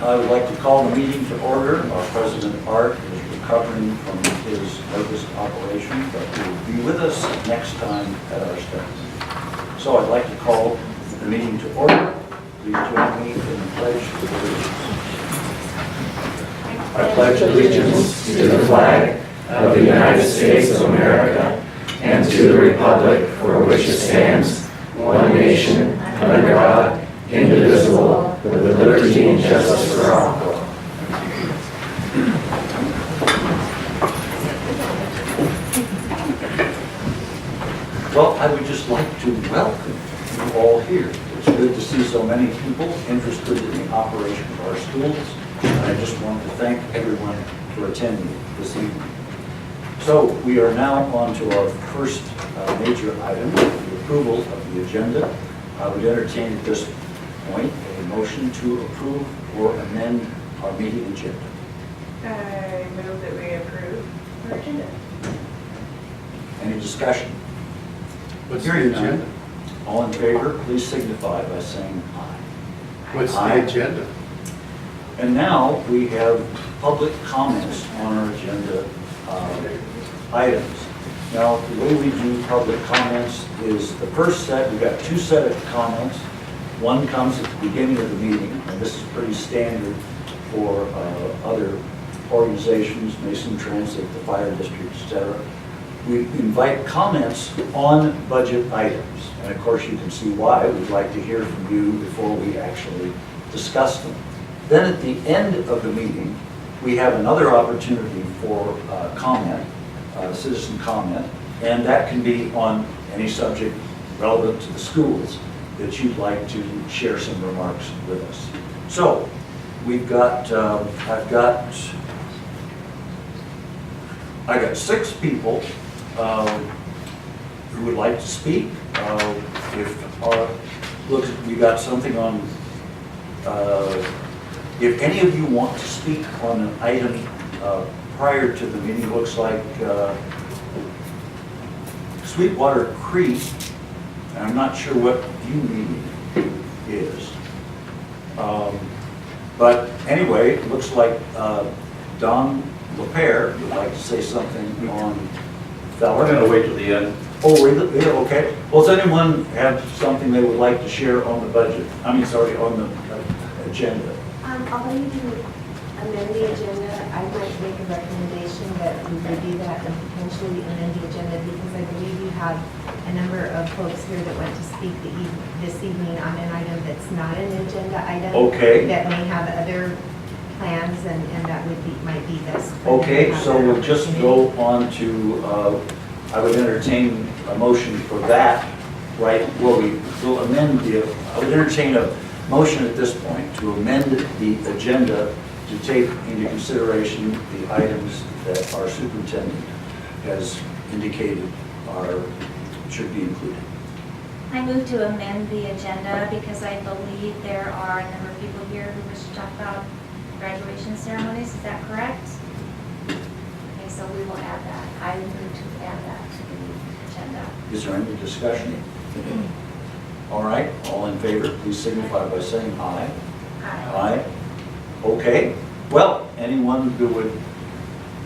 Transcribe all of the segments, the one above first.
I would like to call the meeting to order. Our President Art is recovering from his latest operation, but he will be with us next time at our study. So I'd like to call the meeting to order. Please join me in the pledge of allegiance. I pledge allegiance to the flag of the United States of America and to the republic for which it stands, one nation, under God, indivisible, with liberty and justice for all. Well, I would just like to welcome you all here. It's good to see so many people interested in the operation of our schools. And I just want to thank everyone for attending this evening. So we are now on to our first major item, the approval of the agenda. I would entertain at this point a motion to approve or amend our meeting agenda. I move that we approve our agenda. Any discussion? What's Hearing the none, agenda? all in favor, please signify by saying aye. What's Aye. the agenda? And now we have public comments on our agenda items. Now, the way we do public comments is the first set, we've got two set of comments. One comes at the beginning of the meeting, and this is pretty standard for other organizations, Mason Transit, the fire district, etc. We invite comments on budget items. And of course, you can see why. We'd like to hear from you before we actually discuss them. Then at the end of the meeting, we have another opportunity for comment, citizen comment, and that can be on any subject relevant to the schools that you'd like to share some remarks with us. So we've got, I got 6 people who would like to speak. Look, we got something on. If any of you want to speak on an item prior to the meeting, it looks like Sweetwater Creek, and I'm not sure what view meeting is. But anyway, it looks like Don LaPere would like to say something on Feller. We're going to wait till the end. Oh, really? Yeah, okay. Well, does anyone have something they would like to share on the budget? I mean, sorry, on the agenda. Although you can amend the agenda, I'd like to make a recommendation that we review that and potentially amend the agenda, because I believe you have a number of folks here that went to speak this evening on an item that's not an agenda item. Okay. That may have other plans, and that might be this. Okay, so we'll just go on to, I would entertain a motion for that, right? Well, we will amend I would entertain a motion at this point to amend the agenda to take into consideration the items that our superintendent has indicated should be included. I move to amend the agenda because I believe there are a number of people here who wish to talk about graduation ceremonies. Is that correct? Okay, so we will add that. I move to add that to the agenda. Is there any discussion? All right, all in favor, please signify by saying aye. Aye. Aye. Okay. Well, anyone who would,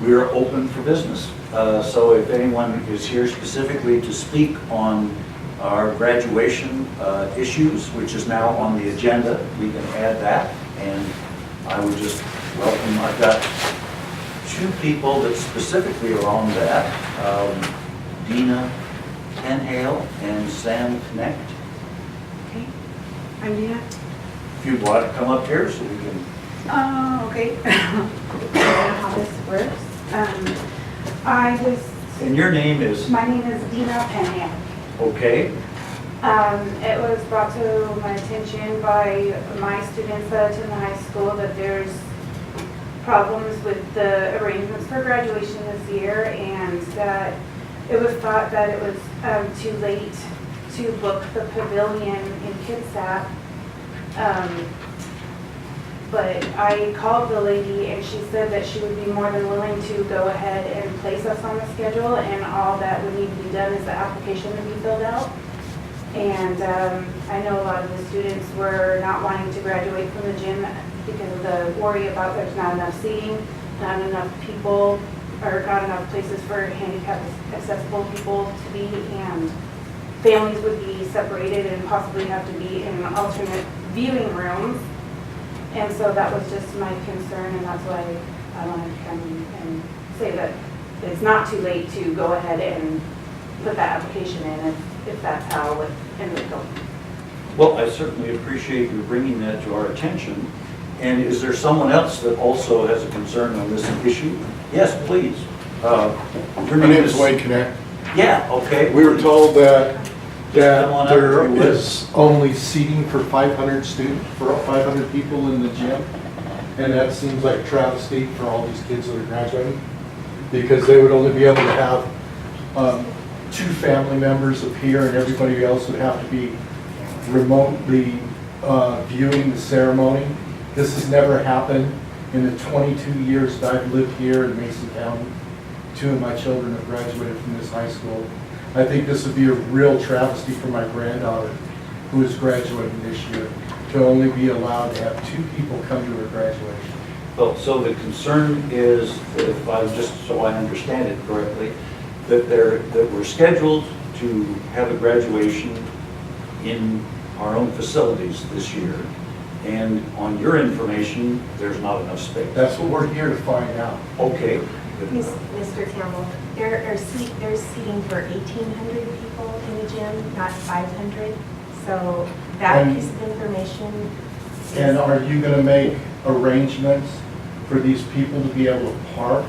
we are open for business. So if anyone is here specifically to speak on our graduation issues, which is now on the agenda, we can add that. And I would just welcome, I've got 2 people that specifically are on that. Dina Penhale and Sam Knecht. Okay. I'm Dina. If you'd want to come up here so we can. Okay. I don't know how this works. And your name is? My name is Dina Penham. Okay. It was brought to my attention by my students that attend the high school that there's problems with the arrangements for graduation this year, and that it was thought that it was too late to book the pavilion in Kitsap. But I called the lady and she said that she would be more than willing to go ahead and place us on the schedule, and all that would need to be done is the application to be filled out. And I know a lot of the students were not wanting to graduate from the gym because of the worry about there's not enough seating, not enough people, or not enough places for handicap accessible people to be, and families would be separated and possibly have to be in alternate viewing rooms. And so that was just my concern, and that's why I wanted to come and say that it's not too late to go ahead and put that application in if that's how it ended up going. Well, I certainly appreciate you bringing that to our attention. And is there someone else that also has a concern on this issue? Yes, please. Your My name is Wayne Connect. Yeah, okay. We were told that Come on up, there if you would. is only seating for 500 students, for 500 people in the gym. And that seems like a travesty for all these kids that are graduating, because they would only be able to have 2 family members appear, and everybody else would have to be remotely viewing the ceremony. This has never happened in the 22 years that I've lived here in Mason County. 2 of my children have graduated from this high school. I think this would be a real travesty for my granddaughter, who is graduating this year, to only be allowed to have 2 people come to her graduation. Well, so the concern is, that if I just so I understand it correctly, that we're scheduled to have a graduation in our own facilities this year, and on your information, there's not enough space. That's what we're here to find out. Okay. Mr. Campbell, there's seating for 1,800 people in the gym, not 500. So that And- piece of information is. And are you going to make arrangements for these people to be able to park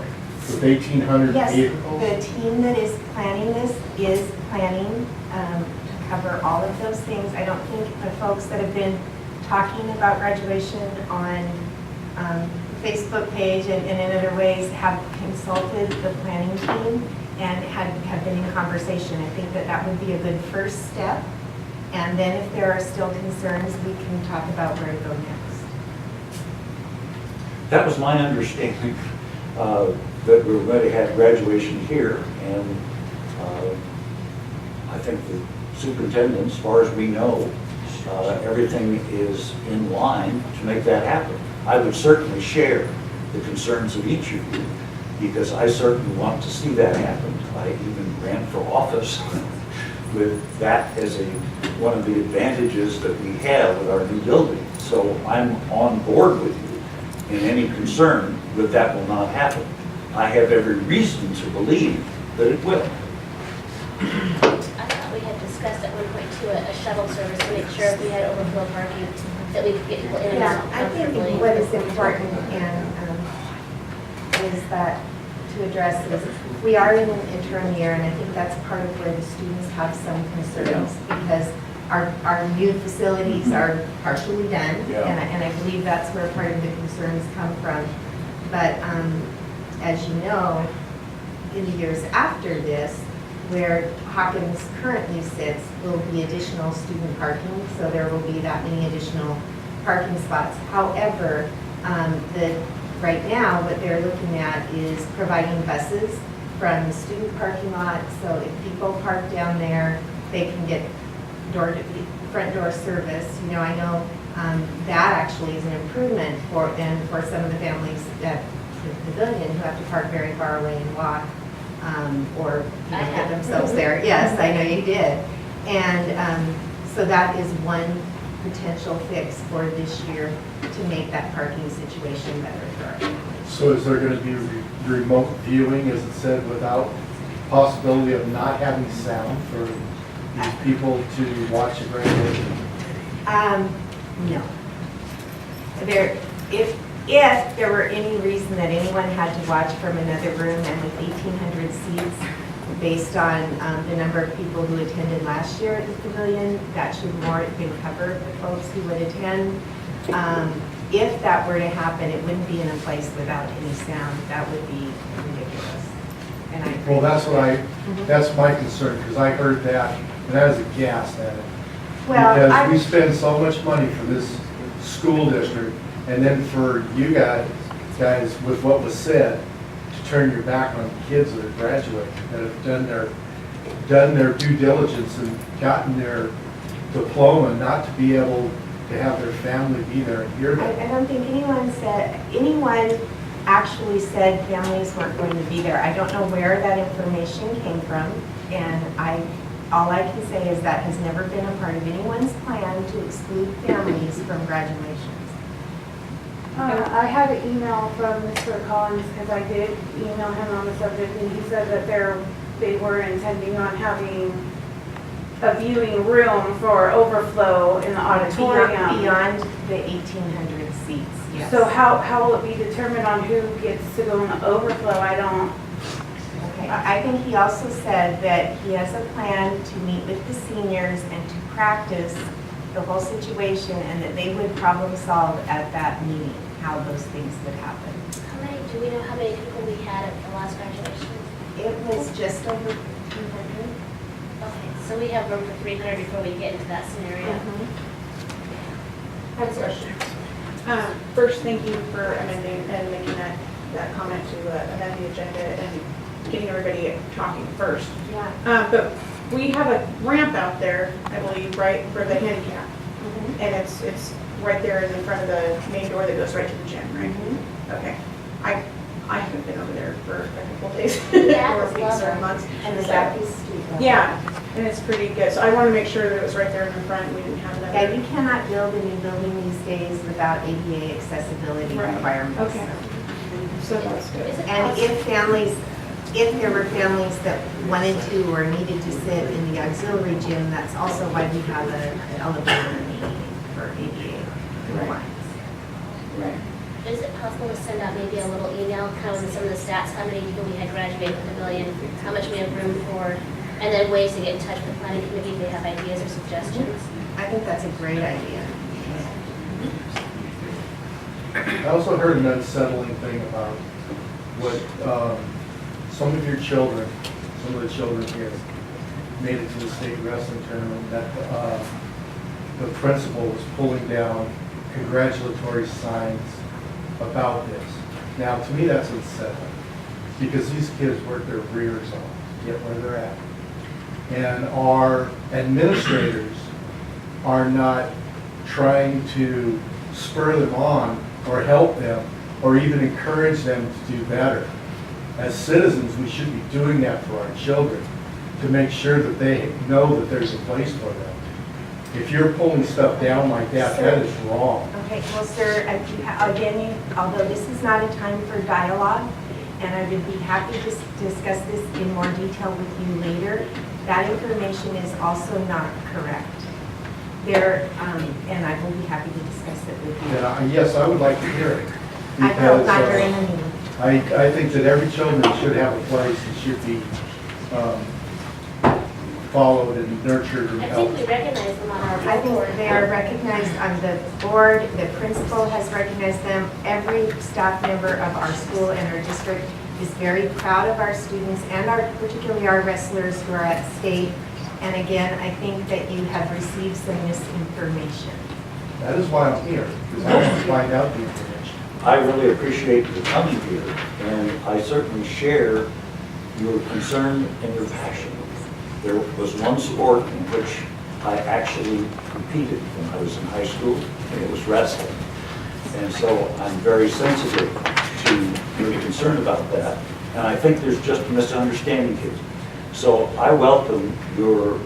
with 1,800 Yes, vehicles? the team that is planning this is planning to cover all of those things. I don't think the folks that have been talking about graduation on Facebook page and in other ways have consulted the planning team and have been in conversation. I think that would be a good first step. And then if there are still concerns, we can talk about where to go next. That was my understanding, that we were going to have graduation here, and I think the superintendent, as far as we know, everything is in line to make that happen. I would certainly share the concerns of each of you, because I certainly want to see that happen. I even ran for office with that as one of the advantages that we have with our new building. So I'm on board with you in any concern that that will not happen. I have every reason to believe that it will. I thought we had discussed at one point too, a shuttle service to make sure if we had overflow parking, that we could get people in and Yeah, out I think comfortably. what is important and is that to address is, we are in an interim year, and I think that's part of where the students have some concerns, because our new facilities are partially done, Yeah. and I believe that's where part of the concerns come from. But as you know, in the years after this, where Hawkins currently sits, will be additional student parking, so there will be that many additional parking spots. However, right now, what they're looking at is providing buses from the student parking lot, so if people park down there, they can get front door service. You know, I know that actually is an improvement for some of the families at the pavilion who have to park very far away and walk, or you know, get themselves there. Yes, I know you did. And so that is one potential fix for this year to make that parking situation better for our families. So is there going to be remote viewing, as it said, without possibility of not having sound for these people to watch the graduation? No. If there were any reason that anyone had to watch from another room, and with 1,800 seats, based on the number of people who attended last year at the pavilion, that should more than cover the folks who would attend. If that were to happen, it wouldn't be in a place without any sound. That would be ridiculous. And I agree. Well, that's my concern, because I heard that, and I was aghast at it. Well, Because we spend so much money for this school district, and then for you guys, with what was said, to turn your back on kids that are graduating, that have done their due diligence and gotten their diploma, not to be able to have their family be there and hear I that. don't think anyone actually said families weren't going to be there. I don't know where that information came from, and all I can say is that has never been a part of anyone's plan to exclude families from graduations. I had an email from Mr. Collins, because I did email him on the subject, and he said that they were intending on having a viewing room for overflow in the auditorium. Beyond the 1,800 seats, yes. So how will it be determined on who gets to go in the overflow? I don't, Okay, I think he also said that he has a plan to meet with the seniors and to practice the whole situation, and that they would problem solve at that meeting, how those things would happen. Do we know how many people we had at the last graduation? It was just over 200. Okay, so we have room for 300 before we get into that scenario. I have a question. First, thank you for amending and making that comment to amend the agenda and getting everybody talking first. Yeah. But we have a ramp out there, I believe, right, for the handicap. And it's right there in front of the main door that goes right to the gym, right? Okay. I haven't been over there for a couple of days. Yeah, or it's weeks or lovely. months. And the So- back is street level. Yeah, and it's pretty good. So I want to make sure that it was right there in the front. We didn't have that. Yeah, you cannot build a new building these days without ADA accessibility Right. requirements. Okay. So that's good. Is it And possible? if there were families that wanted to or needed to sit in the auxiliary gym, that's also why we have an elevator for ADA compliance. Right. Is it possible to send out maybe a little email, kind of with some of the stats, how many people we had graduated from the pavilion, how much we have room for, and then ways to get in touch with the planning committee if they have ideas or suggestions? I think that's a great idea. I also heard an unsettling thing about what some of your children, some of the children here made it to the state wrestling tournament, that the principal was pulling down congratulatory signs about this. Now, to me, that's unsettling, because these kids work their rears off to get where they're at. And our administrators are not trying to spur them on or help them or even encourage them to do better. As citizens, we should be doing that for our children, to make sure that they know that there's a place for them. If you're pulling stuff down like that, that is wrong. Okay, well, sir, again, although this is not a time for dialogue, and I would be happy to discuss this in more detail with you later, that information is also not correct. And I will be happy to discuss it with you. And yes, I would like to hear it. I will, because, not during the meeting. I think that every children should have a place and should be followed and nurtured and I helped. think we recognize them on our I think board. they are recognized on the board, the principal has recognized them, every staff member of our school and our district is very proud of our students and particularly our wrestlers who are at state. And again, I think that you have received some misinformation. That is why I'm here, because I want to find out the information. I really appreciate you coming here, and I certainly share your concern and your passion. There was one sport in which I actually competed when I was in high school, and it was wrestling. And so I'm very sensitive to your concern about that, and I think there's just a misunderstanding here. So I welcome you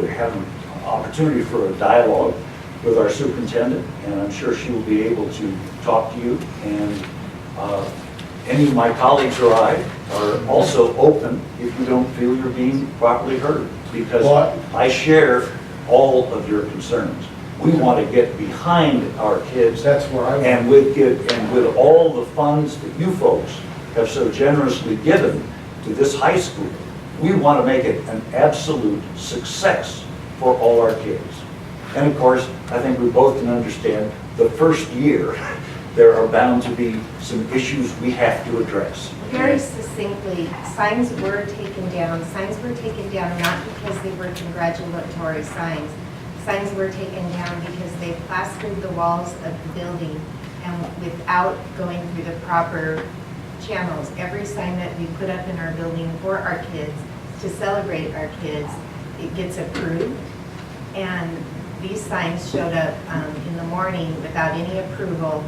to have an opportunity for a dialogue with our superintendent, and I'm sure she will be able to talk to you. And any of my colleagues or I are also open if you don't feel you're being properly heard, because I share all of your concerns. We want to get behind our kids, That's where I and want. with all the funds that you folks have so generously given to this high school, we want to make it an absolute success for all our kids. And of course, I think we both can understand the first year, there are bound to be some issues we have to address. Very succinctly, signs were taken down. Signs were taken down not because they were congratulatory signs. Signs were taken down because they plastered the walls of the building and without going through the proper channels. Every sign that we put up in our building for our kids, to celebrate our kids, it gets approved. And these signs showed up in the morning without any approval,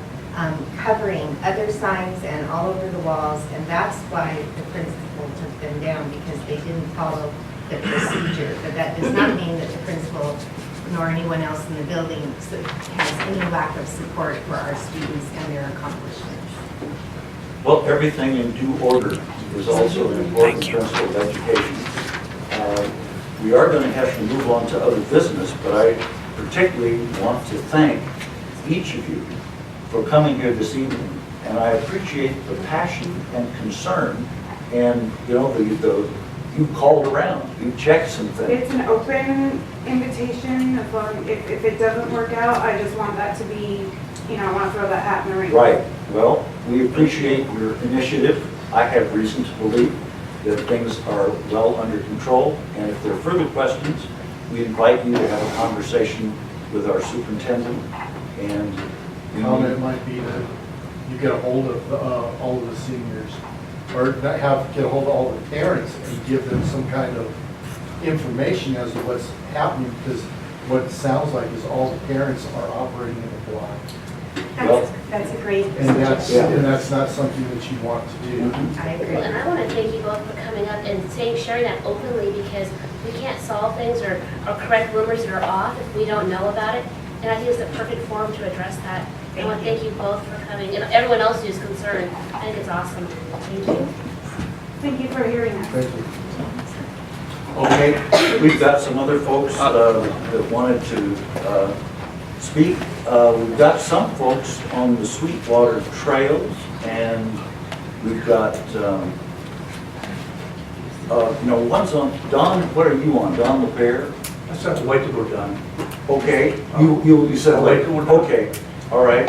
covering other signs and all over the walls, and that's why the principal took them down, because they didn't follow the procedure. But that does not mean that the principal nor anyone else in the building has any lack of support for our students and their accomplishments. Well, everything in due order is also an important principle of education. We are going to have to move on to other business, but I particularly want to thank each of you for coming here this evening. And I appreciate the passion and concern, and you called around, you checked some things. It's an open invitation. If it doesn't work out, I just want that to be, I want to throw that hat in the ring. Right. Well, we appreciate your initiative. I have reason to believe that things are well under control. And if there are further questions, we invite you to have a conversation with our superintendent. And Comment might be that you get a hold of all of the seniors, or get a hold of all the parents and give them some kind of information as to what's happening, because what it sounds like is all the parents are operating in the blind. Well, That's a great And that's, Yeah. and that's not something that you want to do. I agree. Well, and I want to thank you both for coming up and sharing that openly, because we can't solve things or correct rumors that are off if we don't know about it. And I think it's the perfect forum to address that. I want to thank you both for coming, and everyone else who's concerned. I think it's awesome. Thank you. Thank you for hearing us. Thank you. okay, we've got some other folks that wanted to speak. We've got some folks on the Sweetwater Trails, and we've got, one's on, Don, what are you on? Don LePere? I said to wait till we're done. Okay, you said, I'll wait till we're done. okay, all right.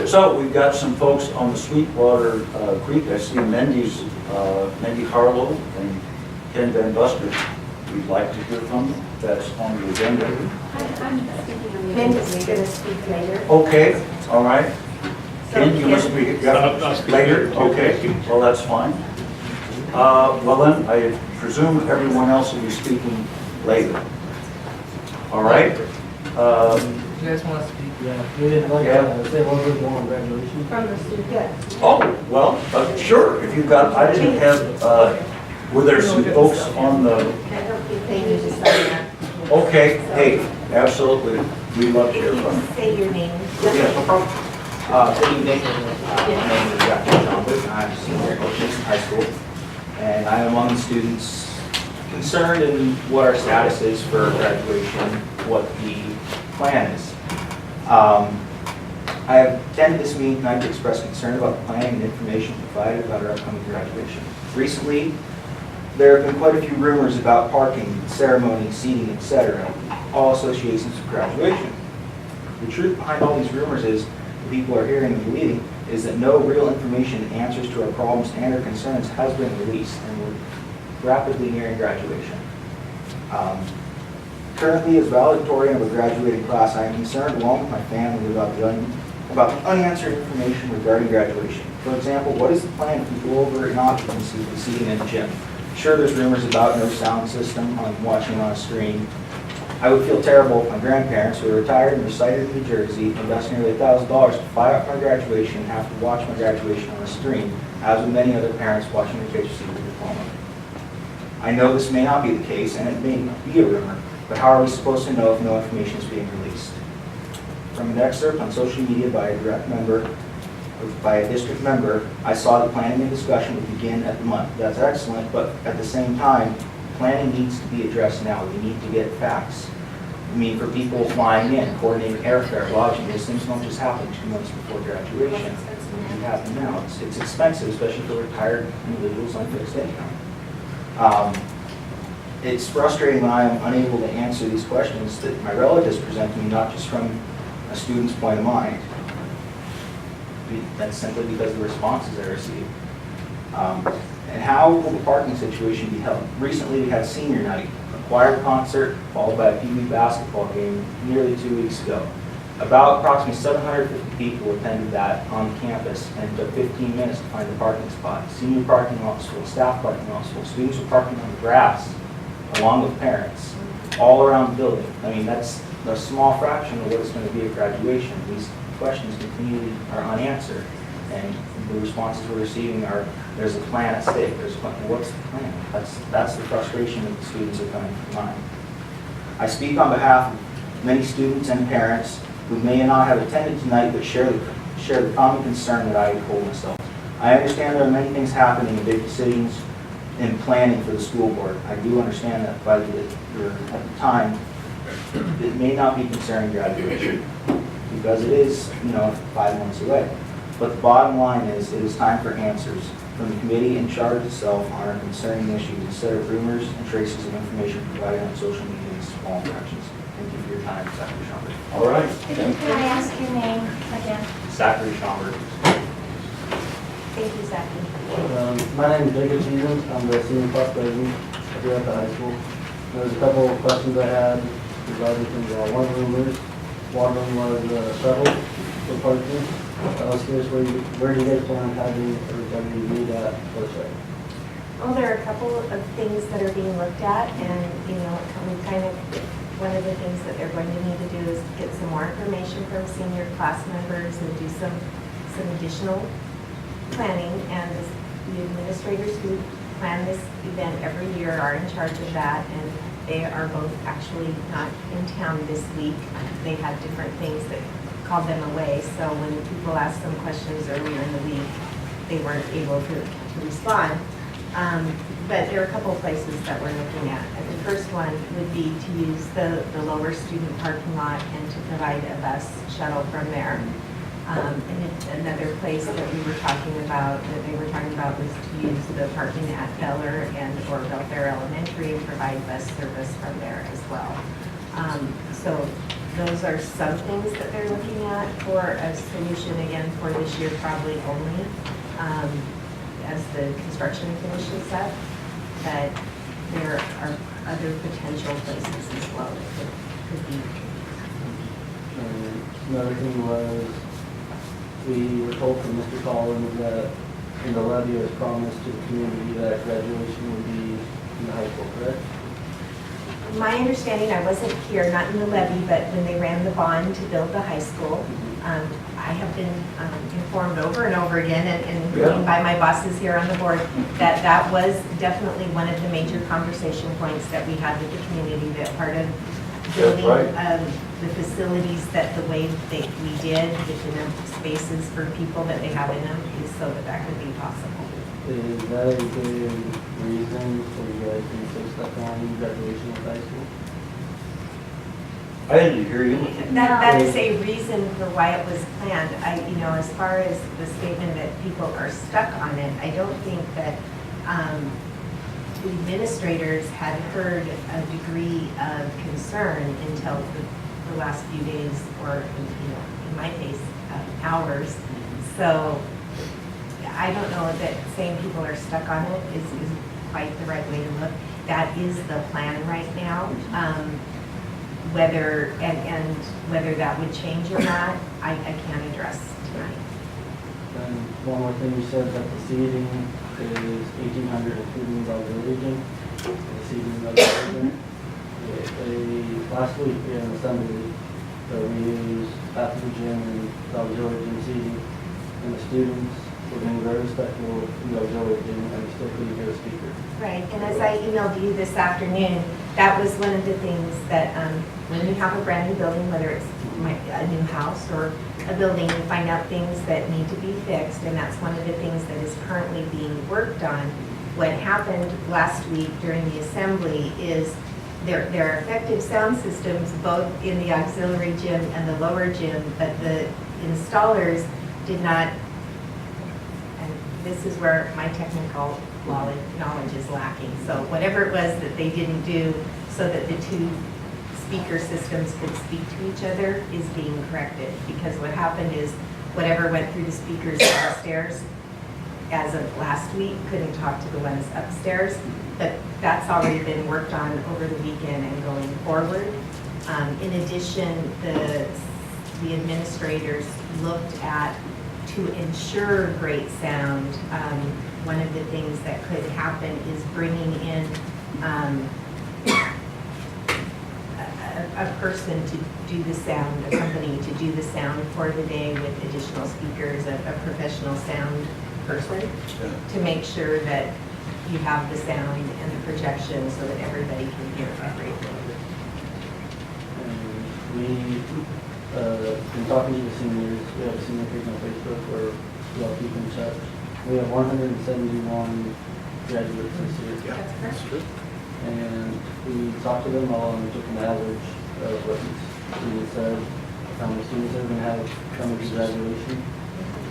So we've got some folks on the Sweetwater Creek. I see Mendy Harlow and Ken Van Buster. We'd like to hear from them. That's on the agenda. Mindy's going to speak later. Okay, all right. Ken, you must be, I'll speak later? later. Okay, well, that's fine. Well then, I presume everyone else will be speaking later. All right? You guys want to speak? Yeah. We didn't like Yeah. say what we're doing on graduation. From the student. Oh, well, sure, if you've got, I didn't have, were there some folks on the, I don't think they need to sign that. okay, hey, absolutely, we'd love to hear If from you you. say your name. Yeah, no problem. Good evening. My name is Dr. John Wood. I'm a senior at Ocean High School, and I am among the students concerned in what our status is for graduation, what the plan is. I have attended this meeting tonight to express concern about the planning and information provided about our upcoming graduation. Recently, there have been quite a few rumors about parking, ceremony, seating, etc., all associations with graduation. The truth behind all these rumors is, the people are hearing and believing, is that no real information and answers to our problems and our concerns has been released, and we're rapidly nearing graduation. Currently, as valedictorian of a graduating class, I am concerned, along with my family, about the unanswered information regarding graduation. For example, what is the plan if we go over an occupancy of the seating in the gym? Sure, there's rumors about no sound system on watching on a screen. I would feel terrible if my grandparents, who are retired and resided in New Jersey, invest nearly $1,000 to fly out my graduation and have to watch my graduation on a screen, as with many other parents watching their kids receive their diploma. I know this may not be the case, and it may be a rumor, but how are we supposed to know if no information is being released? From an excerpt on social media by a district member, I saw the planning and discussion would begin at the month. That's excellent, but at the same time, planning needs to be addressed now. We need to get facts. I mean, for people flying in, coordinating airfare, lodging, these things don't just happen 2 months before graduation. They happen now. It's expensive, especially for retired individuals on fixed income. It's frustrating when I am unable to answer these questions that my relatives present to me, not just from a student's point of mind. That's simply because of the responses I receive. And how will the parking situation be held? Recently, we had senior night, a choir concert, followed by a Pee Wee basketball game nearly 2 weeks ago. Approximately 750 people attended that on campus, and it took 15 minutes to find a parking spot. Senior parking lots full, staff parking lots full, students were parking on the grass, along with parents, all around the building. I mean, that's a small fraction of what it's going to be at graduation. These questions continually are unanswered, and the responses we're receiving are, there's a plan at stake, there's a plan. What's the plan? That's the frustration that the students are coming to mind. I speak on behalf of many students and parents who may not have attended tonight but share the common concern that I hold myself. I understand there are many things happening in big decisions in planning for the school board. I do understand that, but at the time, it may not be concerning graduation because it is, 5 months away. But the bottom line is, it is time for answers from the committee in charge itself on our concerning issues instead of rumors and traces of information provided on social media and small fractions. Thank you for your time, Zachary Schomburg. All right. Can I ask your name again? Zachary Schomburg. Thank you, Zachary. My name is Jacob Stevens. I'm the senior class president here at the high school. There's a couple of questions I had regarding things. One of them was shuttle for parking. I was curious where do you guys plan on having everybody meet at for the shuttle? Well, there are a couple of things that are being looked at, and, one of the things that they're going to need to do is get some more information from senior class members and do some additional planning, and the administrators who plan this event every year are in charge of that, and they are both actually not in town this week. They had different things that called them away, so when people asked them questions earlier in the week, they weren't able to respond. But there are a couple of places that we're looking at. And the first one would be to use the lower student parking lot and to provide a bus shuttle from there. And another place that we were talking about, that they were talking about, was to use the parking at Beller or Belfair Elementary and provide bus service from there as well. So those are some things that they're looking at for a solution, again, for this year probably only, as the construction finishes up. But there are other potential places as well that could be. Another thing was, we were told from Mr. Collins that in the levy it was promised to the community that graduation would be in the high school, correct? My understanding, I wasn't here, not in the levy, but when they ran the bond to build the high school, I have been informed over and over again, and by my bosses here on the board, that was definitely one of the major conversation points that we had with the community, that part of building the facilities that the way that we did, with enough spaces for people that they have in them, is so that could be possible. Is that a good reason for you guys to stay stuck on graduation of high school? I didn't hear you. That is a reason for why it was planned. As far as the statement that people are stuck on it, I don't think that the administrators had heard a degree of concern until the last few days, or in my case, hours. So I don't know that saying people are stuck on it is quite the right way to look. That is the plan right now. Whether that would change or not, I can't address tonight. And one more thing, you said that the seating is 1,800 including the auxiliary gym. The seating of the gym. Last week in assembly, we used half of the gym and the auxiliary gym seating, and the students were being very respectful in the auxiliary gym, and we still couldn't hear the speaker. Right, and as I emailed you this afternoon, that was one of the things that when you have a brand new building, whether it's a new house or a building, you find out things that need to be fixed, and that's one of the things that is currently being worked on. What happened last week during the assembly is there are effective sound systems both in the auxiliary gym and the lower gym, but the installers did not, and this is where my technical knowledge is lacking. So whatever it was that they didn't do so that the two speaker systems could speak to each other is being corrected, because what happened is whatever went through the speakers downstairs as of last week couldn't talk to the ones upstairs, but that's already been worked on over the weekend and going forward. In addition, the administrators looked at, to ensure great sound, one of the things that could happen is bringing in a person to do the sound, a company to do the sound for the day with additional speakers, a professional sound person, to make sure that you have the sound and the projection so that everybody can hear everything. And been talking to the seniors, we have a senior page on Facebook where we all keep in touch. We have 171 graduates this year. That's correct. And we talked to them all and we took an average of what each student said, how many students they're going to have coming to graduation.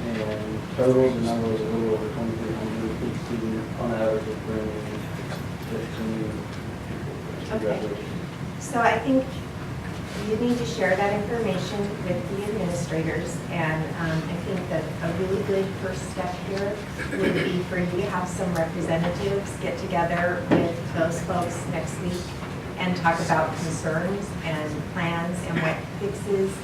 And total, the number was a little over 2,300. Each student on average is bringing 15 people to Okay. graduation. So I think you need to share that information with the administrators, and I think that a really good first step here would be for you to have some representatives get together with those folks next week and talk about concerns and plans and what fixes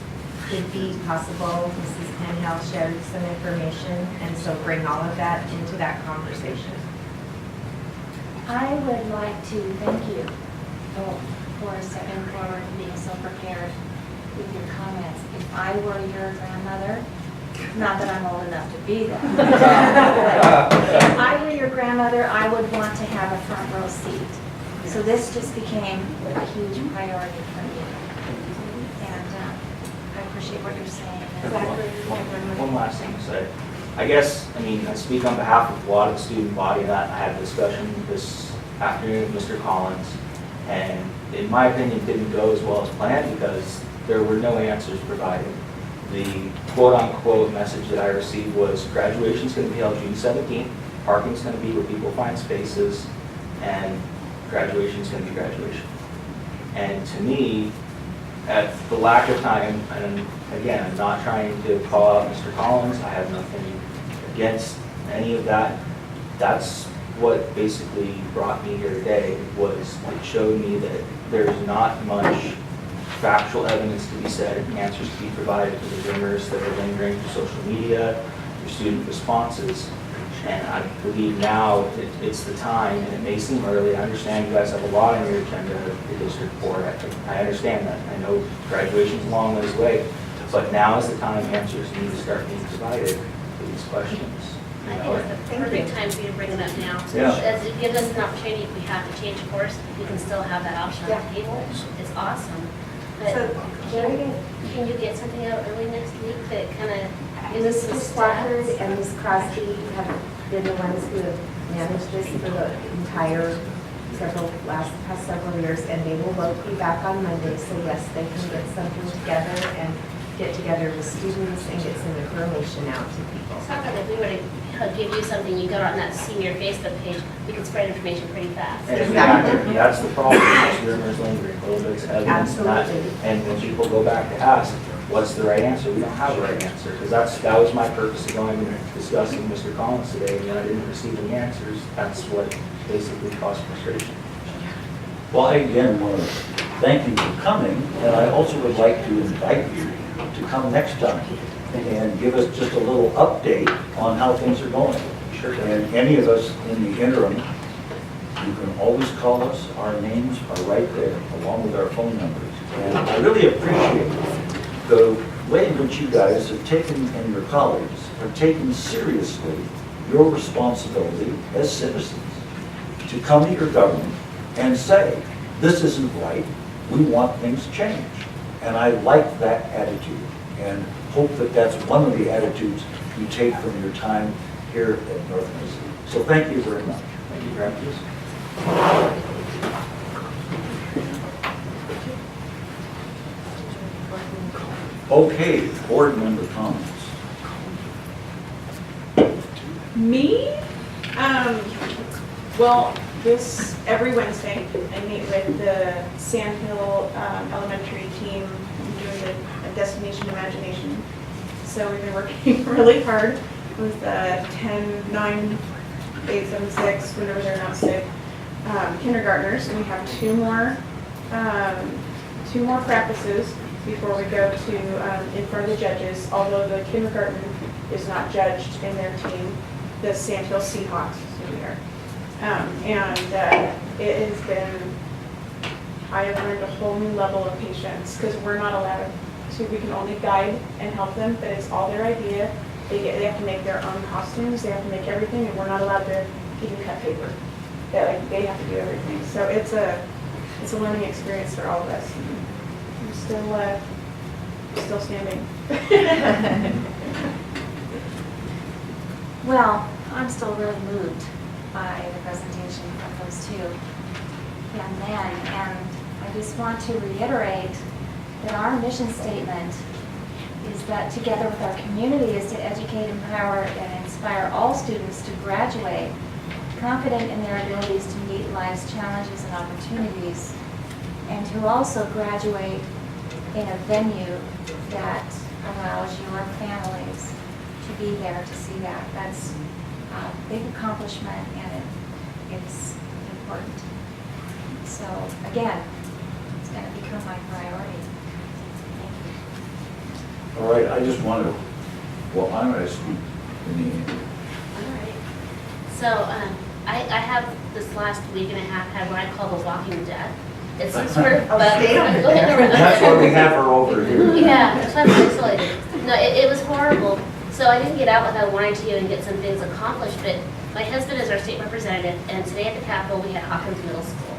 could be possible. Mrs. Penhall shared some information, and so bring all of that into that conversation. I would like to thank you for stepping forward and being so prepared with your comments. If I were your grandmother, not that I'm old enough to be that, if I were your grandmother, I would want to have a front row seat. So this just became a huge priority for me. And I appreciate what you're saying. One last thing to say. I guess, I speak on behalf of a lot of the student body that I had a discussion this afternoon with Mr. Collins, and in my opinion, didn't go as well as planned because there were no answers provided. The quote-unquote message that I received was graduation's going to be held June 17th, parking's going to be where people find spaces, and graduation's going to be graduation. And to me, at the lack of time, and again, I'm not trying to call out Mr. Collins, I have nothing against any of that. That's what basically brought me here today, was it showed me that there's not much factual evidence to be said and answers to be provided to the rumors that are lingering through social media, through student responses. And I believe now it's the time, and it may seem early, I understand you guys have a lot on your agenda, the district board, I understand that. I know graduation's a long ways away, but now is the time answers need to start being provided to these questions. I think it's the perfect time for you to bring it up now. Yeah. As it gives us an opportunity, if we have to change course, we can still have that option on the table. It's awesome. But So, can you get something out early next week that kind of gives us some Ms. Swafford stats? and Ms. Crosby have been the ones who have managed this for the entire past several years, and they will both be back on Monday, so yes, they can get something together and get together with students and get some information out to people. It's not that if we were to give you something, you go on that senior Facebook page, we can spread information pretty fast. And Exactly. that's the problem, is rumors lingering, a little bit of evidence and that. Absolutely. And when people go back to ask, what's the right answer? We don't have a right answer, because that was my purpose of going and discussing Mr. Collins today, and I didn't receive any answers. That's what basically caused frustration. Well, I again want to thank you for coming, and I also would like to invite you to come next time and give us just a little update on how things are going. Sure. And any of us in the interim, you can always call us. Our names are right there, along with our phone numbers. And I really appreciate the way in which you guys have taken, and your colleagues, have taken seriously your responsibility as citizens to come to your government and say, this isn't right, we want things changed. And I like that attitude, and hope that that's one of the attitudes you take from your time here at North Mississippi. So thank you very much. Thank you very much. Okay, board member comments. Me? Well, every Wednesday, I meet with the Sand Hill Elementary team doing a Destination Imagination. So we've been working really hard with 10, 9, 8, 7, 6, whenever they're not sick, kindergartners. And we have two more practices before we go to in front of the judges, although the kindergarten is not judged in their team. The Sand Hill Seahawks is who we are. And it has been I have learned a whole new level of patience, because we're not allowed to, we can only guide and help them, but it's all their idea. They have to make their own costumes, they have to make everything, and we're not allowed to even cut paper. They have to do everything. So it's a learning experience for all of us. I'm still standing. Well, I'm still really moved by the presentation of those two young men, and I just want to reiterate that our mission statement is that together with our community is to educate, empower, and inspire all students to graduate confident in their abilities to meet life's challenges and opportunities, and to also graduate in a venue that allows your families to be there to see that. That's a big accomplishment, and it's important. So again, it's going to become my priority. Thank you. All right, I just want to, well, I'm going to speak in the end. All right. So I have this last week and a half had what I call the walking death. It's some sort of bug. That's why we have her over here. Yeah, so I'm isolated. No, it was horrible. So I didn't get out what I wanted to and get some things accomplished, but my husband is our state representative, and today at the Capitol we had Hawkins Middle School.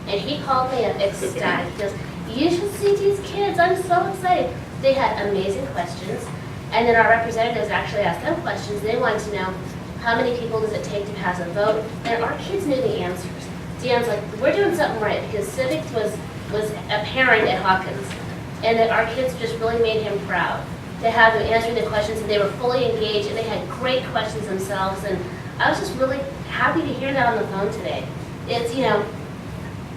And he called me up ecstatic. He goes, "You should see these kids, I'm so excited." They had amazing questions, and then our representatives actually asked them questions. They wanted to know, how many people does it take to pass a vote? And our kids knew the answers. Deanne's like, we're doing something right, because civics was apparent at Hawkins, and that our kids just really made him proud to have them answering the questions, and they were fully engaged, and they had great questions themselves, and I was just really happy to hear that on the phone today. It's, you know,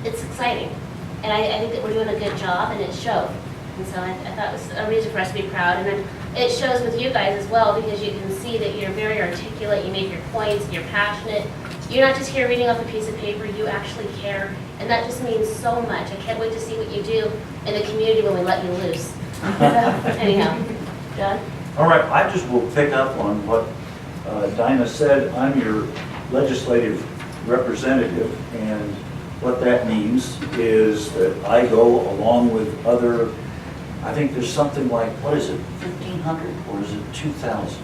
it's exciting, and I think that we're doing a good job, and it showed. And so I thought it was a reason for us to be proud, and then it shows with you guys as well, because you can see that you're very articulate, you make your points, you're passionate. You're not just here reading off a piece of paper, you actually care, and that just means so much. I can't wait to see what you do in the community when we let you loose. So, anyhow, John? All right, I just will pick up on what Dinah said. I'm your legislative representative, and what that means is that I go along with other, I think there's something like, what is it, 1,500 or is it 2,000?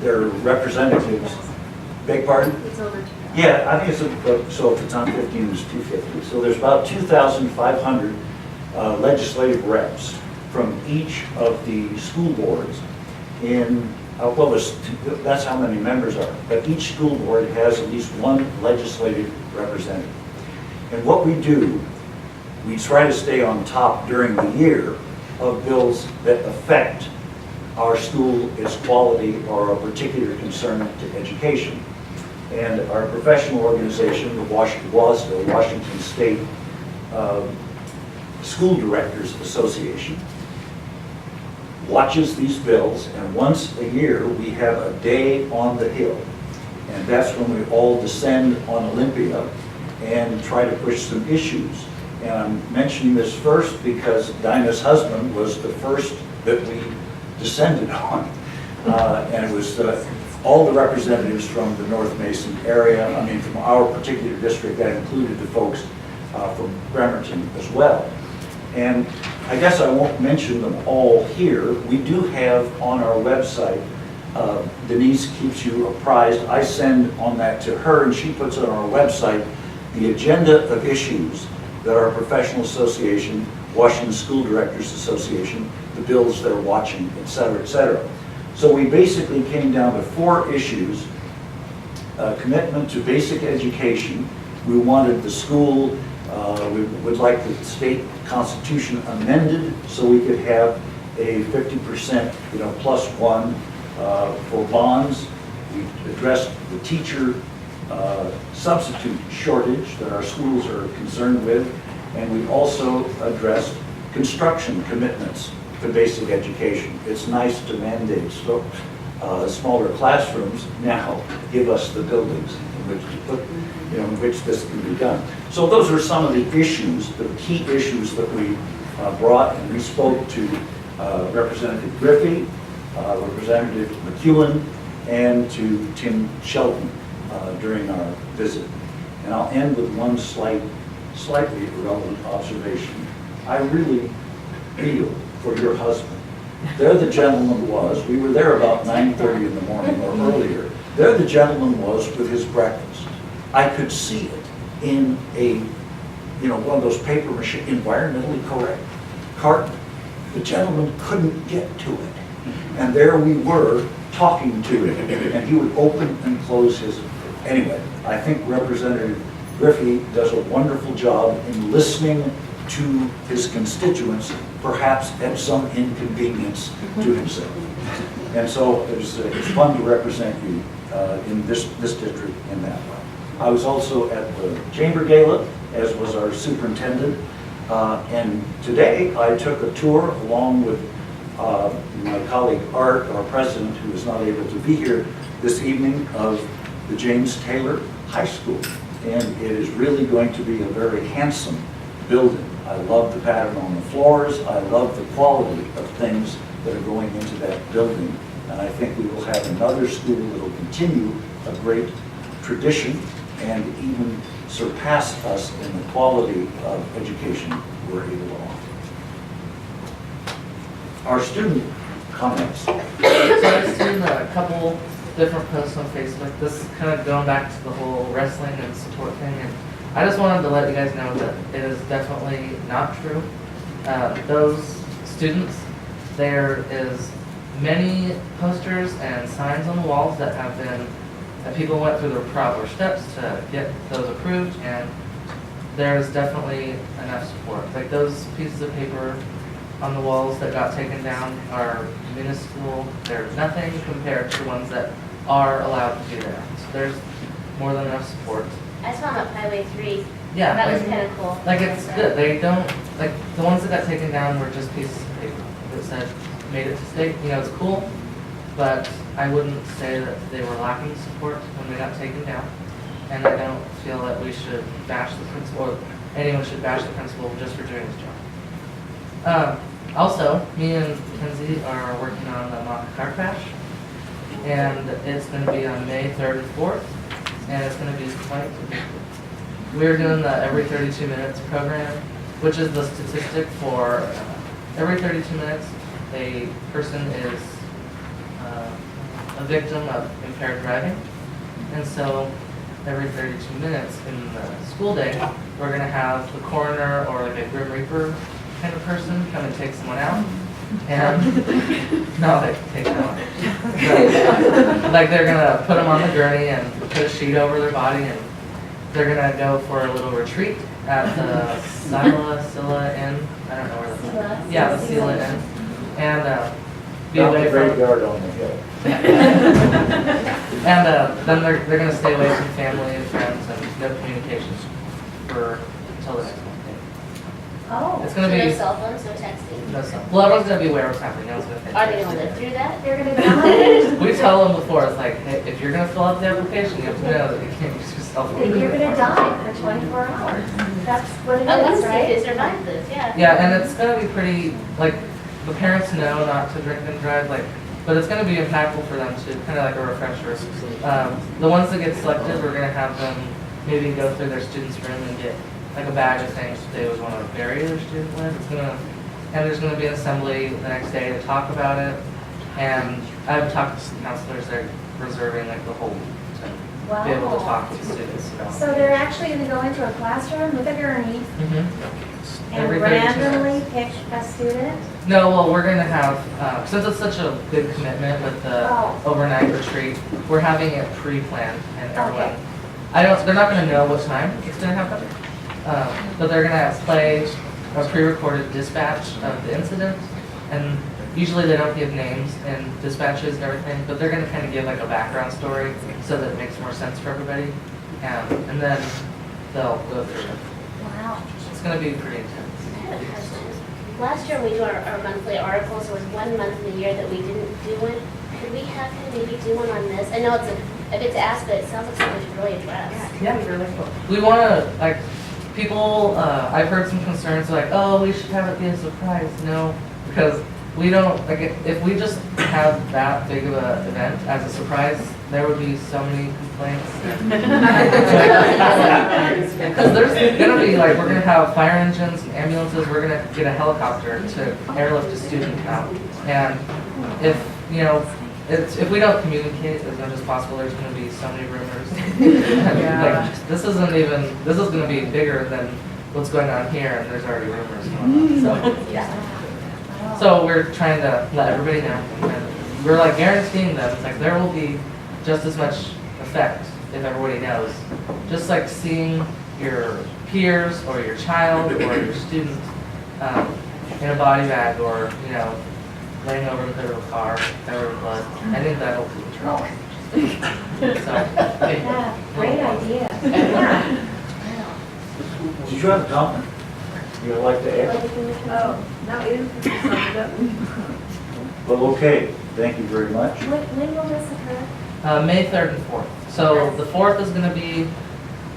They're representatives. Beg pardon? It's over to you. Yeah, I think it's, so if it's on 15, it's 250. So there's about 2,500 legislative reps from each of the school boards in, well, that's how many members are. But each school board has at least one legislative representative. And what we do, we try to stay on top during the year of bills that affect our school, its quality, or a particular concern to education. And our professional organization, the WASDA, Washington State School Directors Association, watches these bills, and once a year we have a day on the Hill. And that's when we all descend on Olympia and try to push some issues. And I'm mentioning this first because Dinah's husband was the first that we descended on. And it was all the representatives from the North Mason area, I mean from our particular district, that included the folks from Bremerton as well. And I guess I won't mention them all here. We do have on our website, Denise keeps you apprised. I send on that to her, and she puts on our website the agenda of issues that our professional association, Washington School Directors Association, the bills they're watching, et cetera, et cetera. So we basically came down to 4 issues. Commitment to basic education. We wanted the school, we would like the state constitution amended so we could have a 50%, +1 for bonds. We addressed the teacher substitute shortage that our schools are concerned with, and we also addressed construction commitments to basic education. It's nice to mandate smaller classrooms. Now give us the buildings in which to put, in which this can be done. So those are some of the issues, the key issues that we brought, and we spoke to Representative Griffey, Representative McEwen, and to Tim Shelton during our visit. And I'll end with one slight slightly irrelevant observation. I really feel for your husband. There the gentleman was, we were there about 9:30 in the morning or earlier. There the gentleman was with his breakfast. I could see it in a, one of those paper mache, environmentally correct carton. The gentleman couldn't get to it. And there we were talking to him, and he would open and close his, anyway, I think Representative Griffey does a wonderful job in listening to his constituents, perhaps at some inconvenience to himself. And so it's fun to represent you in this district in that way. I was also at the Chamber Gala, as was our superintendent, and today I took a tour along with my colleague Art, our president, who is not able to be here this evening, of the James Taylor High School. And it is really going to be a very handsome building. I love the pattern on the floors. I love the quality of things that are going into that building. And I think we will have another school that will continue a great tradition and even surpass us in the quality of education we're able to offer. Our student comments. So I've seen a couple different posts on Facebook. This is kind of going back to the whole wrestling and support thing, and I just wanted to let you guys know that it is definitely not true. Those students, there is many posters and signs on the walls that have been, that people went through the proper steps to get those approved, and there's definitely enough support. Like those pieces of paper on the walls that got taken down are minuscule. They're nothing compared to ones that are allowed to be there. So there's more than enough support. I saw them up Highway 3. Yeah. That was like- kind of cool. Like it's good. They don't, like the ones that got taken down were just pieces of paper that said made it to state. It's cool, but I wouldn't say that they were lacking support when they got taken down. And I don't feel that we should bash the principal, or anyone should bash the principal just for doing his job. Also, me and Kenzie are working on the mock car crash, and it's going to be on May 3rd and 4th, and it's going to be quite ridiculous. We're doing the every 32 minutes program, which is the statistic for every 32 minutes a person is a victim of impaired driving, and so every 32 minutes in the school day, we're going to have the coroner or like a Grim Reaper kind of person come and take someone out. And no, they take them out. Like they're going to put them on the gurney and put a sheet over their body, and they're going to go for a little retreat at the Scylla Inn. I don't know where that's. Yeah, the Scylla Inn. And be away from. Graveyard on the hill. And then they're going to stay away from family and friends and no communications for until the next one. Oh. It's So going to no be cell phones, no texting. no stuff. Well, everyone's going to be aware of what's happening. No one's going to Are they gonna live through that? They're gonna die. We tell them before, it's like, hey, if you're going to fill out the application, you have to know that you can't use your cell phone. Then you're gonna die for 24 hours. That's what it Oh, that's is, right? right, survive this, yeah. Yeah, and it's going to be pretty, like, the parents know not to drink and drive, like, but it's going to be impactful for them too, kind of like a refresher. The ones that get selected, we're going to have them maybe go through their student's room and get like a bag of things that they would want to bury their student with. And there's going to be an assembly the next day to talk about it. And I've talked to some counselors, they're reserving like the whole week to be able to talk to the students about. So they're actually gonna go into a classroom with a gurney Mm-hmm. and Every 32 minutes. randomly pick a student? No, well, we're going to have, since it's such a big commitment with the Oh. overnight retreat, we're having it pre-planned and everyone, Okay. they're not going to know what time it's going to happen, but they're going to play a pre-recorded dispatch of the incident, and usually they don't give names and dispatches and everything, but they're going to kind of give like a background story so that it makes more sense for everybody, and then they'll go through it. Wow. It's going to be pretty intense. I have a question. Last year, we do our monthly articles, there was 1 month in the year that we didn't do one. Could we have him maybe do one on this? I know it's a big ask, but it sounds like something we should really address. We want to, like, people, I've heard some concerns like, oh, we should have it be a surprise. No, because we don't, like, if we just have that big of an event as a surprise, there would be so many complaints. Because there's gonna be, like, we're gonna have fire engines and ambulances, we're gonna get a helicopter to airlift a student out. And if, you know, if we don't communicate as much as possible, there's gonna be so many rumors. Like, this is gonna be bigger than what's going on here, and there's already rumors going on, so. So we're trying to let everybody know, and we're like guaranteeing them, it's like there will be just as much effect if everybody knows. Just like seeing your peers or your child or your student in a body bag or, you know, laying over in the hood of a car, covered in blood. I think that'll be trouble. So, Yeah, great idea. Did you have a comment you'd like to add? Oh, no, it is. Well, okay, thank you very much. When will this occur? May 3rd and 4th. So the 4th is gonna be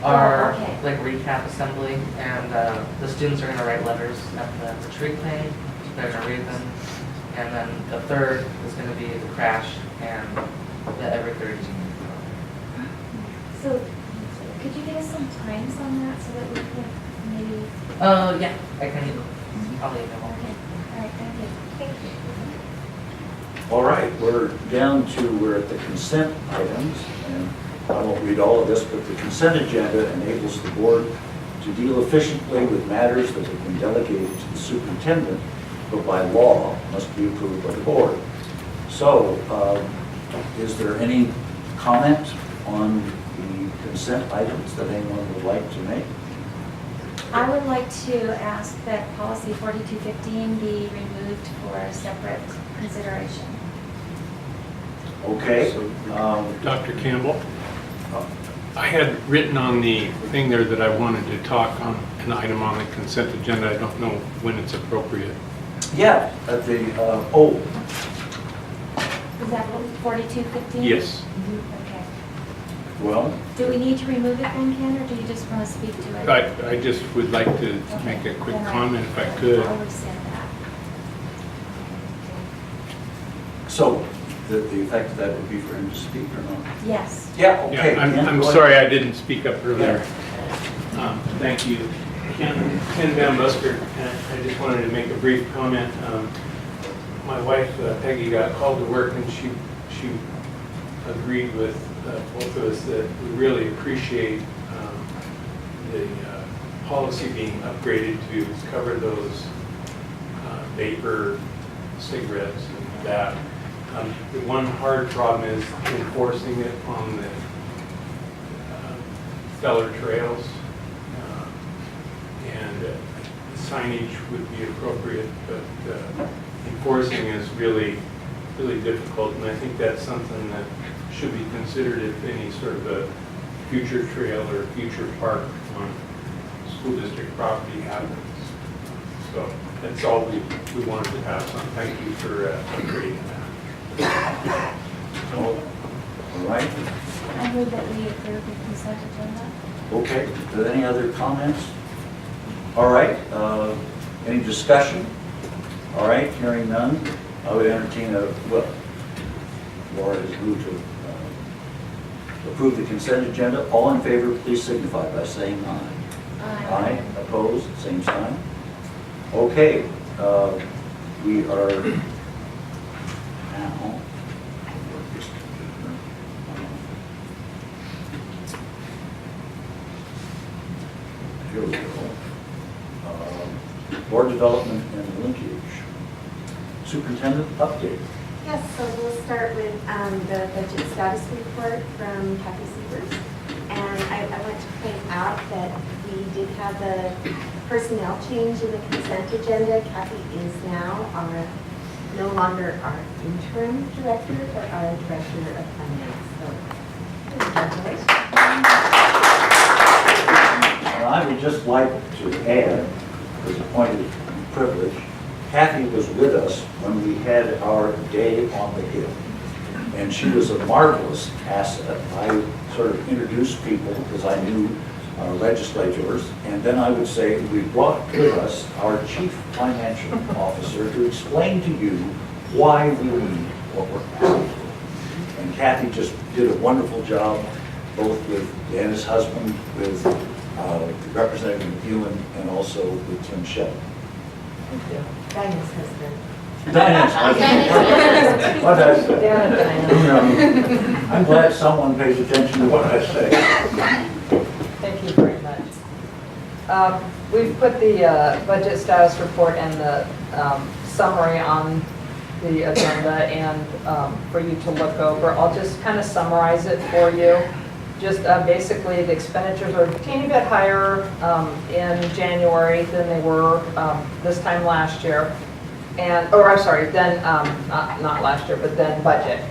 our, Oh, okay. like, recap assembly, and the students are gonna write letters at the retreat thing, they're gonna read them, and then the 3rd is gonna be the crash and the every 30. So, could you give us some times on that so that we can maybe, Yeah, I can, I'll leave it okay, all right, thank you. Thank you. All right, we're we're at the consent items, and I won't read all of this, but the consent agenda enables the board to deal efficiently with matters that have been delegated to the superintendent, but by law must be approved by the board. So, is there any comment on the consent items that anyone would like to make? I would like to ask that policy 4215 be removed for separate consideration. Okay. Dr. Campbell, I had written on the thing there that I wanted to talk on an item on the consent agenda. I don't know when it's appropriate. Yeah, at the, Is that 4215? Yes. Okay. well, Do we need to remove it then, Ken, or do you just want to speak to it? I just would like to make a quick comment if I could. I'll rescind that. so the effect of that would be for him to speak or not? Yes. Yeah, okay. Yeah, Ken, I'm go ahead. sorry I didn't speak up earlier. Thank you. Ken Van Busker, I just wanted to make a brief comment. My wife Peggy got called to work and she agreed with both of us that we really appreciate the policy being upgraded to cover those vapor cigarettes and that. The one hard problem is enforcing it on the feller trails. And signage would be appropriate, but enforcing is really difficult. And I think that's something that should be considered if any sort of a future trail or future park on school district property happens. So that's all we wanted to have. So thank you for upgrading that. All right. I move that we approve the consent agenda. Okay, are there any other comments? All right, any discussion? All right, hearing none, I would entertain Laura has moved to approve the consent agenda. All in favor, please signify by saying aye. Aye. Opposed, same sign. Okay, we are now. Here we go. Board development and linkage. Superintendent update. Yes, so we'll start with the budget status report from Kathy Sievers. And I want to point out that we did have a personnel change in the consent agenda. Kathy is now no longer our interim director, but our director of finance. So congratulations. I would just like to add, as a point of privilege, Kathy was with us when we had our day on the Hill. And she was a marvelous asset. I sort of introduced people because I knew our legislators, and then I would say we brought with us our chief financial officer to explain to you why we need what we're asking for. And Kathy just did a wonderful job, both with Deanna's husband, with Representative McEwen, and also with Tim Shep. Diana's husband. Diana's husband. What did I say? Diana. I'm glad someone pays attention to what I say. Thank you very much. We've put the budget status report and the summary on the agenda and for you to look over. I'll just kind of summarize it for you. Just basically, the expenditures are a teeny bit higher in January than they were this time last year. And, or I'm sorry, then, not last year, but then budget.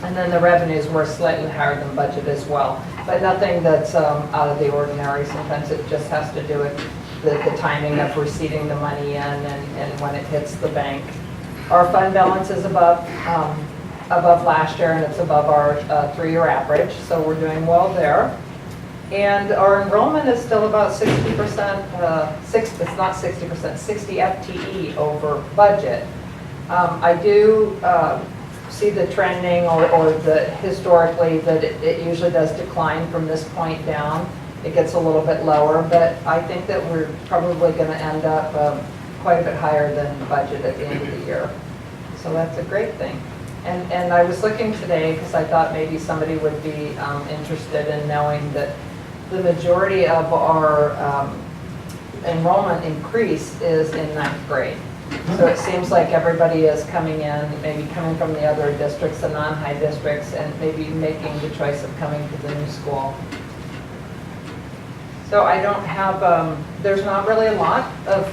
And then the revenues were slightly higher than budget as well. But nothing that's out of the ordinary. Sometimes it just has to do with the timing of receiving the money in and when it hits the bank. Our fund balance is above last year, and it's above our 3-year average, so we're doing well there. And our enrollment is still about 60%, it's not 60%, 60 FTE over budget. I do see the trending or the historically that it usually does decline from this point down. It gets a little bit lower, but I think that we're probably going to end up quite a bit higher than budget at the end of the year. So that's a great thing. And I was looking today because I thought maybe somebody would be interested in knowing that the majority of our enrollment increase is in 9th grade. So it seems like everybody is coming in, maybe coming from the other districts, the non-high districts, and maybe making the choice of coming to the new school. So I don't have, there's not really a lot of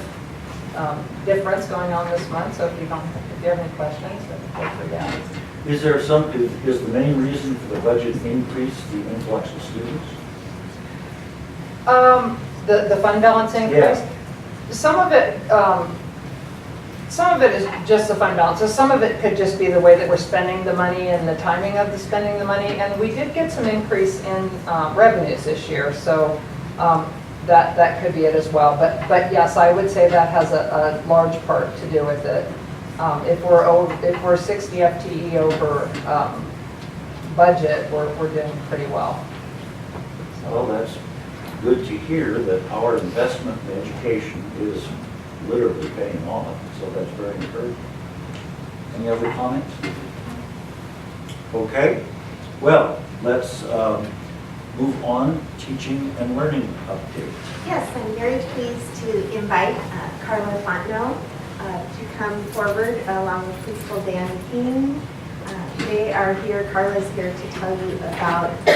difference going on this month, so if you have any questions, feel free to ask. Is the main reason for the budget increase the influx of students? The fund balance increase? Yeah. Some of it is just the fund balance. So some of it could just be the way that we're spending the money and the timing of the spending the money. And we did get some increase in revenues this year, so that could be it as well. But yes, I would say that has a large part to do with it. If we're 60 FTE over budget, we're doing pretty well. Well, that's good to hear that our investment in education is literally paying off, so that's very encouraging. Any other comments? Okay, well, let's move on, teaching and learning update. Yes, I'm very pleased to invite Carla Fontenot to come forward along with Principal Dan King. They are here, Carla's here to tell you about the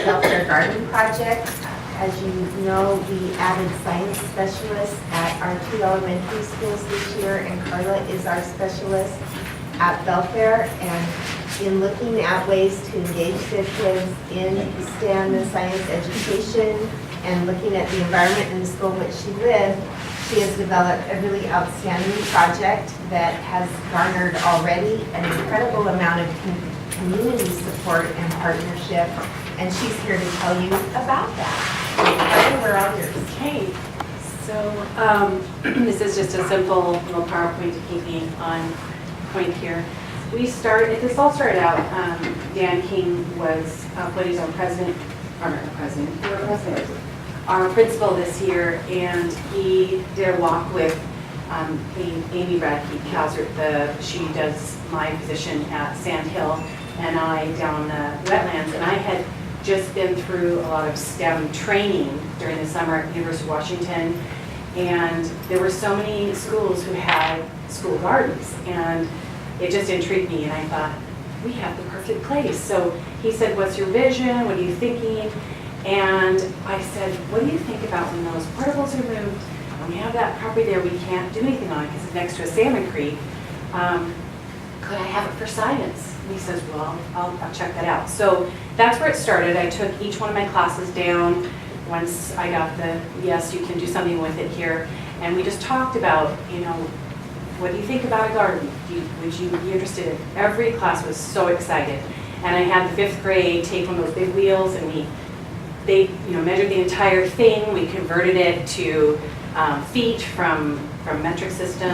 Belfair Garden Project. As you know, we added science specialists at our 2 elementary schools this year, and Carla is our specialist at Belfair. And in looking at ways to engage their kids in STEM and science education and looking at the environment in the school in which she lived, she has developed a really outstanding project that has garnered already an incredible amount of community support and partnership, and she's here to tell you about that. Carla, we're all yours. Okay, so this is just a simple little PowerPoint to keep me on point here. This all started out, Dan King was Woody's our president, our principal this year, and he did a walk with Amy Radke-Calzert, she does my position at Sand Hill, and I down the wetlands, and I had just been through a lot of STEM training during the summer at University of Washington, and there were so many schools who had school gardens, and it just intrigued me, and I thought, we have the perfect place. So he said, what's your vision? What are you thinking? And I said, what do you think about when those portables are moved, and we have that property there we can't do anything on because it's next to a salmon creek, could I have it for science? And he says, well, I'll check that out. So that's where it started. I took each one of my classes down. Once I got the, yes, you can do something with it here. And we just talked about, what do you think about a garden? Would you be interested in? Every class was so excited. And I had the 5th grade take one of those big wheels and we they, measured the entire thing. We converted it to feet from metric system,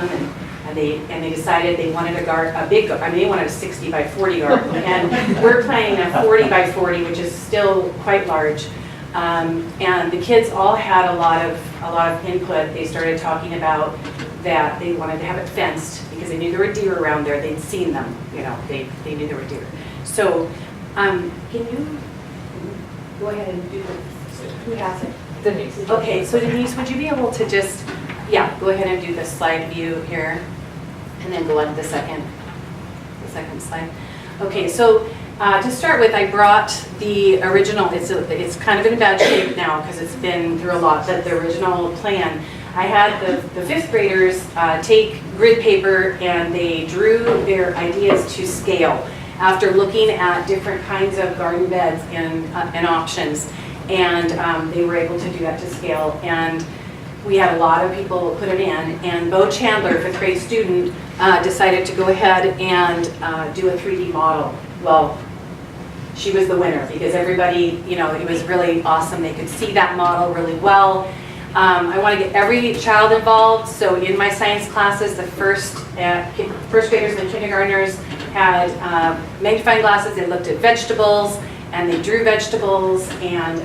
and they decided they wanted a big garden. They wanted a 60 by 40 garden, and we're planning a 40 by 40, which is still quite large. And the kids all had a lot of input. They started talking about that they wanted to have it fenced because they knew there were deer around there. They'd seen them, they knew there were deer. So, can you go ahead and do the, who has it? Denise. Okay, so Denise, would you be able to just, go ahead and do the slide view here, and then go on to the second slide. Okay, so to start with, I brought the original, it's kind of in bad shape now because it's been through a lot, but the original plan, I had the fifth graders take grid paper and they drew their ideas to scale after looking at different kinds of garden beds and options. And they were able to do that to scale. And we had a lot of people put it in. And Bo Chandler, fifth grade student, decided to go ahead and do a 3D model. Well, she was the winner because everybody, it was really awesome. They could see that model really well. I want to get every child involved. So in my science classes, the first graders and kindergartners had magnifying glasses. They looked at vegetables and they drew vegetables. And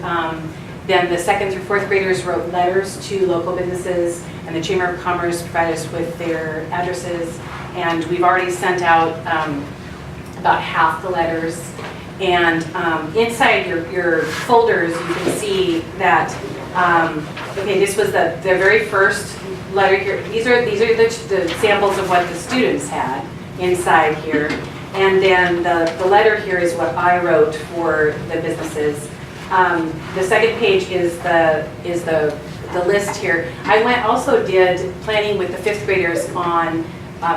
then the second through fourth graders wrote letters to local businesses, and the Chamber of Commerce provided us with their addresses. And we've already sent out about half the letters. And inside your folders, you can see that, okay, this was the very first letter here. These are the samples of what the students had inside here. And then the letter here is what I wrote for the businesses. The second page is the list here. I also did planning with the fifth graders on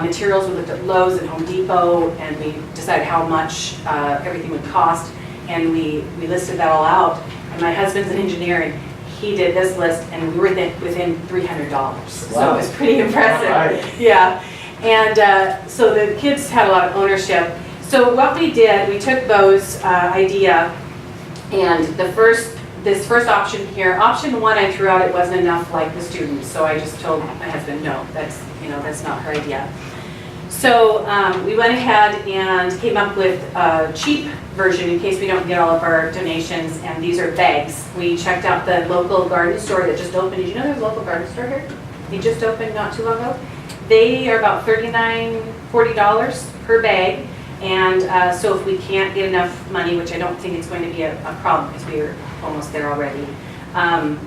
materials. We looked at Lowe's and Home Depot, and we decided how much everything would cost, and we listed that all out. And my husband's an engineer, and he did this list, and we were within $300. Wow. So it was pretty impressive. Right. Yeah. And so the kids had a lot of ownership. So what we did, we took Bo's idea, and this first option here, option one I threw out, it wasn't enough like the students, so I just told my husband, no, that's not her idea. So we went ahead and came up with a cheap version in case we don't get all of our donations, and these are bags. We checked out the local garden store that just opened. Did you know there's a local garden store here? They just opened not too long ago. They are about $39, $40 per bag. And so if we can't get enough money, which I don't think it's going to be a problem because we are almost there already,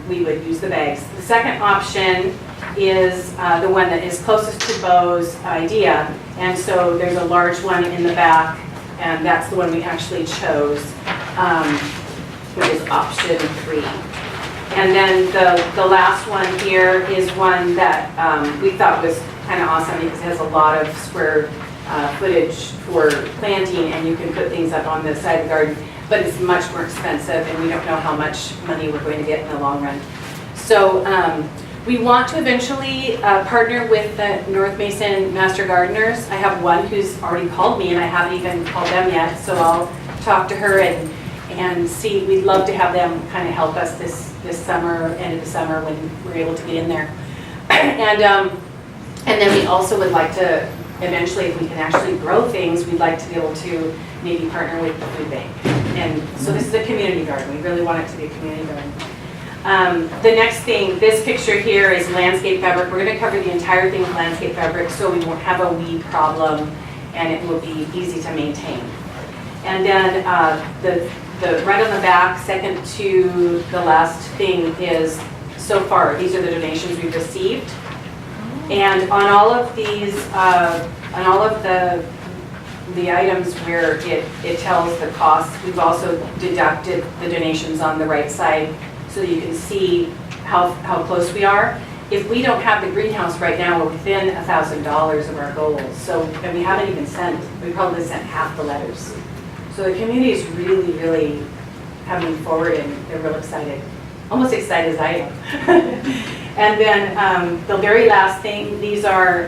we would use the bags. The second option is the one that is closest to Bo's idea. And so there's a large one in the back, and that's the one we actually chose, which is option 3. And then the last one here is one that we thought was kind of awesome because it has a lot of square footage for planting, and you can put things up on the side of the garden, but it's much more expensive, and we don't know how much money we're going to get in the long run. So we want to eventually partner with the North Mason Master Gardeners. I have one who's already called me, and I haven't even called them yet, so I'll talk to her and see. We'd love to have them kind of help us this summer, end of the summer, when we're able to get in there. And then we also would like to, eventually, if we can actually grow things, we'd like to be able to maybe partner with the food bank. And so this is a community garden. We really want it to be a community garden. The next thing, this picture here is landscape fabric. We're going to cover the entire thing with landscape fabric so we won't have a weed problem, and it will be easy to maintain. And then the right on the back, second to the last thing is, so far, these are the donations we've received. And on all of these, on all of the items where it tells the cost, we've also deducted the donations on the right side so that you can see how close we are. If we don't have the greenhouse right now, we're within $1,000 of our goals. So, and we haven't even we probably sent half the letters. So the community is really, really coming forward, and they're real excited. Almost excited as I am. And then the very last thing, these are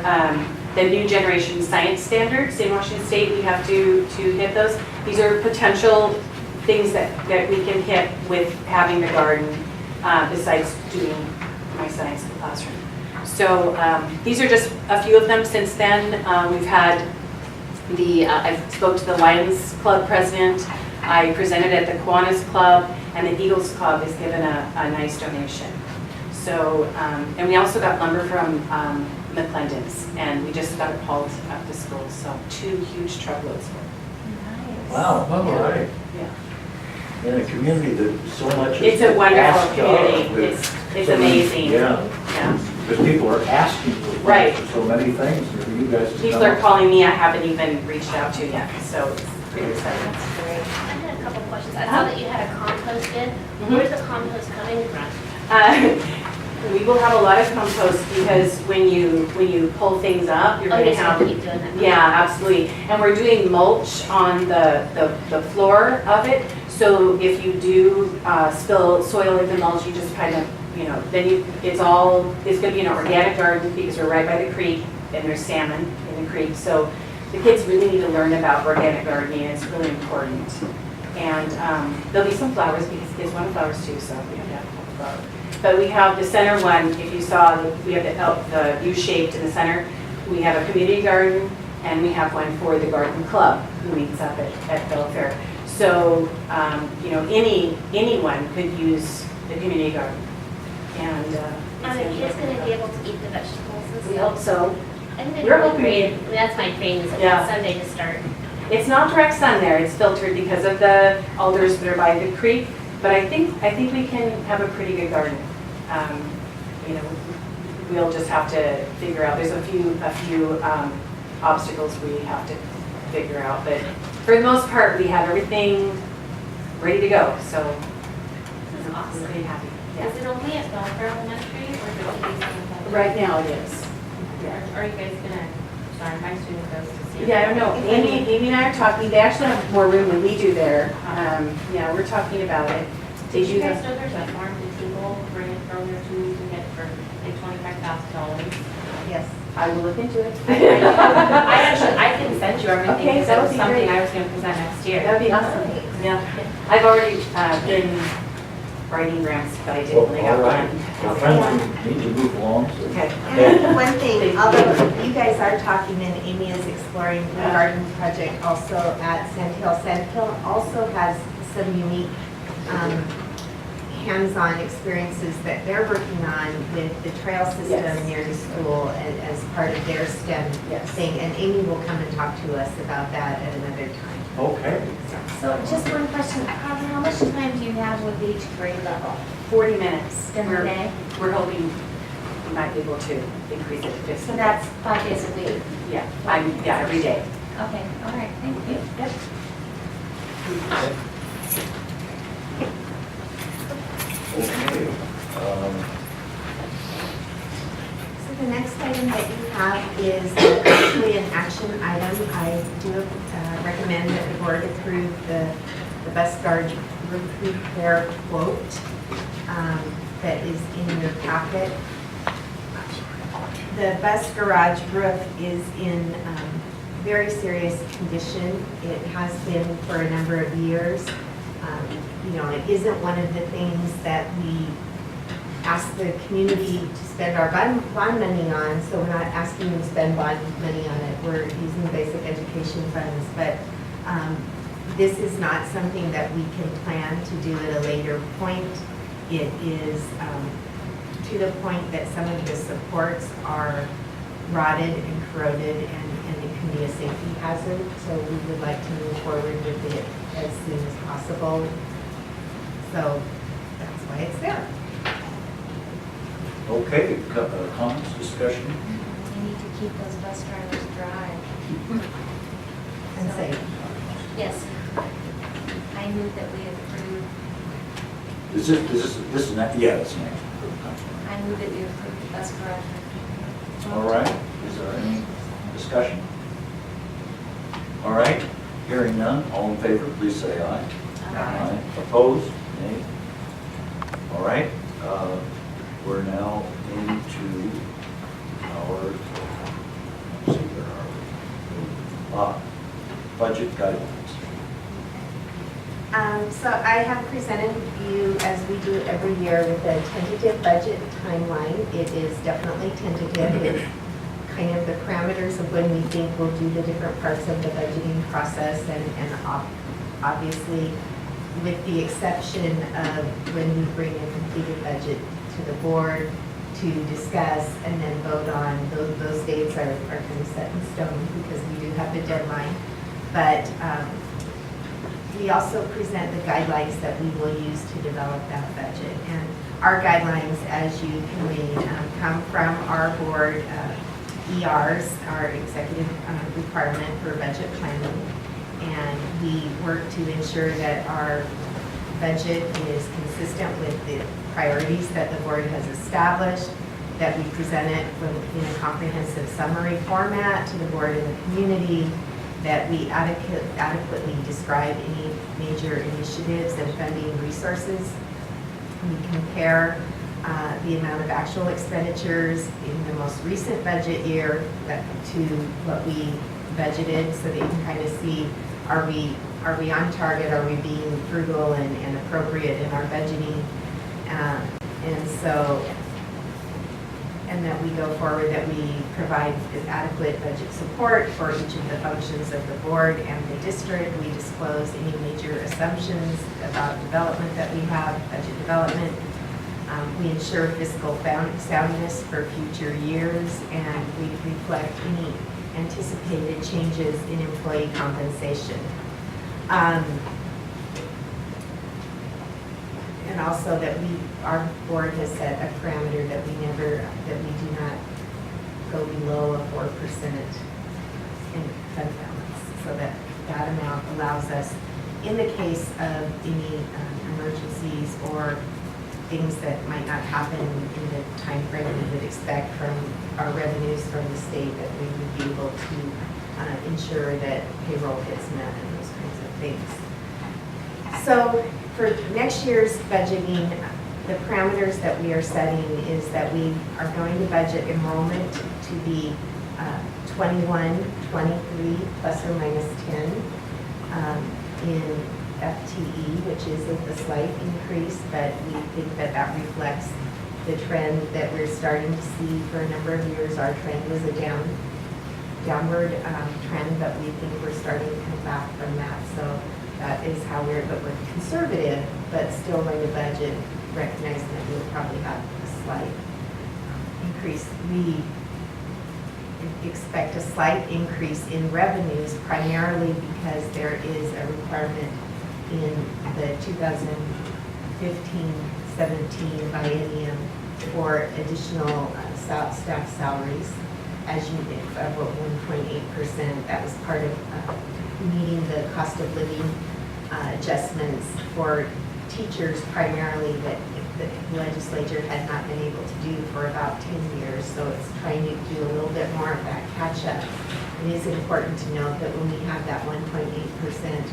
the new generation science standards in Washington State. We have to hit those. These are potential things that we can hit with having the garden besides doing my science classroom. So these are just a few of them since then. We've had I spoke to the Lions Club president. I presented at the Kiwanis Club, and the Eagles Club has given a nice donation. So, and we also got lumber from McClendon's, and we just got it hauled up to school. So 2 huge truckloads. Wow, all right. Yeah. In a community that so much It's is a wonderful asked of community. with It's so many- amazing. Yeah, Yeah. because people are asking for Right. so many things, and for you guys to People come. are calling me I haven't even reached out to yet, so it's pretty exciting. I had a couple questions. I saw that you had a compost bin. Where's the compost coming from? We will have a lot of compost because when you pull things up, you're Oh, going to you're just have. gonna keep doing that? Yeah, absolutely. And we're doing mulch on the floor of it. So if you do spill soil in the mulch, you just kind of, then it's going to be an organic garden because we're right by the creek and there's salmon in the creek. So the kids really need to learn about organic gardening. It's really important. And there'll be some flowers because kids want flowers too, so we have to have flowers. But we have the center one, if you saw, we have the U-shaped in the center. We have a community garden, and we have one for the garden club who meets up at Bill Fair. So, anyone could use the community garden. And Are the kids going to be able to eat the vegetables and stuff? we hope so. I think We're they're hoping. great. I mean, that's my dream, is Yeah. Sunday to start. It's not direct sun there, it's filtered because of the alders that are by the creek, but I think we can have a pretty good garden. We'll just have to figure out, there's a few obstacles we have to figure out, but for the most part, we have everything ready to go, so This is we're awesome. pretty happy. Yeah. Is it only at Belfair Elementary, or is it only Right now it is. Are you guys gonna, sorry, my student goes to see. Yeah, I don't know. Amy and I are talking, they actually have more room than we do there. Yeah, we're talking about it. They Did do you guys have, know there's a farm to table, bring it earlier to you can get for like $25,000? Yes. I will look into it. I can send you everything, Okay, because that that would was be something great. I was gonna present next year. That'd be awesome. Yeah. I've already been writing grants, but I didn't really All have right. one. Well, friends, we need to move along, so. Okay. And one thing, although you guys are talking and Amy is exploring the garden project also at Sand Hill. Sand Hill also has some unique hands-on experiences that they're working on with the trail system Yes. near the school as part of their STEM Yes. thing. And Amy will come and talk to us about that at another time. Okay. So just one question, Carla, how much time do you have with each grade level? 40 minutes. In the day? We're hoping we might be able to increase it to 50. So that's 5 days a week? Yeah, every day. Okay, all right, thank you. Yep. Okay. So the next item that you have is actually an action item. I do recommend that the board approve the bus guard roof repair quote that is in your packet. The bus garage roof is in very serious condition. It has been for a number of years. It isn't one of the things that we ask the community to spend our bond money on, so we're not asking them to spend bond money on it. We're using basic education funds, but this is not something that we can plan to do at a later point. It is to the point that some of the supports are rotted and corroded, and it can be a safety hazard, so we would like to move forward with it as soon as possible. So that's why it's there. Okay, comments, discussion? We need to keep those bus drivers dry. And safe. Yes. I move that we approve, Is this is not, yeah, it's next. I move that we approve the bus garage. All right, is there any discussion? All right, hearing none, all in favor, please say aye. Aye. Opposed? Nay? All right, we're now into our, let's see, where are we? Budget guidelines. So I have presented you, as we do every year, with a tentative budget timeline. It is definitely tentative. It's kind of the parameters of when we think we'll do the different parts of the budgeting process, and obviously, with the exception of when we bring a completed budget to the board to discuss and then vote on, those dates are kind of set in stone because we do have the deadline. But we also present the guidelines that we will use to develop that budget. And our guidelines, as you can read, come from our board, ERs, our executive requirement for budget planning. And we work to ensure that our budget is consistent with the priorities that the board has established, that we present it in a comprehensive summary format to the board and the community, that we adequately describe any major initiatives and funding resources. We compare the amount of actual expenditures in the most recent budget year to what we budgeted, so that you can kind of see, are we on target, are we being frugal and appropriate in our budgeting? And that we go forward, that we provide adequate budget support for each of the functions of the board and the district. We disclose any major assumptions about development that we have, budget development. We ensure fiscal soundness for future years, and we reflect any anticipated changes in employee compensation. And also that our board has set a parameter that we do not go below a 4% in fund balance. So that amount allows us, in the case of any emergencies or things that might not happen in the time frame we would expect from our revenues from the state, that we would be able to ensure that payroll gets met and those kinds of things. So for next year's budgeting, the parameters that we are setting is that we are going to budget enrollment to be 21, 23 plus or minus 10 in FTE, which is a slight increase, but we think that that reflects the trend that we're starting to see for a number of years. Our trend was a downward trend, but we think we're starting to come back from that. So that is how we're conservative, but still going to budget, recognizing that we'll probably have a slight increase. We expect a slight increase in revenues, primarily because there is a requirement in the 2015-17 biennium for additional staff salaries, as you did, about 1.8%. That was part of meeting the cost of living adjustments for teachers primarily, that the legislature had not been able to do for about 10 years. So it's trying to do a little bit more of that catch up. It is important to note that when we have that 1.8%,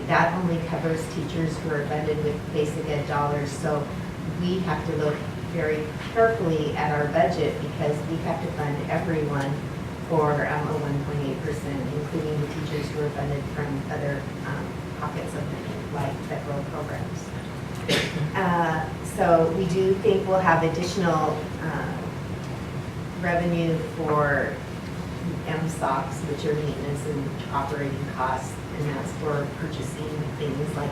that only covers teachers who are funded with basic ed dollars. So we have to look very carefully at our budget, because we have to fund everyone for a 1.8%, including the teachers who are funded from other pockets of money, like federal programs. So we do think we'll have additional revenue for MSOCs, which are maintenance and operating costs, and that's for purchasing things like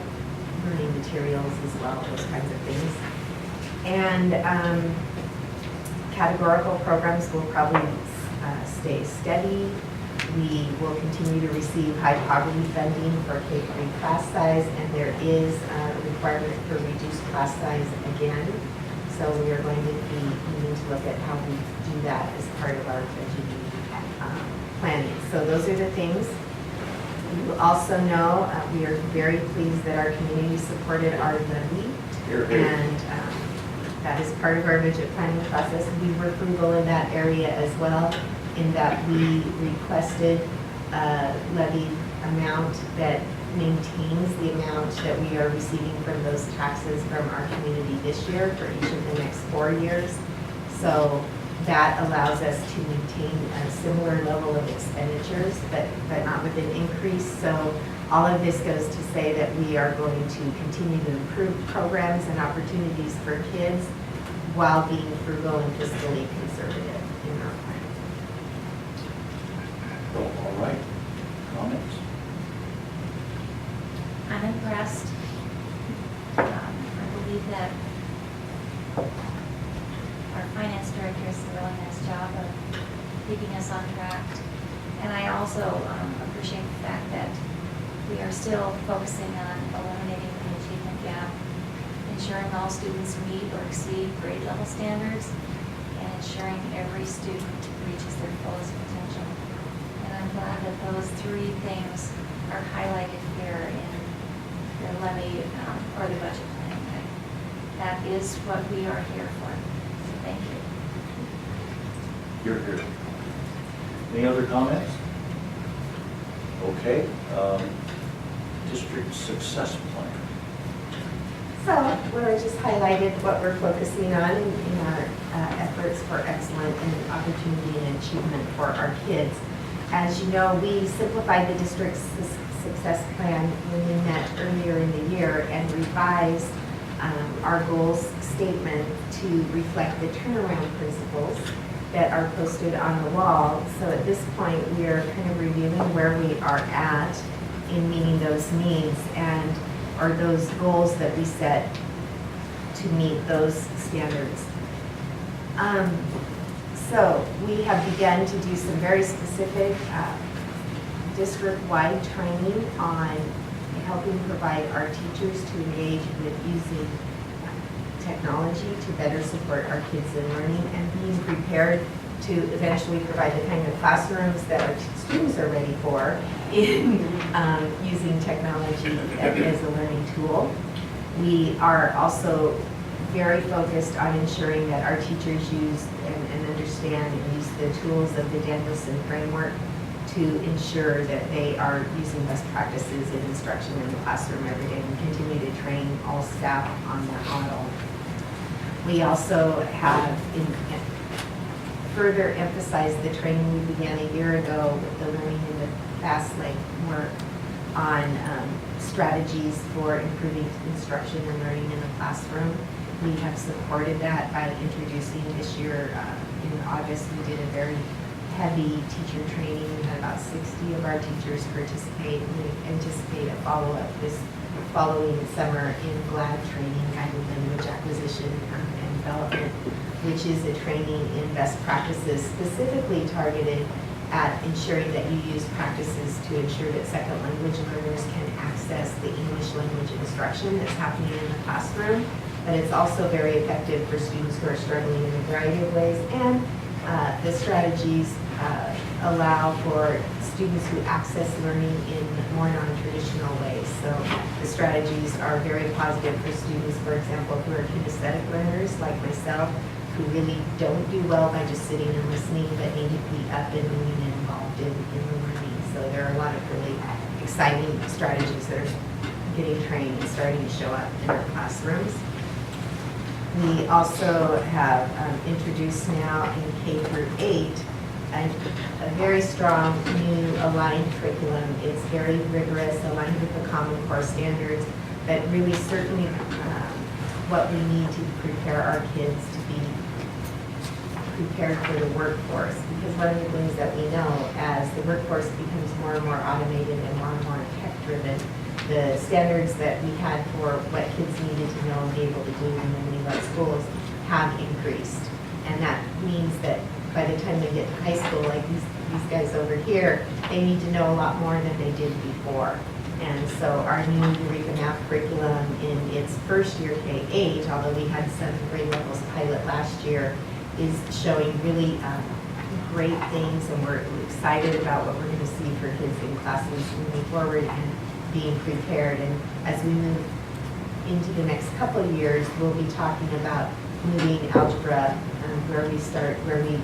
learning materials as well, those kinds of things. And categorical programs will probably stay steady. We will continue to receive high poverty funding for K-3 class size, and there is a requirement for reduced class size again. So we are going to be needing to look at how we do that as part of our budgeting planning. So those are the things. You also know we are very pleased that our community supported our levy, and that is part of our budget planning process. We were frugal in that area as well, in that we requested a levy amount that maintains the amount that we are receiving from those taxes from our community this year for each of the next 4 years. So that allows us to maintain a similar level of expenditures, but not with an increase. So All of this goes to say that we are going to continue to improve programs and opportunities for kids while being frugal and fiscally conservative in our plan. All right, comments? I'm impressed. I believe that our finance director does a really nice job of keeping us on track. And I also appreciate the fact that we are still focusing on eliminating the achievement gap, ensuring all students meet or exceed grade level standards, and ensuring every student reaches their fullest potential. And I'm glad that those three things are highlighted here in the levy or the budget plan. That is what we are here for. So thank you. You're here. Any other comments? Okay, district success plan. So, where I just highlighted what we're focusing on in our efforts for excellent and opportunity and achievement for our kids. As you know, we simplified the district's success plan when we met earlier in the year and revised our goals statement to reflect the turnaround principles that are posted on the wall. So at this point, we are kind of reviewing where we are at in meeting those needs and or those goals that we set to meet those standards. So we have begun to do some very specific district-wide training on helping provide our teachers to engage with using technology to better support our kids in learning and being prepared to eventually provide the kind of classrooms that our students are ready for in using technology as a learning tool. We are also very focused on ensuring that our teachers use and understand and use the tools of the Danielson framework to ensure that they are using best practices in instruction in the classroom every day and continue to train all staff on that model. We also have further emphasized the training we began a year ago with the Learning in the Fast Lane work on strategies for improving instruction and learning in the classroom. We have supported that by introducing this year in August, we did a very heavy teacher training. We had about 60 of our teachers participate. We anticipate a follow-up this following summer in GLAD training, guided language acquisition and development, which is a training in best practices specifically targeted at ensuring that you use practices to ensure that second language learners can access the English language instruction that's happening in the classroom. But it's also very effective for students who are struggling in a variety of ways. And the strategies allow for students who access learning in more non-traditional ways. So the strategies are very positive for students, for example, who are kinesthetic learners like myself, who really don't do well by just sitting and listening, but need to be up and moving and involved in the learning. So there are a lot of really exciting strategies that are getting trained and starting to show up in our classrooms. We also have introduced now in K through 8 a very strong new aligned curriculum. It's very rigorous, aligned with the Common Core standards, but really certainly what we need to prepare our kids to be prepared for the workforce. Because one of the things that we know as the workforce becomes more and more automated and more tech-driven, the standards that we had for what kids needed to know and be able to do when they leave our schools have increased. And that means that by the time they get to high school, like these guys over here, they need to know a lot more than they did before. And so our new Eureka Math curriculum in its first year, K-8, although we had some grade levels pilot last year, is showing really great things, and we're excited about what we're going to see for kids in classes moving forward and being prepared. And as we move into the next couple of years, we'll be talking about moving algebra, where we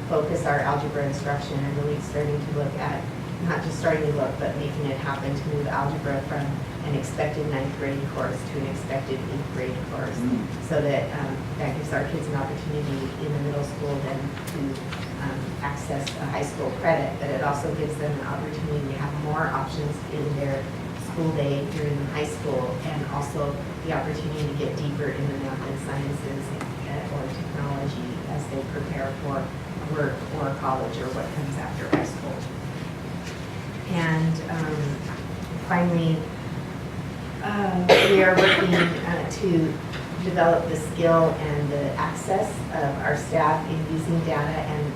focus our algebra instruction and really starting to look at, not just starting to look, but making it happen to move algebra from an expected 9th grade course to an expected 8th grade course. So that that gives our kids an opportunity in the middle school then to access a high school credit, but it also gives them an opportunity to have more options in their school day here in high school, and also the opportunity to get deeper in the math and sciences or technology as they prepare for work or college or what comes after high school. And finally, we are working to develop the skill and the access of our staff in using data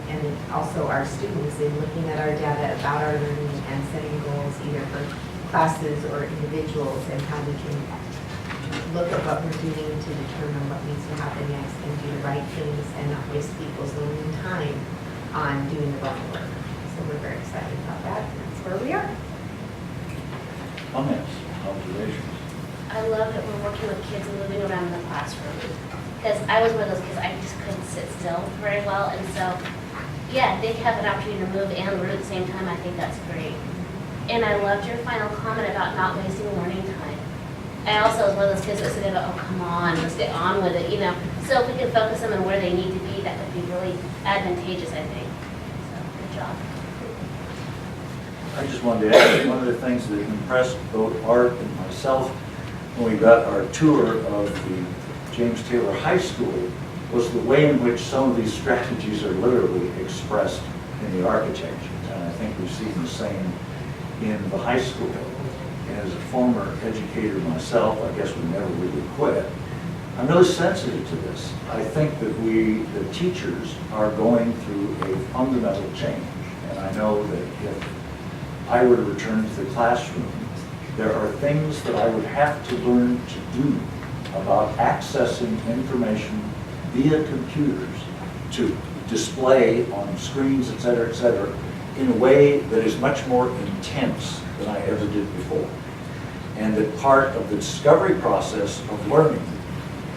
and also our students in looking at our data about our learning and setting goals either for classes or individuals, and how we can look at what we're doing to determine what needs to happen next and do the right things and not waste people's learning time on doing the wrong work. So we're very excited about that. That's where we are. Comments, observations? I love that we're working with kids and moving around in the classroom. Because I was one of those kids, I just couldn't sit still very well. And so, yeah, they have an opportunity to move and learn at the same time. I think that's great. And I loved your final comment about not wasting learning time. I also was one of those kids that said, oh, come on, let's get on with it, you know. So if we can focus them on where they need to be, that would be really advantageous, I think. So, good job. I just wanted to add, one of the things that impressed both Art and myself when we got our tour of the James Taylor High School was the way in which some of these strategies are literally expressed in the architecture. And I think we've seen the same in the high school. And as a former educator myself, I guess we never really quit. I'm really sensitive to this. I think that we, the teachers, are going through a fundamental change. And I know that if I were to return to the classroom, there are things that I would have to learn to do about accessing information via computers to display on screens, et cetera, in a way that is much more intense than I ever did before. And that part of the discovery process of learning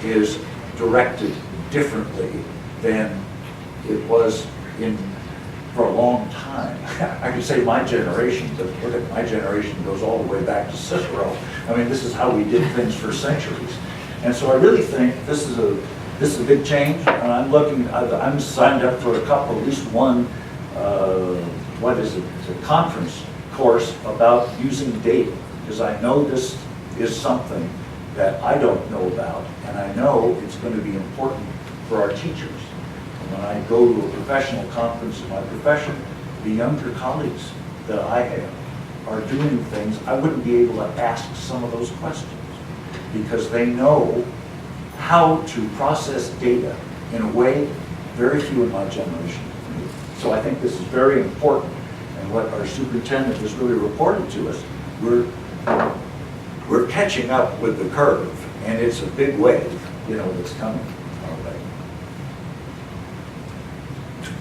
is directed differently than it was for a long time. I could say my generation, but look at my generation goes all the way back to Cicero. I mean, this is how we did things for centuries. And so I really think this is a big change, and I'm signed up for a couple, at least one, it's a conference course about using data, because I know this is something that I don't know about, and I know it's going to be important for our teachers. When I go to a professional conference in my profession, the younger colleagues that I have are doing things I wouldn't be able to ask some of those questions because they know how to process data in a way very few in my generation knew. So I think this is very important, and what our superintendent has really reported to us, we're catching up with the curve, and it's a big wave, that's coming our way.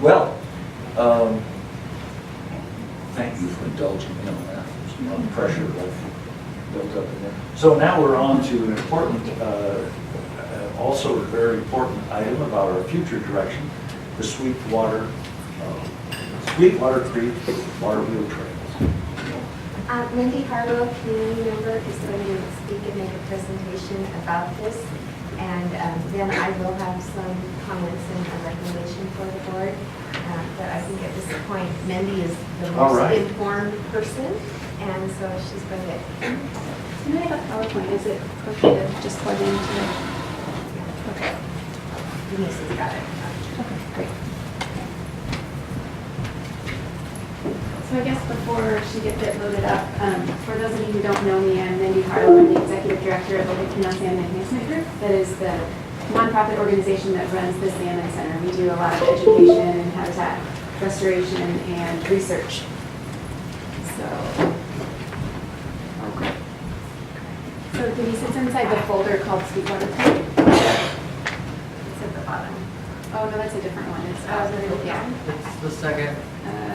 Well, thank you for indulging me on that. There's a lot of pressure built up in there. So now we're on to an important, also a very important item about our future direction, the Sweetwater Creek Water Wheel Trails. Mindy Harlow, community member, is going to speak and make a presentation about this. And then I will have some comments and a recommendation for the board. But I think at this point, Mindy is the most informed person, and so she's going to. Can I have a PowerPoint? Is it okay to just plug into it? Okay. Denise has got it. Okay, great. So I guess before she gets it loaded up, for those of you who don't know me, I'm Mindy Harlow. I'm the Executive Director of the Latino Salmon Enhancement Group. That is the nonprofit organization that runs the Salmon Center. We do a lot of education and habitat restoration and research. So, okay. So Denise, it's inside the folder called Sweetwater Creek. It's at the bottom. Oh, no, that's a different one. It's, yeah. It's the second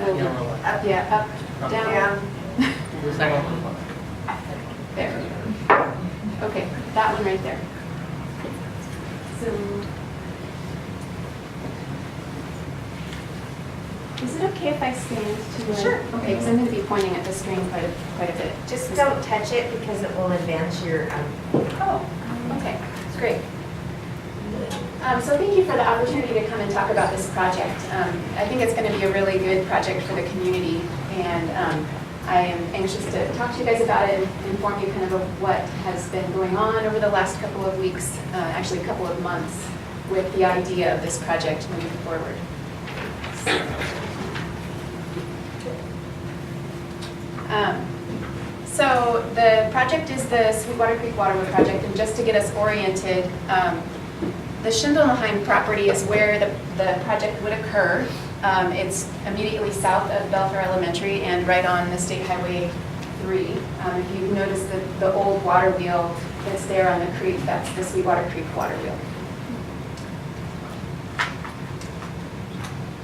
yellow one. Up, yeah, up, down. The second one. There. Okay, that one right there. So, is it okay if I stand to? Sure. Okay, because I'm going to be pointing at the screen quite a bit. Just don't touch it because it will advance your. Oh, okay, that's great. So thank you for the opportunity to come and talk about this project. I think it's going to be a really good project for the community, and I am anxious to talk to you guys about it and inform you kind of what has been going on over the last couple of weeks, actually a couple of months, with the idea of this project moving forward. So the project is the Sweetwater Creek Waterway Project, and just to get us oriented, the Schindelheim property is where the project would occur. It's immediately south of Belfair Elementary and right on the State Highway 3. If you notice the old water wheel that's there on the creek, that's the Sweetwater Creek water wheel.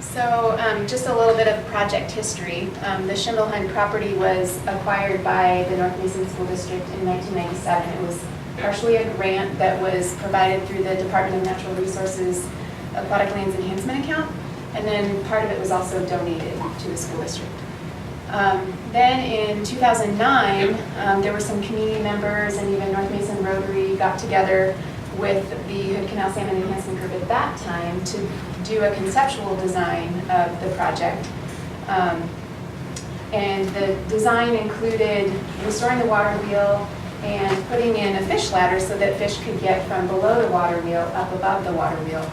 So just a little bit of project history. The Schindelheim property was acquired by the North Mason School District in 1997. It was partially a grant that was provided through the Department of Natural Resources Aquatic Lands Enhancement Account, and then part of it was also donated to the school district. Then in 2009, there were some community members and even North Mason Rotary got together with the Hood Canal Salmon Enhancement Group at that time to do a conceptual design of the project. And the design included restoring the water wheel and putting in a fish ladder so that fish could get from below the water wheel up above the water wheel.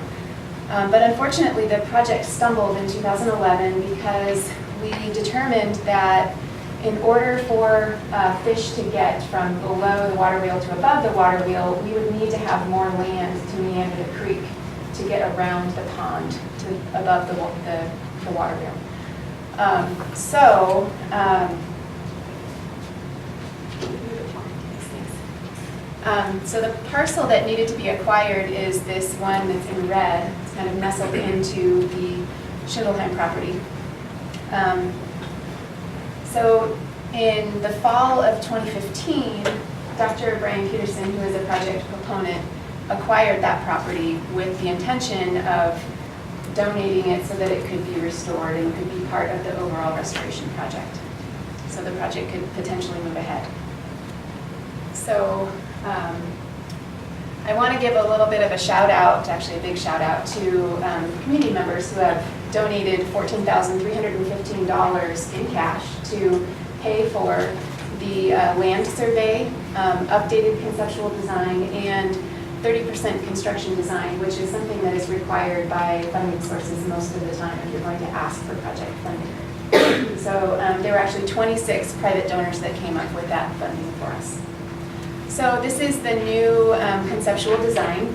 But unfortunately, the project stumbled in 2011 because we determined that in order for fish to get from below the water wheel to above the water wheel, we would need to have more land to meander the creek to get around the pond to above the water wheel. So the parcel that needed to be acquired is this one that's in red. It's kind of nestled into the Schindelheim property. So in the fall of 2015, Dr. Brian Peterson, who is a project proponent, acquired that property with the intention of donating it so that it could be restored and could be part of the overall restoration project. So the project could potentially move ahead. So I want to give a little bit of a shout out, actually a big shout out to community members who have donated $14,315 in cash to pay for the land survey, updated conceptual design, and 30% construction design, which is something that is required by funding sources most of the time if you're going to ask for project funding. So there were actually 26 private donors that came up with that funding for us. So this is the new conceptual design.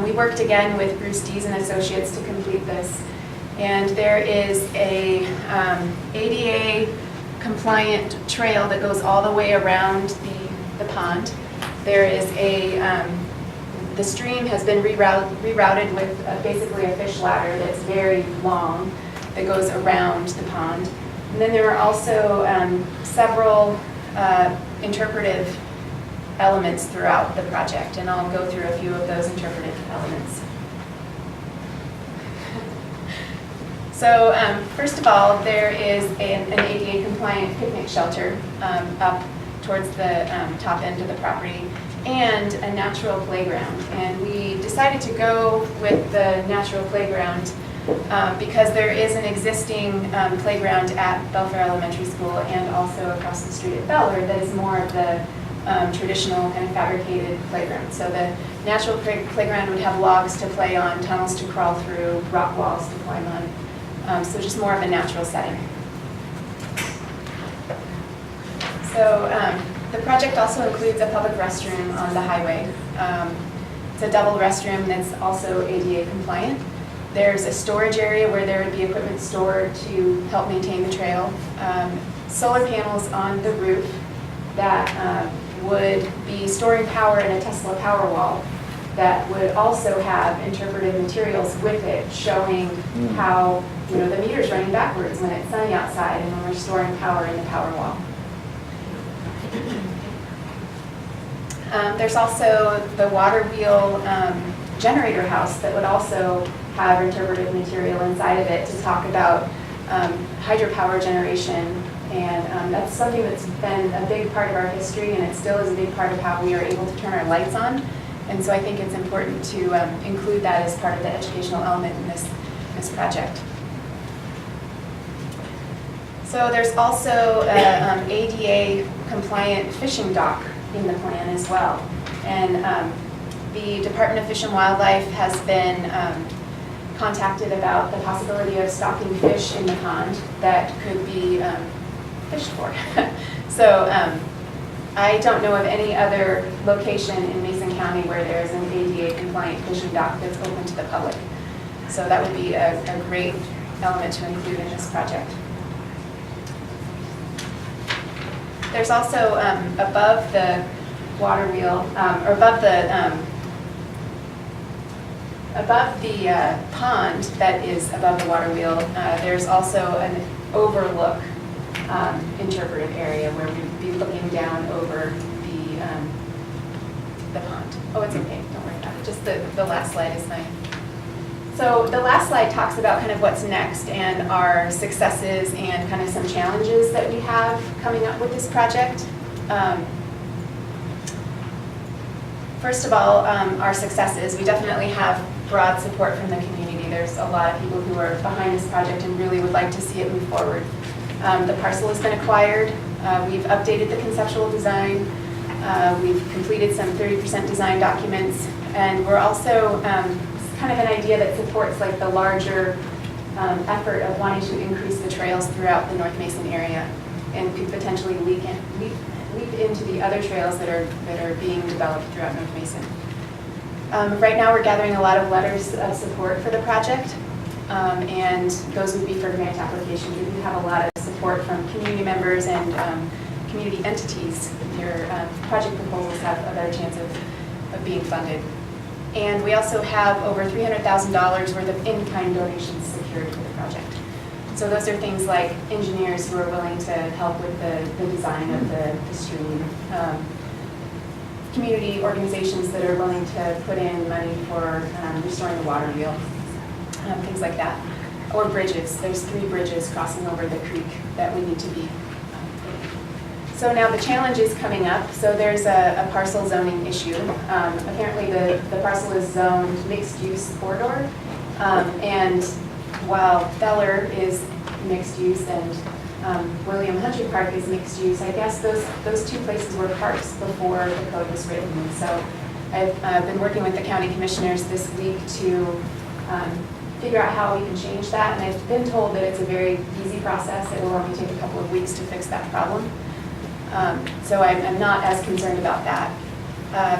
We worked again with Bruce Dees and Associates to complete this. And there is a ADA compliant trail that goes all the way around the pond. There is the stream has been rerouted with basically a fish ladder that's very long that goes around the pond. And then there are also several interpretive elements throughout the project, and I'll go through a few of those interpretive elements. So first of all, there is an ADA compliant picnic shelter up towards the top end of the property and a natural playground. And we decided to go with the natural playground because there is an existing playground at Belfair Elementary School and also across the street at Bellard that is more of the traditional kind of fabricated playground. So the natural playground would have logs to play on, tunnels to crawl through, rock walls to climb on. So just more of a natural setting. So the project also includes a public restroom on the highway. It's a double restroom that's also ADA compliant. There's a storage area where there would be equipment stored to help maintain the trail. Solar panels on the roof that would be storing power in a Tesla Powerwall that would also have interpretive materials with it showing how the meter's running backwards when it's sunny outside and when we're storing power in the Powerwall. There's also the water wheel generator house that would also have interpretive material inside of it to talk about hydropower generation. And that's something that's been a big part of our history, and it still is a big part of how we are able to turn our lights on. And so I think it's important to include that as part of the educational element in this project. So there's also a ADA compliant fishing dock in the plan as well. And the Department of Fish and Wildlife has been contacted about the possibility of stocking fish in the pond that could be fished for. So I don't know of any other location in Mason County where there's an ADA compliant fishing dock that's open to the public. So that would be a great element to include in this project. There's also above the water wheel, or above the pond that is above the water wheel, there's also an overlook interpretive area where we'd be looking down over the pond. Oh, it's okay, don't worry about it. Just the last slide is fine. So the last slide talks about kind of what's next and our successes and kind of some challenges that we have coming up with this project. First of all, our successes. We definitely have broad support from the community. There's a lot of people who are behind this project and really would like to see it move forward. The parcel has been acquired. We've updated the conceptual design. We've completed some 30% design documents. And we're also kind of an idea that supports like the larger effort of wanting to increase the trails throughout the North Mason area and could potentially leap into the other trails that are being developed throughout North Mason. Right now we're gathering a lot of letters of support for the project, and those would be for grant applications. We do have a lot of support from community members and community entities. Your project proposals have a better chance of being funded. And we also have over $300,000 worth of in-kind donations secured for the project. So those are things like engineers who are willing to help with the design of the stream, community organizations that are willing to put in money for restoring the water wheel, things like that. Or bridges. There's 3 bridges crossing over the creek that we need to be. So now the challenge is coming up. So there's a parcel zoning issue. Apparently the parcel is zoned mixed use corridor. And while Feller is mixed use and William Hunter Park is mixed use, I guess those 2 places were parks before the code was written. And so I've been working with the county commissioners this week to figure out how we can change that. And I've been told that it's a very easy process. It will only take a couple of weeks to fix that problem. So I'm not as concerned about that.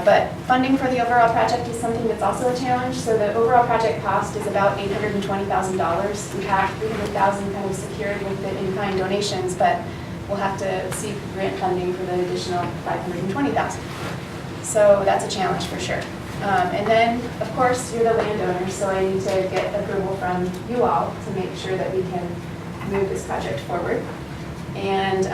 But funding for the overall project is something that's also a challenge. So the overall project cost is about $820,000. We have $300,000 kind of secured with the in-kind donations, but we'll have to seek grant funding for the additional $520,000. So that's a challenge for sure. And then, of course, you're the landowner, so I need to get approval from you all to make sure that we can move this project forward. And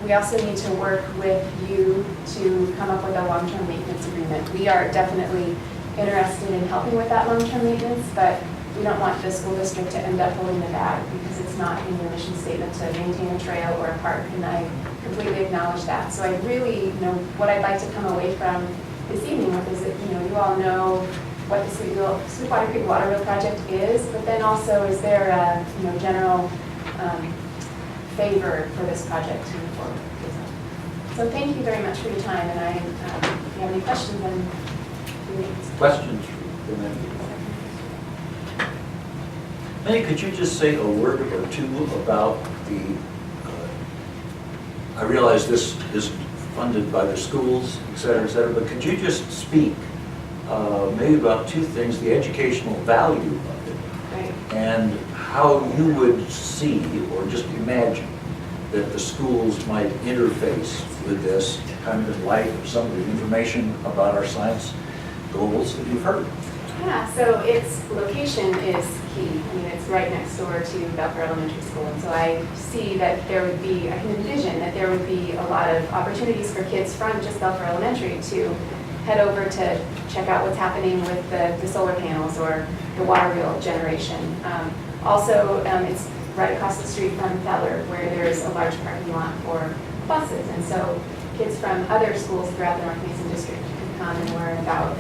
we also need to work with you to come up with a long-term maintenance agreement. We are definitely interested in helping with that long-term maintenance, but we don't want the school district to end up holding the bag because it's not in your mission statement to maintain a trail or a park, and I completely acknowledge that. So I really, what I'd like to come away from this evening with is that, you all know what the Sweetwater Creek Water Wheel project is, but then also is there a, general favor for this project to move forward. So thank you very much for your time, and if you have any questions, then please. Questions for Mandy? Mandy, could you just say a word or two about the, I realize this is funded by the schools, et cetera, but could you just speak maybe about 2 things, the educational value of it, Right. and how you would see or just imagine that the schools might interface with this kind of in light of some of the information about our science goals that you've heard? Yeah, so its location is key. I mean, it's right next door to Belfair Elementary School, and so I see that there would be, I can envision that there would be a lot of opportunities for kids from just Belfair Elementary to head over to check out what's happening with the solar panels or the water wheel generation. Also, it's right across the street from Feller, where there's a large parking lot for buses, and so kids from other schools throughout the North Mason district can come and learn about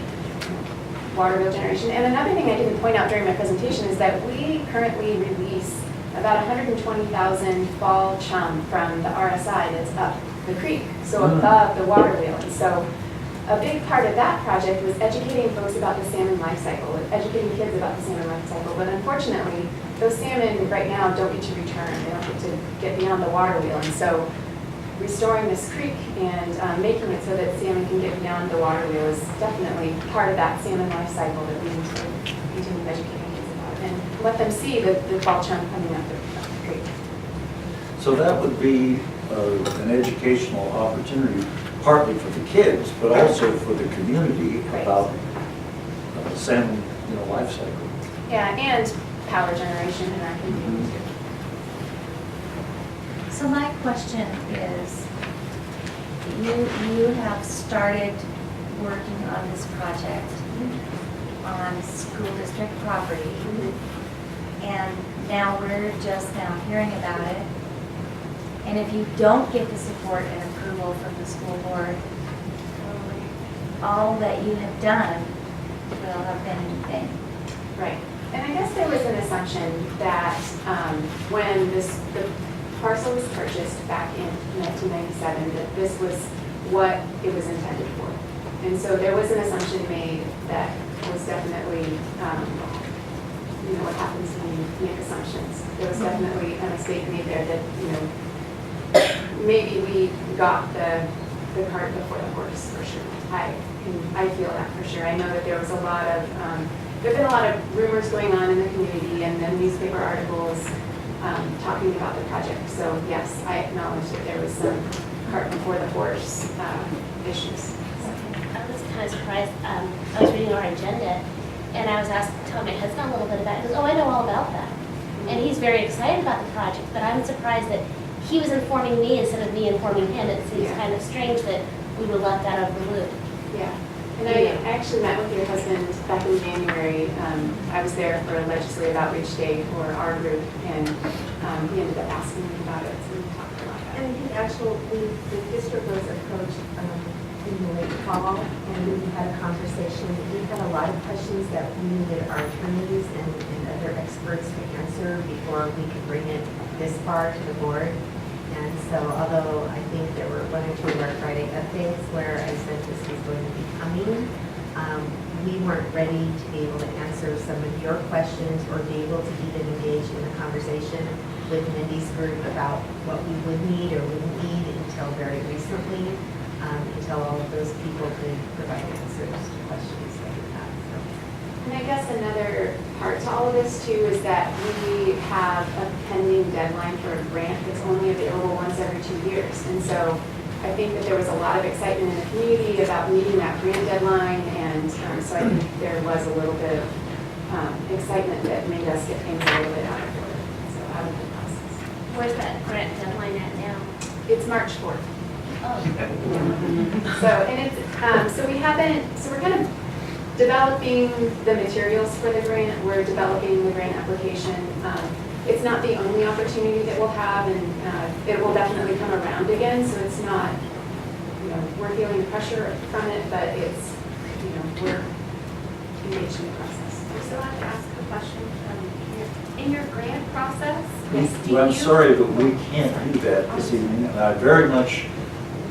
water wheel generation. And another thing I didn't point out during my presentation is that we currently release about 120,000 fall chum from the RSI that's up the creek, so above the water wheel. And so a big part of that project was educating folks about the salmon life cycle, educating kids about the salmon life cycle. But unfortunately, those salmon right now don't get to return. They don't get to get beyond the water wheel. And so restoring this creek and making it so that salmon can get beyond the water wheel is definitely part of that salmon life cycle that we need to continue educating kids about and let them see the fall chum coming up the creek. So that would be an educational opportunity, partly for the kids, but also for the community Right. about salmon, life cycle. Yeah, and power generation in our community. So my question is, you have started working on this project on school district property, and now we're just now hearing about it. And if you don't get the support and approval from the school board, all that you have done will have been in vain. Right. And I guess there was an assumption that when the parcel was purchased back in 1997, that this was what it was intended for. And so there was an assumption made that was definitely, what happens when you make assumptions. There was definitely a mistake made there that, maybe we got the cart before the horse, for sure. I feel that for sure. I know that there was a lot of, there have been a lot of rumors going on in the community and then newspaper articles talking about the project. So yes, I acknowledge that there was some cart before the horse issues. I was kind of surprised. I was reading our agenda, and I was asked to tell my husband a little bit about it. He goes, "Oh, I know all about that." And he's very excited about the project, but I'm surprised that he was informing me instead of me informing him. It seems kind of strange that we were left out of the loop. Yeah. And I actually met with your husband back in January. I was there for a legislative outreach day for our group, and he ended up asking me about it, so we talked about that. And I think actually, the district was approached in the late fall, and we had a conversation. We had a lot of questions that we needed our attorneys and other experts to answer before we could bring it this far to the board. And so although I think there were one or two of our Friday updates where I said this was going to be coming, we weren't ready to be able to answer some of your questions or be able to even engage in a conversation with Mindy's group about what we would need or wouldn't need until very recently, until all of those people could provide answers to questions that we had. So. And I guess another part to all of this too is that we have a pending deadline for a grant that's only available once every 2 years. And so I think that there was a lot of excitement in the community about meeting that grant deadline, and so I think there was a little bit of excitement that made us get things a little bit out of order, so out of the process. Where's that grant deadline at now? It's March 4th. Oh. So, and it's, so we're kind of developing the materials for the grant. We're developing the grant application. It's not the only opportunity that we'll have, and it will definitely come around again. So it's not, we're feeling pressure from it, but it's, we're engaged in the process. I still have to ask a question. In your grant process, Well, I'm sorry, but we can't do that this evening. And I very much,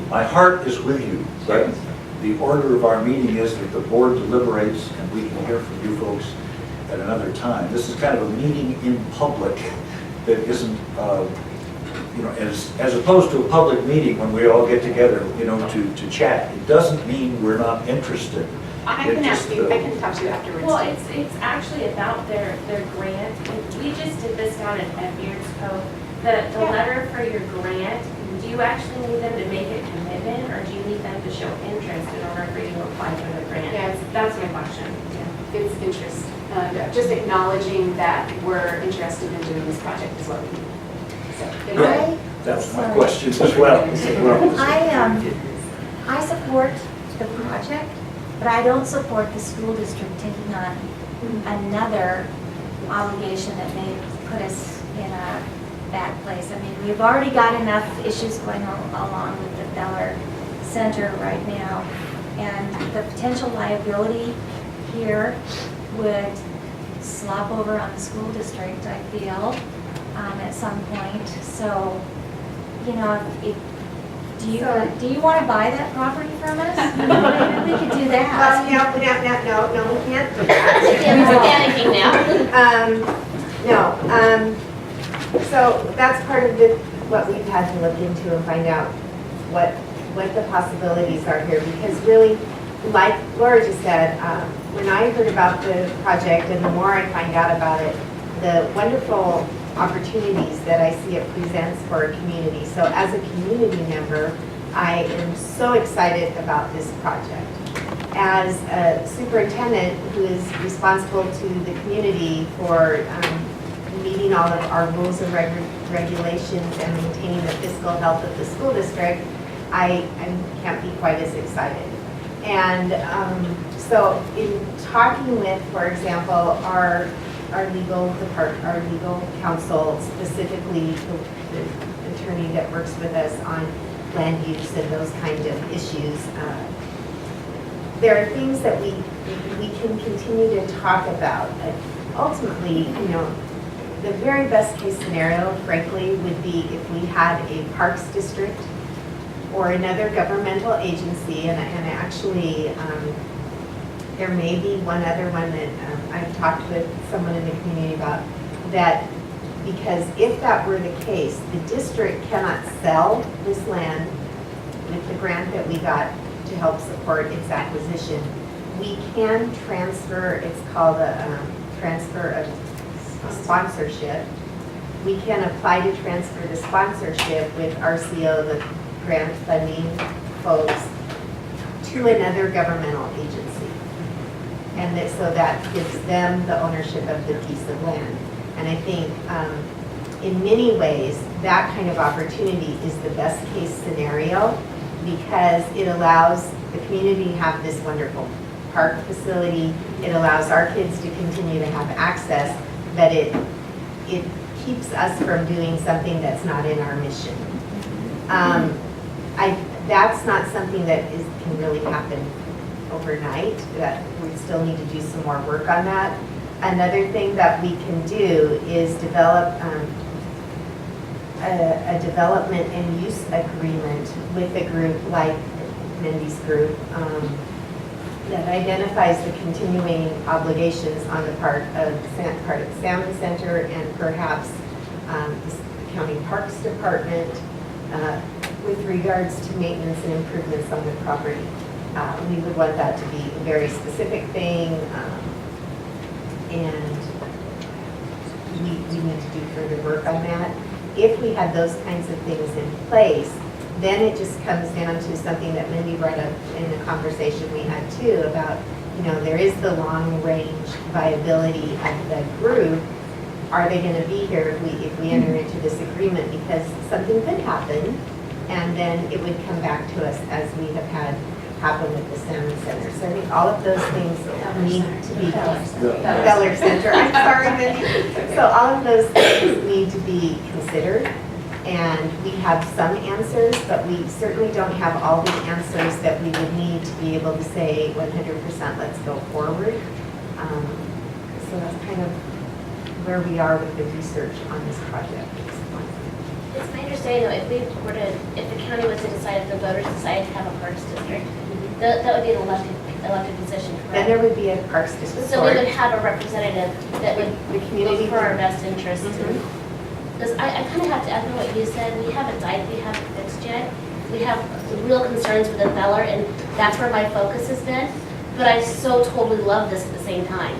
my heart is with you, but the order of our meeting is that the board deliberates and we can hear from you folks at another time. This is kind of a meeting in public that isn't, as opposed to a public meeting when we all get together, to chat. It doesn't mean we're not interested. I can ask you, I can talk to you afterwards. well, it's actually about their grant. We just did this down at Beards Cove. The letter for your grant, do you actually need them to make a commitment, or do you need them to show interest in order for you to apply for the grant? Yeah, That's my question. It's interest. Just acknowledging that we're interested in doing this project is what we need. So, That was my question as well. I support the project, but I don't support the school district taking on another obligation that may put us in a bad place. I mean, we've already got enough issues going along with the Beller Center right now, and the potential liability here would slop over on the school district, I feel. at some point. So, you know, if, do you So- want to buy that property from us? Maybe we could do that. No, we can't do that. Yeah, we're panicking now. So that's part of what we've had to look into and find out what the possibilities are here. Because really, like Laura just said, when I heard about the project and the more I find out about it, the wonderful opportunities that I see it presents for our community. So as a community member, I am so excited about this project. As a superintendent who is responsible to the community for meeting all of our rules and regulations and maintaining the fiscal health of the school district, I can't be quite as excited. And so in talking with, for example, our legal counsel, specifically the attorney that works with us on land use and those kind of issues, there are things that we can continue to talk about. Ultimately, you know, the very best case scenario, frankly, would be if we had a parks district or another governmental agency, and actually, there may be one other one that I've talked with someone in the community about, that because if that were the case, the district cannot sell this land with the grant that we got to help support its acquisition. We can transfer, it's called a transfer of sponsorship. We can apply to transfer the sponsorship with RCO, the grant funding folks, to another governmental agency. And so that gives them the ownership of the piece of land. And I think in many ways, that kind of opportunity is the best case scenario, because it allows the community to have this wonderful park facility. It allows our kids to continue to have access, but it keeps us from doing something that's not in our mission. That's not something that can really happen overnight. That we still need to do some more work on that. Another thing that we can do is develop a development and use agreement with a group like Mindy's group that identifies the continuing obligations on the part of Salmon Center and perhaps the County Parks Department with regards to maintenance and improvements on the property. We would want that to be a very specific thing, and we need to do further work on that. If we had those kinds of things in place, then it just comes down to something that Mindy brought up in the conversation we had too about, you know, there is the long range viability of the group. Are they going to be here if we enter into this agreement? Because something could happen, and then it would come back to us as we have had happen with the Salmon Center. So I think all of those things need to be Feller Center. I'm sorry, Mindy. So all of those things need to be considered, and we have some answers, but we certainly don't have all the answers that we would need to be able to say 100% let's go forward. So that's kind of where we are with the research on this project at this point. It's my understanding though, if the county was to decide, if the voters decide to have a parks district, that would be an elected position, correct? Then there would be a parks district. So we would have a representative that would The community look for our best interests. Mhm. Because I kind of have to echo what you said, we haven't fixed yet. We have real concerns with the Feller, and that's where my focus has been. But I so totally love this at the same time.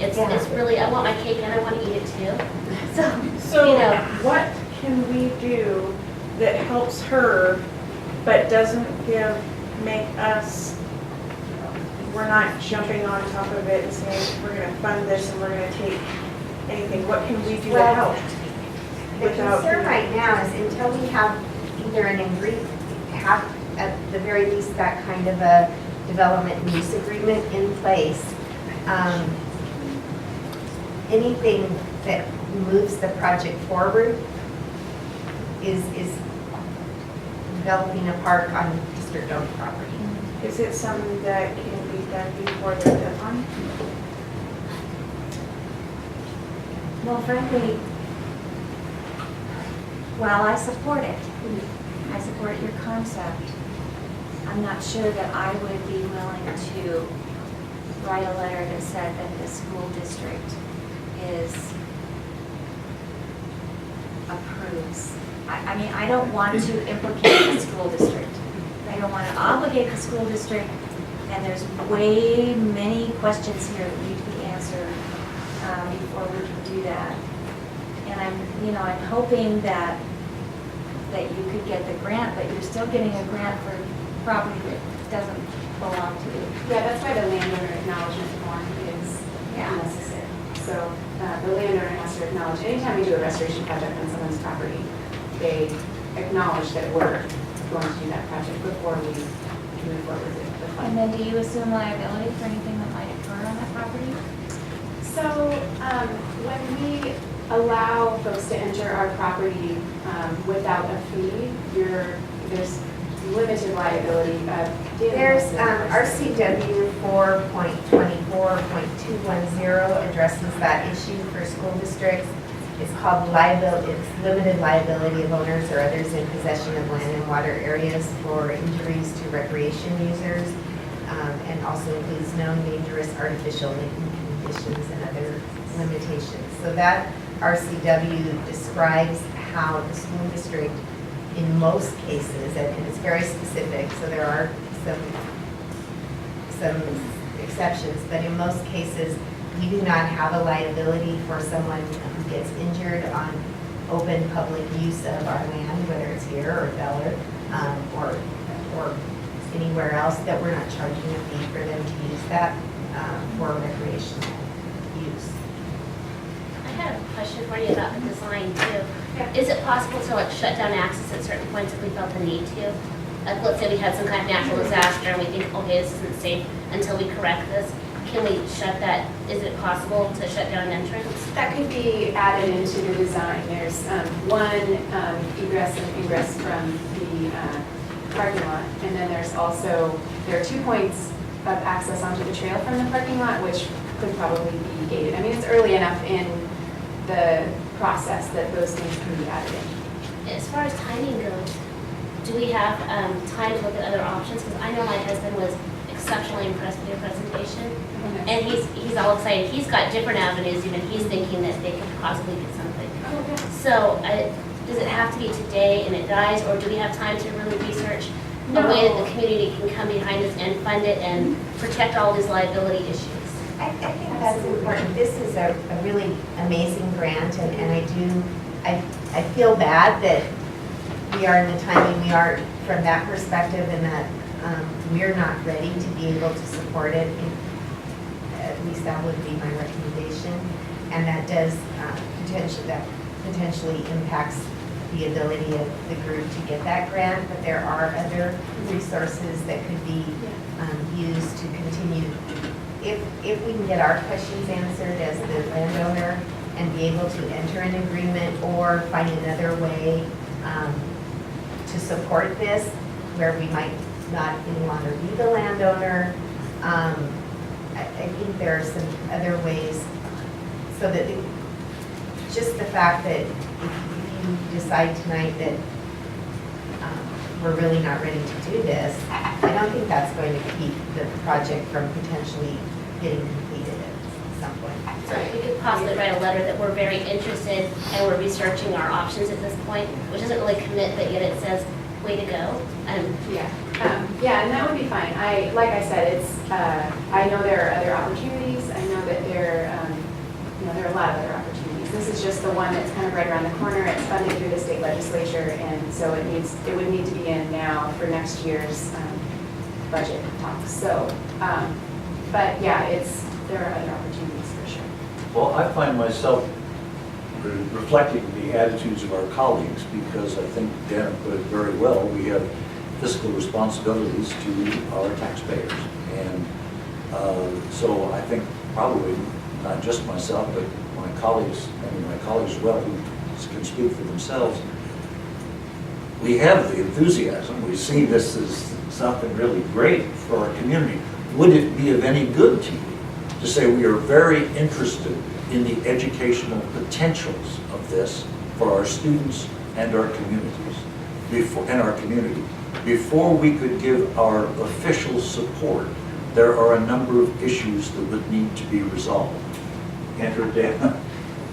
It's really, I want my cake and I want to eat it too. So you know. what can we do that helps her but doesn't make us, we're not jumping on top of it and saying we're going to fund this and we're going to take anything. What can we do to help? The concern right now is until we have either at the very least that kind of a development and use agreement in place, anything that moves the project forward is developing a park on district-owned property. Is it something that can be done before the deadline? Well, frankly, Well, I support it. I support your concept. I'm not sure that I would be willing to write a letter that said that the school district approves. I mean, I don't want to implicate the school district. I don't want to obligate the school district, and there's way many questions here that need to be answered before we can do that. And I'm hoping that you could get the grant, but you're still getting a grant for property that doesn't belong to you. Yeah, that's why the landowner acknowledgement form is necessary. So the landowner has to acknowledge, anytime we do a restoration project on someone's property, they acknowledge that we're going to do that project before we move forward with the And fund. then do you assume liability for anything that might occur on that property? So when we allow folks to enter our property without a fee, there's limited liability. There's RCW 4.24.210 addresses that issue for school districts. It's called it's limited liability of owners or others in possession of land and water areas for injuries to recreation users, and also includes known dangerous artificial making conditions and other limitations. So that RCW describes how the school district, in most cases, and it's very specific, so there are some exceptions, but in most cases, we do not have a liability for someone who gets injured on open public use of our land, whether it's here or Beller, or anywhere else, that we're not charging a fee for them to use that for recreational use. I had a question for you about the design too. Is it possible to like shut down access at certain points if we felt the need to? Like let's say we had some kind of natural disaster and we think, okay, this isn't safe until we correct this. Can we shut that? Is it possible to shut down an entrance? That could be added into the design. There's one egress and ingress from the parking lot, and then there are 2 points of access onto the trail from the parking lot, which could probably be gated. I mean, it's early enough in the process that those things can be added in. As far as timing goes, do we have time to look at other options? Because I know my husband was exceptionally impressed with your presentation, and he's all excited. He's got different avenues, even he's thinking that they could possibly get something. So does it have to be today and it dies, or do we have time to really research a way that the community can come behind us and fund it and protect all these liability issues? I think that's important. This is a really amazing grant, and I feel bad that we are in the timing we are from that perspective, and that we're not ready to be able to support it. At least that would be my recommendation, and that does potentially impacts the ability of the group to get that grant. But there are other resources that could be used to continue. If we can get our questions answered as the landowner and be able to enter an agreement or find another way to support this, where we might not any longer be the landowner, I think there are some other ways, so that just the fact that if you decide tonight that we're really not ready to do this, I don't think that's going to keep the project from potentially getting completed at some point. So we could possibly write a letter that we're very interested and we're researching our options at this point, which doesn't really commit, but yet it says, way to go. Yeah, and that would be fine. Like I said, I know there are other opportunities. I know that there are a lot of other opportunities. This is just the one that's kind of right around the corner. It's funded through the state legislature, and so it would need to be in now for next year's budget talks. So, but yeah, there are other opportunities for sure. Well, I find myself reflecting the attitudes of our colleagues, because I think Dan put it very well. We have fiscal responsibilities to our taxpayers. And so I think probably not just myself, but my colleagues as well, who can speak for themselves, we have the enthusiasm. We see this as something really great for our community. Would it be of any good to you to say we are very interested in the educational potentials of this for our students and our communities, and our community. Before we could give our official support, there are a number of issues that would need to be resolved. Enter Dana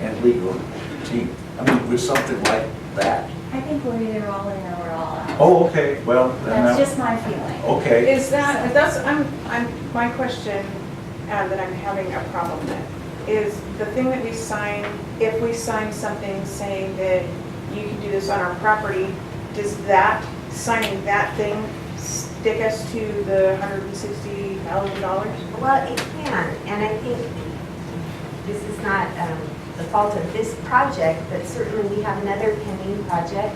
and legal team. I mean, with something like that. I think we're either all in or we're all out. Oh, okay, well, then That's that- just my feeling. okay. Is my question that I'm having a problem with, is the thing that we sign, if we sign something saying that you can do this on our property, does that, signing that thing stick us to the $160,000? Well, it can, and I think this is not the fault of this project, but certainly we have another pending project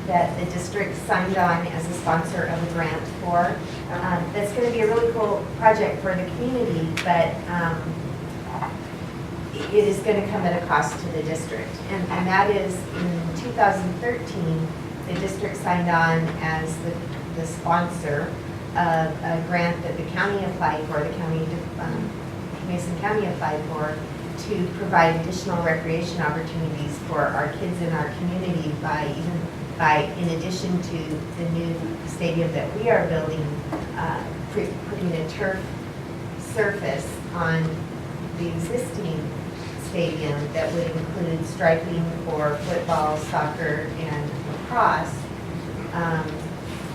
that the district signed on as a sponsor of a grant for. That's going to be a really cool project for the community, but it is going to come at a cost to the district. And that is in 2013, the district signed on as the sponsor of a grant that the county applied for, the county, Mason County applied for, to provide additional recreation opportunities for our kids in our community in addition to the new stadium that we are building, putting a turf surface on the existing stadium that would include striping for football, soccer, and lacrosse.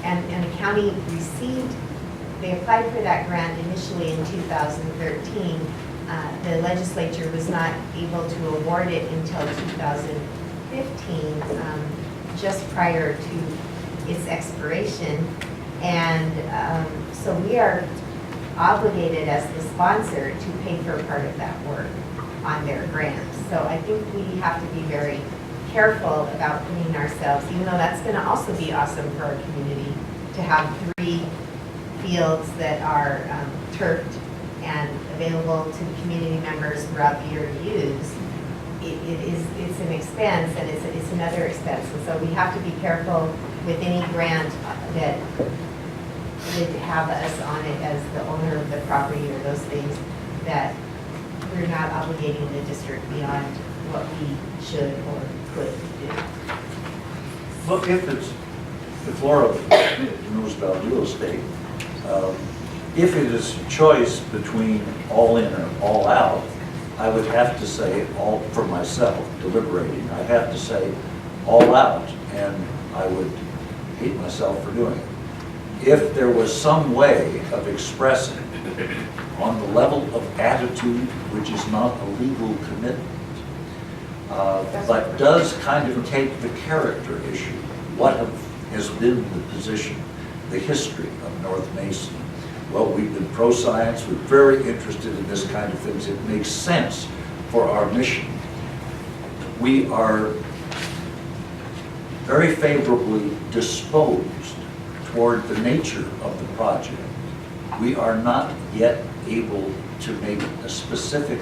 And the county they applied for that grant initially in 2013. The legislature was not able to award it until 2015, just prior to its expiration. And so we are obligated as the sponsor to pay for part of that work on their grants. So I think we have to be very careful about putting ourselves, even though that's going to also be awesome for our community, to have 3 fields that are turfed and available to the community members throughout the year to use. It's an expense, and it's another expense. And so we have to be careful with any grant that would have us on it as the owner of the property or those things, that we're not obligating the district beyond what we should or could do. Look, if Laura knows about real estate, if it is a choice between all in or all out, I would have to say, all for myself, deliberating, I'd have to say all out, and I would hate myself for doing it. If there was some way of expressing on the level of attitude, which is not a legal commitment, but does kind of take the character issue, what has been the position, the history of North Mason. Well, we've been pro-science, we're very interested in this kind of things. It makes sense for our mission. We are very favorably disposed toward the nature of the project. We are not yet able to make a specific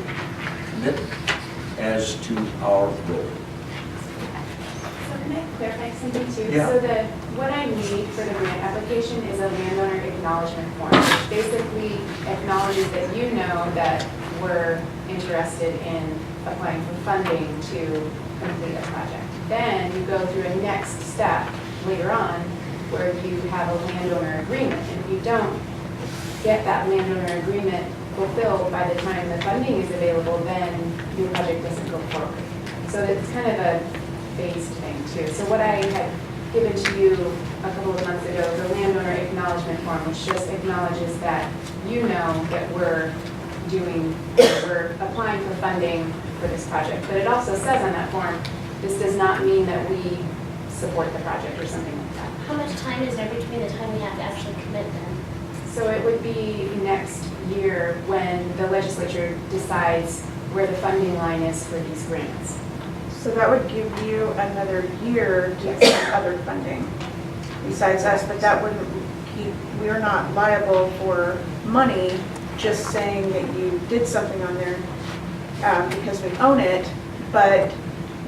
commitment as to our role. So can I clarify something too? Yeah. So what I need for the grant application is a landowner acknowledgement form, which basically acknowledges that you know that we're interested in applying for funding to complete a project. Then you go through a next step later on where you have a landowner agreement. And if you don't get that landowner agreement fulfilled by the time the funding is available, then your project doesn't go forward. So it's kind of a phased thing too. So what I had given to you a couple of months ago, the landowner acknowledgement form, which just acknowledges that you know that we're applying for funding for this project. But it also says on that form, this does not mean that we support the project or something like that. How much time is there between the time we have to actually commit then? So it would be next year when the legislature decides where the funding line is for these grants. So that would give you another year to get other funding besides us, but that wouldn't we're not liable for money just saying that you did something on there because we own it, but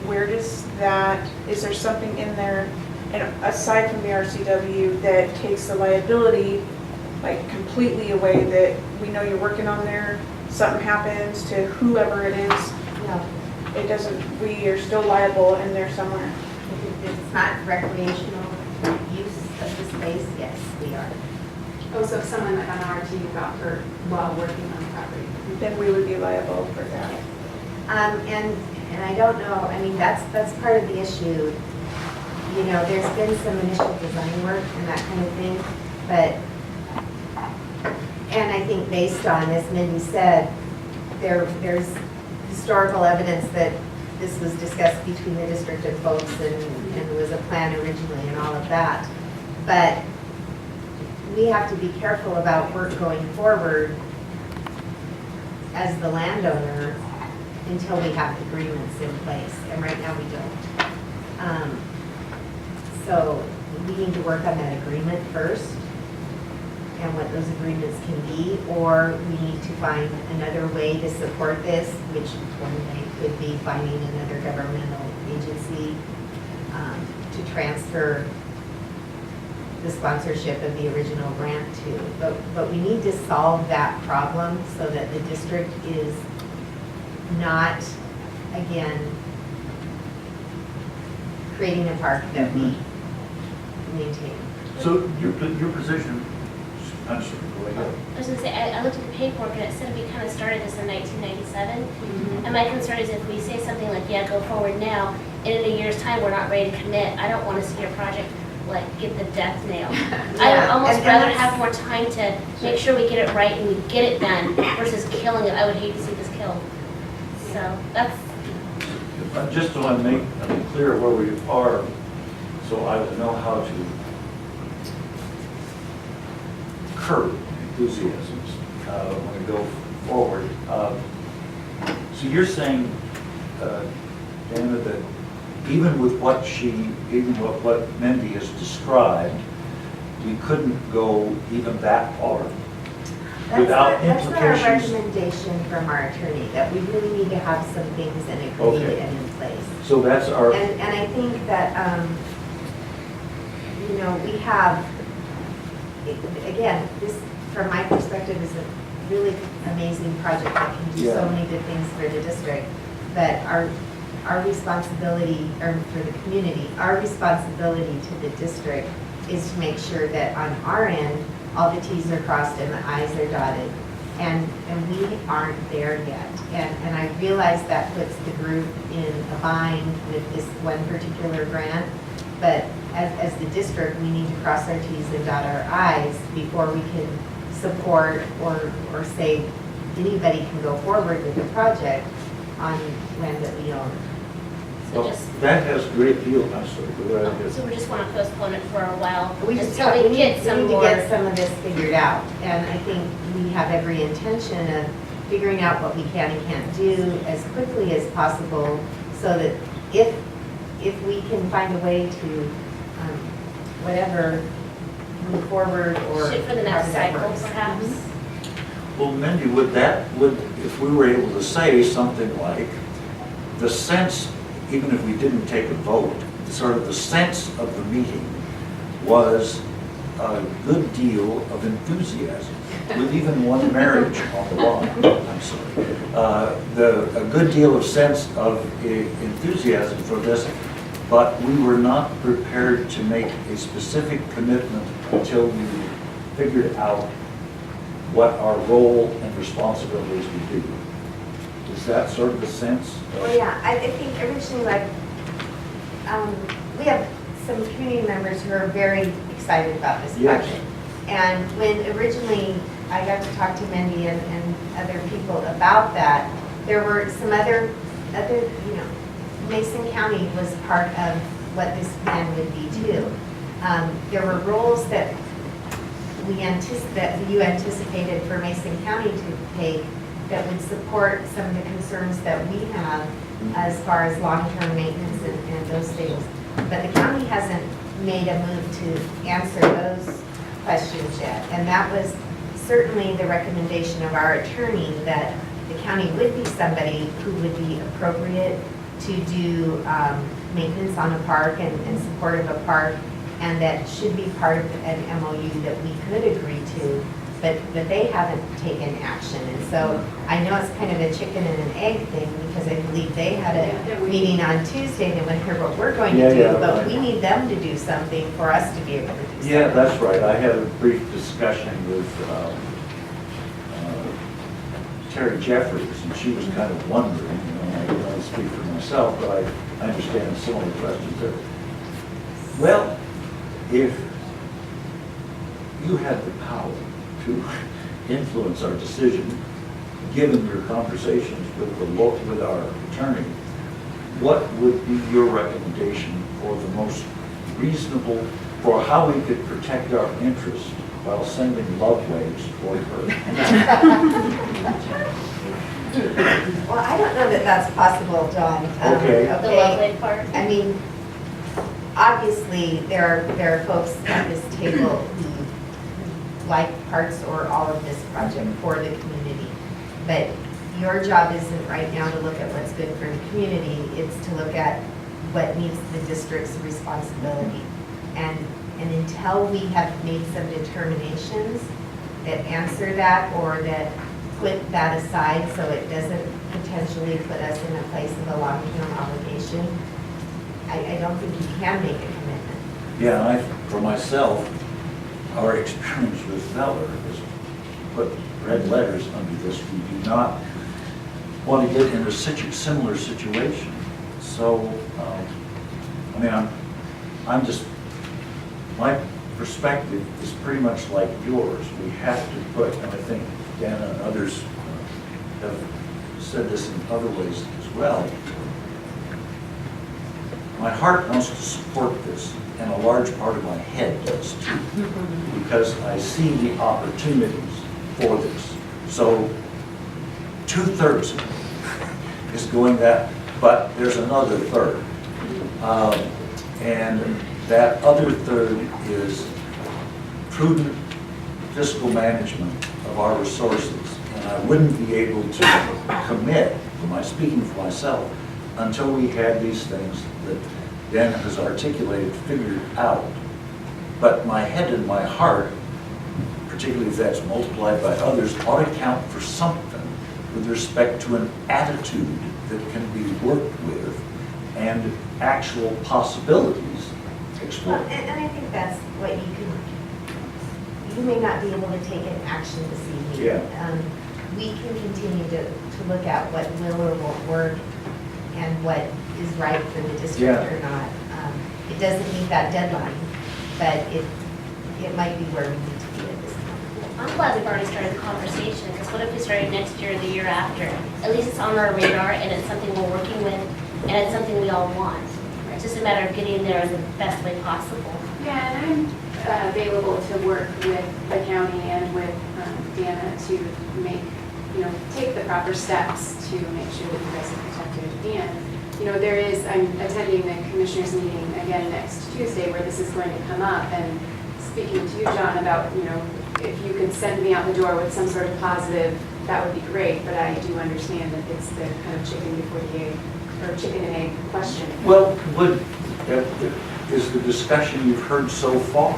where does is there something in there, and aside from the RCW, that takes the liability like completely away, that we know you're working on there, something happens to whoever it is? No. It doesn't, we are still liable in there somewhere. it's not recreational use of the space, yes, we are. Oh, so if someone like on our team got hurt while working on the property. Then we would be liable for that. And I don't know, I mean, that's part of the issue. You know, there's been some initial design work and that kind of thing, but, and I think based on, as Mindy said, there's historical evidence that this was discussed between the district and folks and there was a plan originally and all of that. But we have to be careful about work going forward as the landowner until we have agreements in place, and right now we don't. So we need to work on that agreement first and what those agreements can be, or we need to find another way to support this, which one way could be finding another governmental agency to transfer the sponsorship of the original grant to. But we need to solve that problem so that the district is not, again, creating a park that we maintain. So your position, I'm sorry, go ahead. I was gonna say, I looked at the paperwork and it said we kind of started this in 1997. And my concern is if we say something like, yeah, go forward now, and in a year's time, we're not ready to commit, I don't want to see your project like get the death nail. I would almost and rather that's- have more time to make sure we get it right and we get it done versus killing it. I would hate to see this killed. So that's, Just so I make clear where we are, so I will know how to curb enthusiasms when we go forward. So you're saying, Dana, that even with what what Mindy has described, we couldn't go even that far without That's not our implications? recommendation from our attorney, that we really need to have some things in agreed Okay. and in place. So that's our, And I think that, you know, we have, again, this, from my perspective, is a really amazing project that can do so Yeah. many good things for the district. But our responsibility, or for the community, our responsibility to the district is to make sure that on our end, all the Ts are crossed and the Is are dotted. And we aren't there yet. And I realize that puts the group in a bind with this one particular grant. But as the district, we need to cross our Ts and dot our Is before we can support or say anybody can go forward with the project on land that we own. so well, just, that has a great deal, I'm sorry, go ahead. so we just want to postpone it for a while We just until we need get some to more. get some of this figured out. And I think we have every intention of figuring out what we can and can't do as quickly as possible so that if we can find a way to, whatever, move forward or. Shoot for the next however that cycle, works. perhaps. Well, Mindy, would, if we were able to say something like, the sense, even if we didn't take a vote, sort of the sense of the meeting was a good deal of enthusiasm, with even one marriage on the line, I'm sorry. A good deal of sense of enthusiasm for this, but we were not prepared to make a specific commitment until we figured out what our role and responsibilities would be. Is that sort of the sense? Well, yeah, I think originally, like, we have some community members who are very excited about this Yes. project. And when originally I got to talk to Mindy and other people about that, there were some other, you know, Mason County was part of what this plan would be too. There were roles that you anticipated for Mason County to take that would support some of the concerns that we have as far as long-term maintenance and those things. But the county hasn't made a move to answer those questions yet. And that was certainly the recommendation of our attorney, that the county would be somebody who would be appropriate to do maintenance on a park and support of a park, and that should be part of an MOU that we could agree to. but they haven't taken action. And so I know it's kind of a chicken and an egg thing, because I believe they had a meeting on Tuesday, and they want to hear what we're going to do, but we need them to do something for us to be able to do something. Yeah, that's right. I had a brief discussion with Terry Jeffries, and she was kind of wondering, I don't want to speak for myself, but I understand some of the questions there. Well, if you had the power to influence our decision, given your conversations with our attorney, what would be your recommendation for the most reasonable, for how we could protect our interests while sending love waves toward her? Well, I don't know that that's possible, John. Okay. The lovely part. I mean, obviously, there are folks at this table who like parts or all of this project for the community. But your job isn't right now to look at what's good for the community, it's to look at what meets the district's responsibility. And until we have made some determinations that answer that, or that put that aside so it doesn't potentially put us in a place of a long-term obligation, I don't think you can make a commitment. Yeah, for myself, our experience with Feller is put red letters under this. We do not want to get in a similar situation. So, I mean, I'm just, my perspective is pretty much like yours. We have to put, and I think Dan and others have said this in other ways as well. My heart wants to support this, and a large part of my head does too, because I see the opportunities for this. So 2/3 is going that, but there's another third. And that other third is prudent fiscal management of our resources. And I wouldn't be able to commit, speaking for myself, until we had these things that Dan has articulated, figured out. But my head and my heart, particularly if that's multiplied by others, ought to count for something with respect to an attitude that can be worked with and actual possibilities explored. And I think that's what you may not be able to take an action this evening. Yeah. We can continue to look at what will or won't work and what is right for the district or not. It doesn't meet that deadline, but it might be where we need to be at this point. I'm glad we've already started the conversation, because what if we started next year or the year after? At least it's on our radar, and it's something we're working with, and it's something we all want. It's just a matter of getting there in the best way possible. Yeah, and I'm available to work with the county and with Dana to make, take the proper steps to make sure that you guys are protected. And, I'm attending the commissioners meeting again next Tuesday where this is going to come up, and speaking to you, John, about, if you could send me out the door with some sort of positive, that would be great, but I do understand that it's the kind of chicken before the egg, or chicken and egg question. Well, is the discussion you've heard so far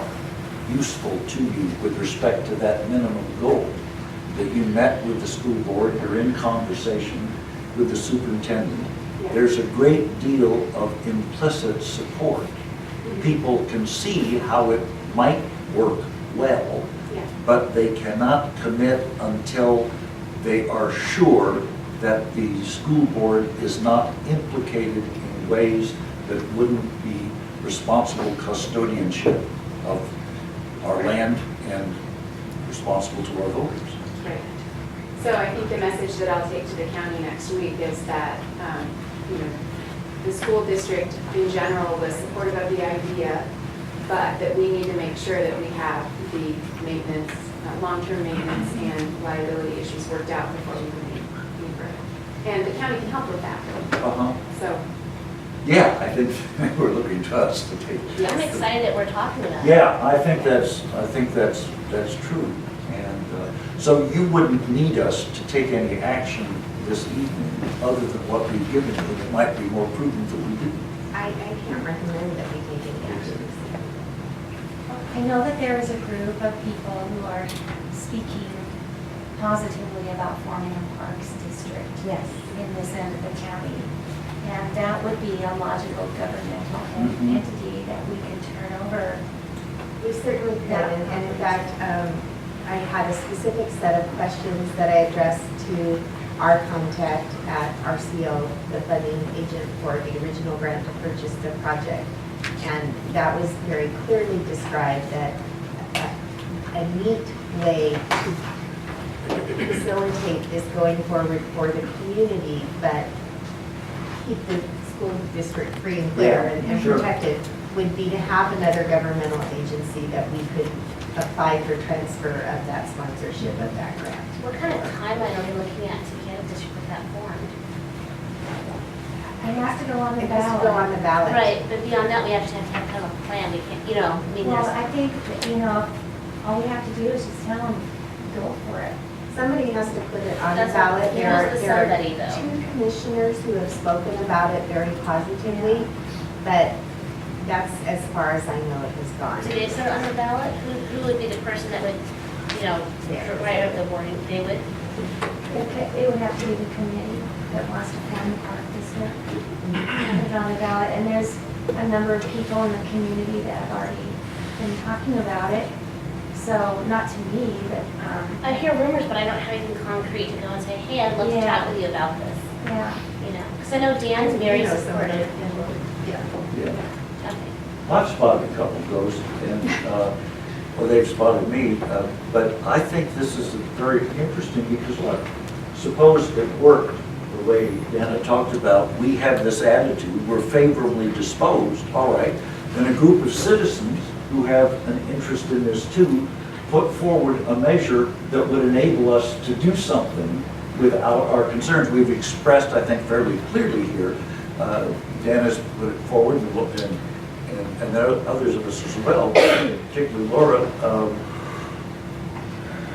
useful to you with respect to that minimum goal? That you met with the school board, you're in conversation with the superintendent. Yeah. There's a great deal of implicit support. People can see how it might work well, Yeah. but they cannot commit until they are sure that the school board is not implicated in ways that wouldn't be responsible custodianship of our land and responsible to our voters. Right. So I think the message that I'll take to the county next week is that, the school district in general was supportive of the idea, but that we need to make sure that we have the maintenance, long-term maintenance and liability issues worked out before we move any further. And the county can help with that. So. Yeah, I think we're looking to us to take. I'm excited that we're talking about it. Yeah, I think that's true. And so you wouldn't need us to take any action this evening other than what we've given you. It might be more prudent that we do. I can't recommend that we take any action this evening. I know that there is a group of people who are speaking positively about forming a parks district. Yes. In this end of the county. And that would be a logical governmental Mhm. entity that we can turn over. We certainly could, and in fact, I had a specific set of questions that I addressed to our contact at RCO, the funding agent for the original grant to purchase the project. And that was very clearly described that a neat way to facilitate this going forward for the community, but keep the school district free and clear and sure. protected, would be to have another governmental agency that we could apply for transfer of that sponsorship of that grant. What kind of timeline are we looking at to get a district with that formed? It has to go on the It has to go on ballot. the ballot. Right, but beyond that, we have to have kind of a plan, we can't, you know, I mean, Well, there's, I think, that, all we have to do is just tell them, go for it. Somebody has to put it on the That's- ballot. who's There the are somebody, though? 2 commissioners who have spoken about it very positively, but that's as far as I know it has gone. so is there on the ballot? Who would be the person that would, write up the warning? They would? It would have to be the committee that wants to form the park district. Put it on the ballot, and there's a number of people in the community that have already been talking about it. So, not to me, but, I hear rumors, but I don't have anything concrete to go and say, hey, I'd love to Yeah. chat with you about this, yeah. Because I know Dan's very You know somebody. supportive. Yeah. Yeah. Okay. I've spotted a couple of those, and, well, they've spotted me, but I think this is very interesting because, look, suppose it worked the way Dana talked about, we have this attitude, we're favorably disposed, all right, then a group of citizens who have an interest in this too, put forward a measure that would enable us to do something without our concerns. We've expressed, I think, fairly clearly here, Dana's put it forward, and there are others of us as well, particularly Laura,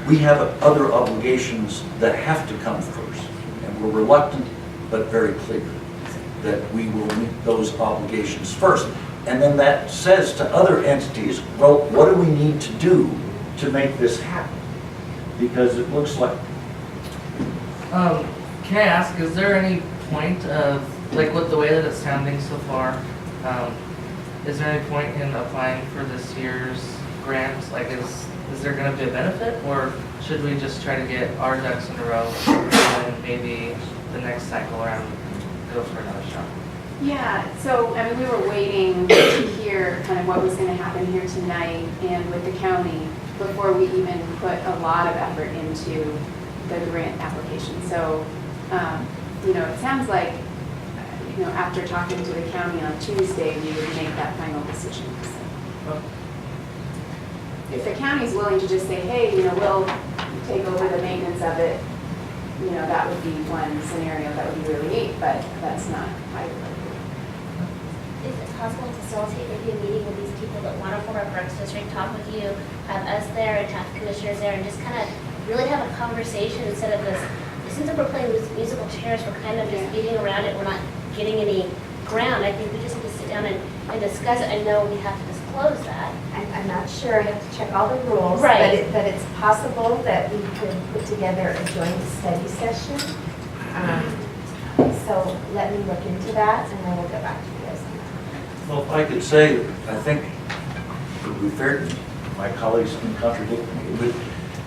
we have other obligations that have to come first. And we're reluctant, but very clear that we will meet those obligations first. And then that says to other entities, well, what do we need to do to make this happen? Because it looks like, Can I ask, is there any point of, like with the way that it's sounding so far, is there any point in applying for this year's grant? Like is there gonna be a benefit, or should we just try to get our ducks in a row and then maybe the next cycle around go for another shot? Yeah, so, I mean, we were waiting to hear kind of what was going to happen here tonight and with the county before we even put a lot of effort into the grant application. So, it sounds like, after talking to the county on Tuesday, we would make that final decision. So, if the county's willing to just say, hey, we'll take over the maintenance of it, that would be one scenario that would be really neat, but that's not how you would. Is it possible to facilitate maybe a meeting with these people that want to form a parks district, talk with you, have us there and have commissioners there, and just kind of really have a conversation instead of this, since we're playing musical chairs, we're kind of just beating around it, we're not getting any ground. I think we just need to sit down and discuss it. I know we have to disclose that. I'm not sure, I have to check all the rules. Right. But it's possible that we could put together a joint study session. So let me look into that, and then we'll get back to you guys on that. well, if I could say, I think it would be fair, my colleagues can contradict me, it would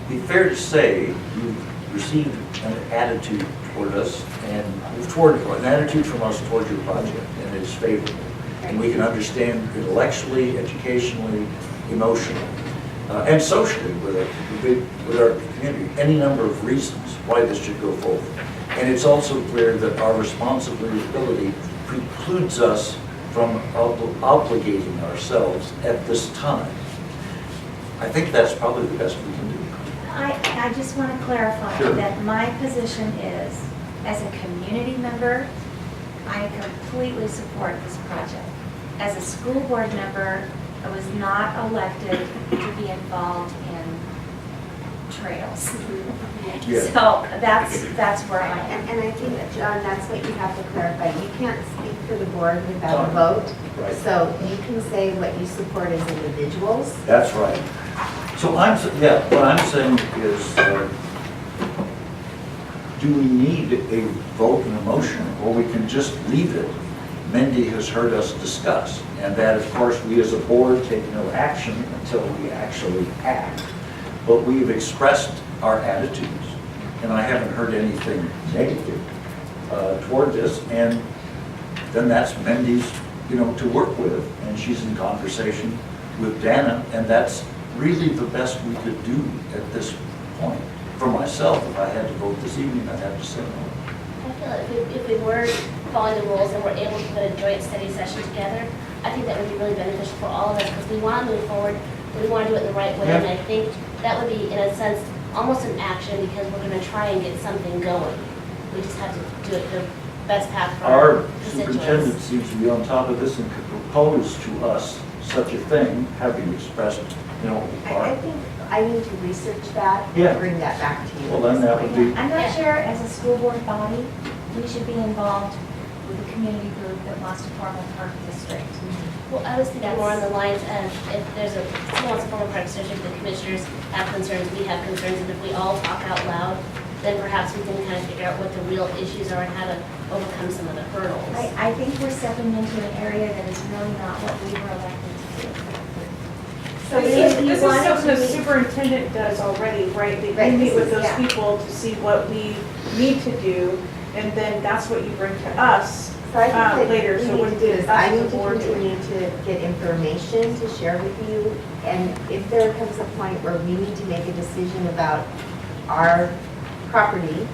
be fair to say you've received an attitude toward us and an attitude from us toward your project, and it's favorable. And we can understand intellectually, educationally, emotionally, and socially with our community, any number of reasons why this should go forward. And it's also clear that our responsibility precludes us from obligating ourselves at this time. I think that's probably the best we can do. I just want to clarify Sure. that my position is, as a community member, I completely support this project. As a school board member, I was not elected to be involved in trails. Yeah. So that's where I am. And I think, John, that's what you have to clarify. You can't speak for the board without a vote. Right. So you can say what you support as individuals. That's right. So what I'm saying is, do we need a vote and a motion, or we can just leave it? Mindy has heard us discuss, and that, of course, we as a board take no action until we actually act. But we've expressed our attitudes, and I haven't heard anything negative toward this, and then that's Mindy's, to work with, and she's in conversation with Dana, and that's really the best we could do at this point. For myself, if I had to vote this evening, I'd have to say no. I feel like if we were following the rules and were able to put a joint study session together, I think that would be really beneficial for all of us, because we want to move forward, but we want to do it in the right way, and I think that would be, in a sense, almost an action, because we're going to try and get something going. We just have to do it the best path for our Our superintendent constituents. seems to be on top of this and could propose to us such a thing, having expressed, I think I need to research that Yeah. and bring that back to you. well, then that would be, I'm not sure, as a school board body, we should be involved with a community group that wants to form a park district. Well, I was thinking more on the lines of, if there's someone wants to form a park district, the commissioners have concerns, we have concerns, and if we all talk out loud, then perhaps we can kind of figure out what the real issues are and how to overcome some of the hurdles. I think we're stepping into an area that is really not what we were elected to do. So if you this is wanted something to the meet- superintendent does already, right? They Right, meet this with is- those yeah. people to see what we need to do, and then that's what you bring to us So I think that later. we So need what to do is, us I as a need to board do? continue to get information to share with you, and if there comes a point where we need to make a decision about our property,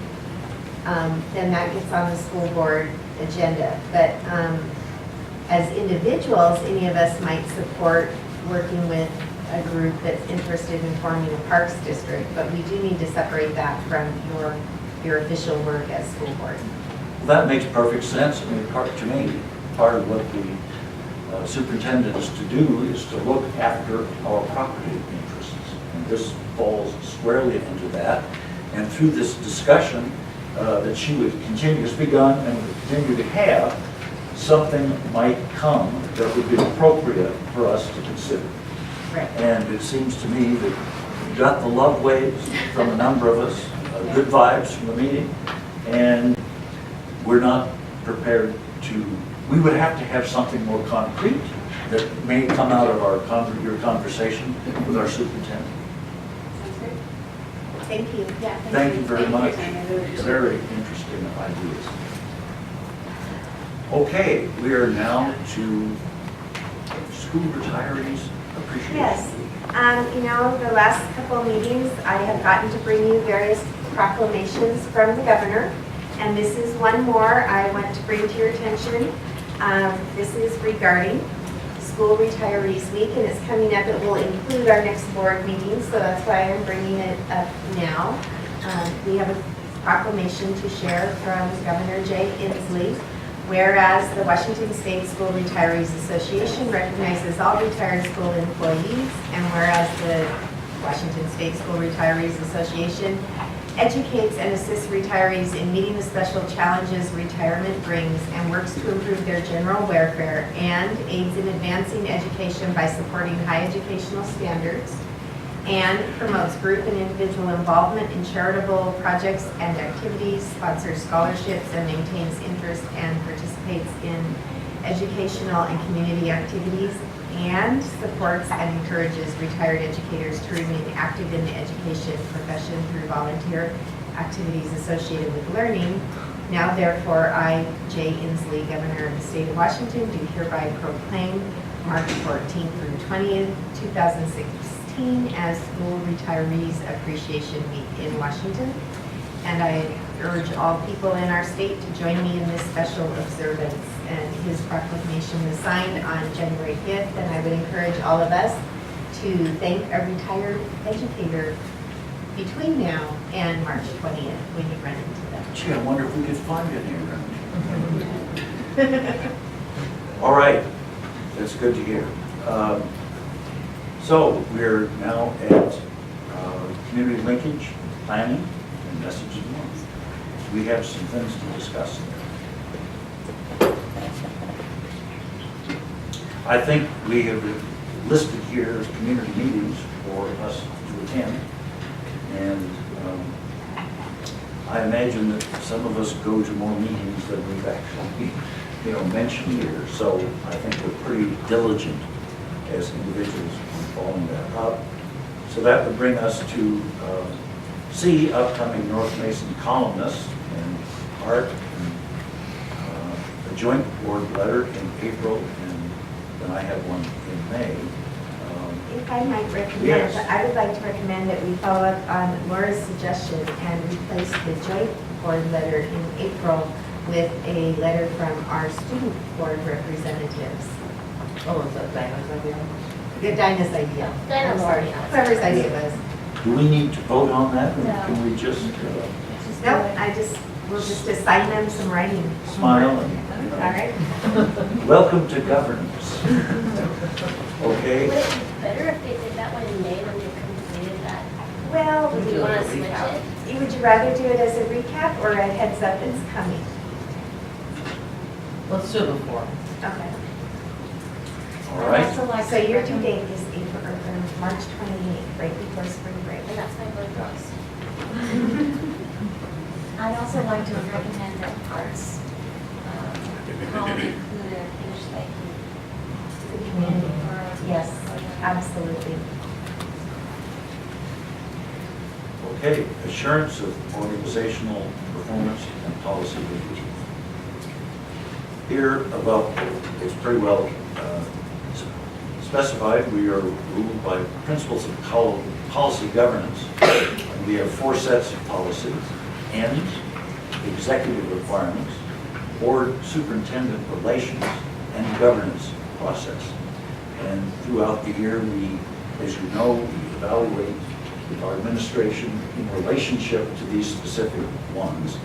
then that gets on the school board agenda. But as individuals, any of us might support working with a group that's interested in forming a parks district, but we do need to separate that from your official work as school board. that makes perfect sense. I mean, to me, part of what the superintendent is to do is to look after our property interests. And this falls squarely into that. And through this discussion that she would continue, has begun and would continue to have, something might come that would be appropriate for us to consider. Right. And it seems to me that we got the love waves from a number of us, good vibes from the meeting, and we're not prepared to, we would have to have something more concrete that may come out of your conversation with our superintendent. Thank you. Yeah, Thank you very much. Thank you. Very interesting ideas. Okay, we are now to school retirees appreciation. Yes, the last couple of meetings, I have gotten to bring you various proclamations from the governor, and this is one more I want to bring to your attention. This is regarding School Retirees Week, and it's coming up. It will include our next board meeting, so that's why I'm bringing it up now. We have a proclamation to share from Governor Jay Inslee. Whereas the Washington State School Retirees Association recognizes all retired school employees, and whereas the Washington State School Retirees Association educates and assists retirees in meeting the special challenges retirement brings and works to improve their general welfare and aids in advancing education by supporting high educational standards, and promotes group and individual involvement in charitable projects and activities, sponsors scholarships, and maintains interest and participates in educational and community activities, and supports and encourages retired educators to remain active in the education profession through volunteer activities associated with learning. Now therefore, I, Jay Inslee, Governor of the State of Washington, do hereby proclaim March 14th through 20th, 2016 as School Retirees Appreciation Week in Washington. And I urge all people in our state to join me in this special observance. And his proclamation was signed on January 5th, and I would encourage all of us to thank a retired educator between now and March 20th when you run into them. Gee, I wonder if we could find any around here. All right, that's good to hear. So we're now at community linkage, planning, and message of the month. We have some things to discuss. I think we have listed here as community meetings for us to attend. And I imagine that some of us go to more meetings than we've actually, mentioned here. So I think we're pretty diligent as individuals in following that up. So that would bring us to C, upcoming North Mason columnists and art, and, a joint board letter in April, and then I have one in May. If I might recommend, Yes. I would like to recommend that we follow up on Laura's suggestion and replace the joint board letter in April with a letter from our student board representatives. Oh, is that Dinah's idea? Dinah's idea. Dinah's Or idea. whoever's idea it was. Do we need to vote on that, or No. can we just Just do No, it. we'll just assign them some writing. smile and, All right? welcome to governance? Okay? Would it be better if they did that one in May when you completed that? Well, Would you want to switch it? would you rather do it as a recap or a heads up it's coming? Let's do it before. Okay. All I'd right. also like So to your due recommend- date is March 28th, right before spring break. And that's my birthday. I'd also like to recommend that arts column include a huge thank you. The community. for- Yes, absolutely. Okay, assurance of organizational performance and policy review. Here, well, it's pretty well specified, we are ruled by principles of policy governance. And we have 4 sets of policies: ends, executive requirements, board superintendent relations, and governance process. And throughout the year, we, as you know, we evaluate our administration in relationship to these specific ones.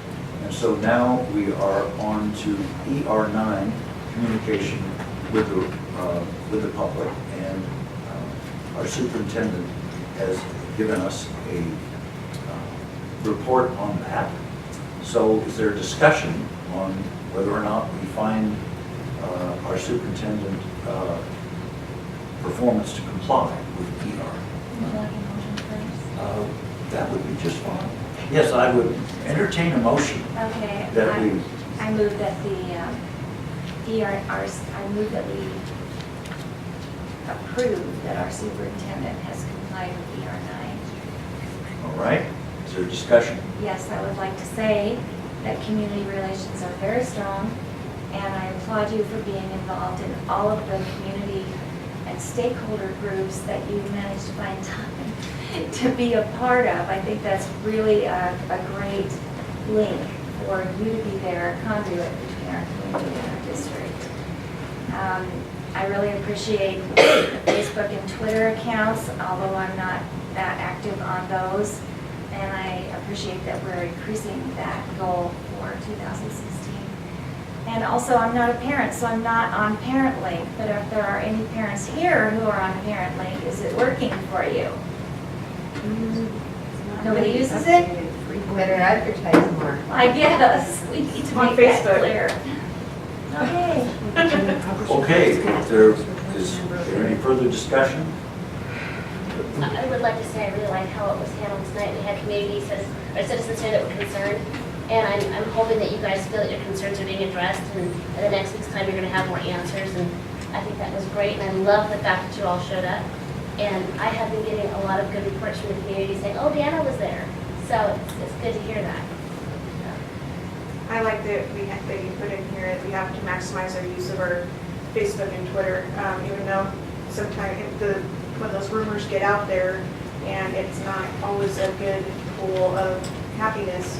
And so now we are on to ER9, communication with the public, and our superintendent has given us a report on that. So is there discussion on whether or not we find our superintendent performance to comply with ER? Would you like a motion first? That would be just fine. Yes, I would entertain a motion Okay. that we, I move that I move that we approve that our superintendent has complied with ER9. all right, is there discussion? Yes, I would like to say that community relations are very strong, and I applaud you for being involved in all of the community and stakeholder groups that you've managed to find time to be a part of. I think that's really a great link for you to be there, a conduit between our community and our district. I really appreciate the Facebook and Twitter accounts, although I'm not that active on those. And I appreciate that we're increasing that goal for 2016. And also, I'm not a parent, so I'm not on ParentLink, but if there are any parents here who are on ParentLink, is it working for you? Nobody uses it? We better advertise more. I guess, we need to On make that Facebook. clear. Okay. Okay, is there any further discussion? I would like to say I really like how it was handled tonight. We had citizens here that were concerned. And I'm hoping that you guys feel that your concerns are being addressed, and at the next week's time, you're gonna have more answers. And I think that was great, and I love the fact that you all showed up. And I have been getting a lot of good reports from the community saying, oh, Deanna was there. So it's good to hear that. I like that that you put in here that we have to maximize our use of our Facebook and Twitter, even though sometimes when those rumors get out there and it's not always a good pool of happiness,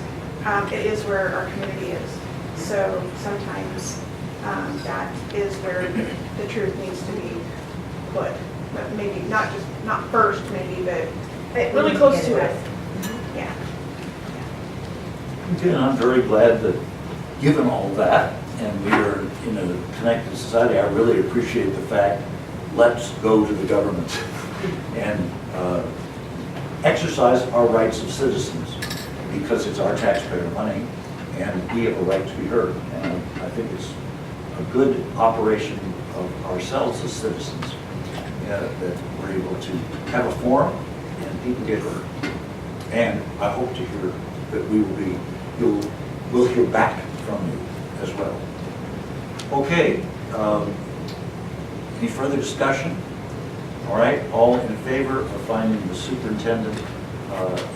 it is where our community is. So sometimes that is where the truth needs to be put, but maybe not first, maybe, but really close to it. Yeah. Okay, and I'm very glad that, given all that, and we are in a connected society, I really appreciate the fact, let's go to the government and exercise our rights of citizens, because it's our taxpayer money, and we have a right to be heard. And I think it's a good operation of ourselves as citizens that we're able to have a forum and people get hurt. And I hope to hear that we'll hear back from you as well. Okay, any further discussion? All right, all in favor of finding the superintendent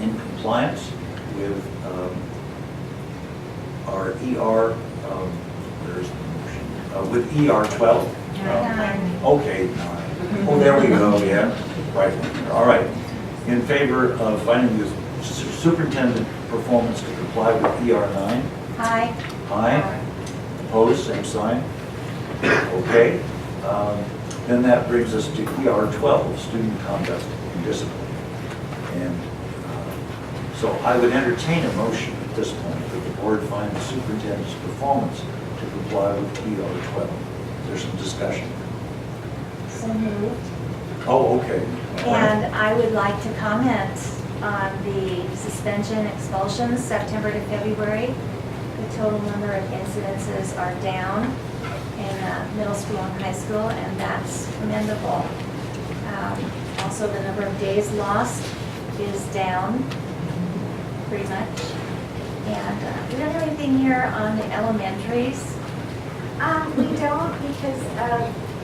in compliance with our ER, where's the motion? With ER 12? Okay, 9. Oh, there we go, yeah, right. All right, in favor of finding the superintendent performance to comply with ER 9? Aye. Aye. Opposed, same sign. Okay. Then that brings us to ER 12, student conduct and discipline. And so I would entertain a motion at this point that the board find the superintendent's performance to comply with ER 12. There's some discussion. So moved. Oh, okay. All right. And I would like to comment on the suspension expulsions, September to February. The total number of incidences are down in middle school and high school, and that's commendable. Also, the number of days lost is down pretty much. And we don't have anything here on the elementaries. We don't, because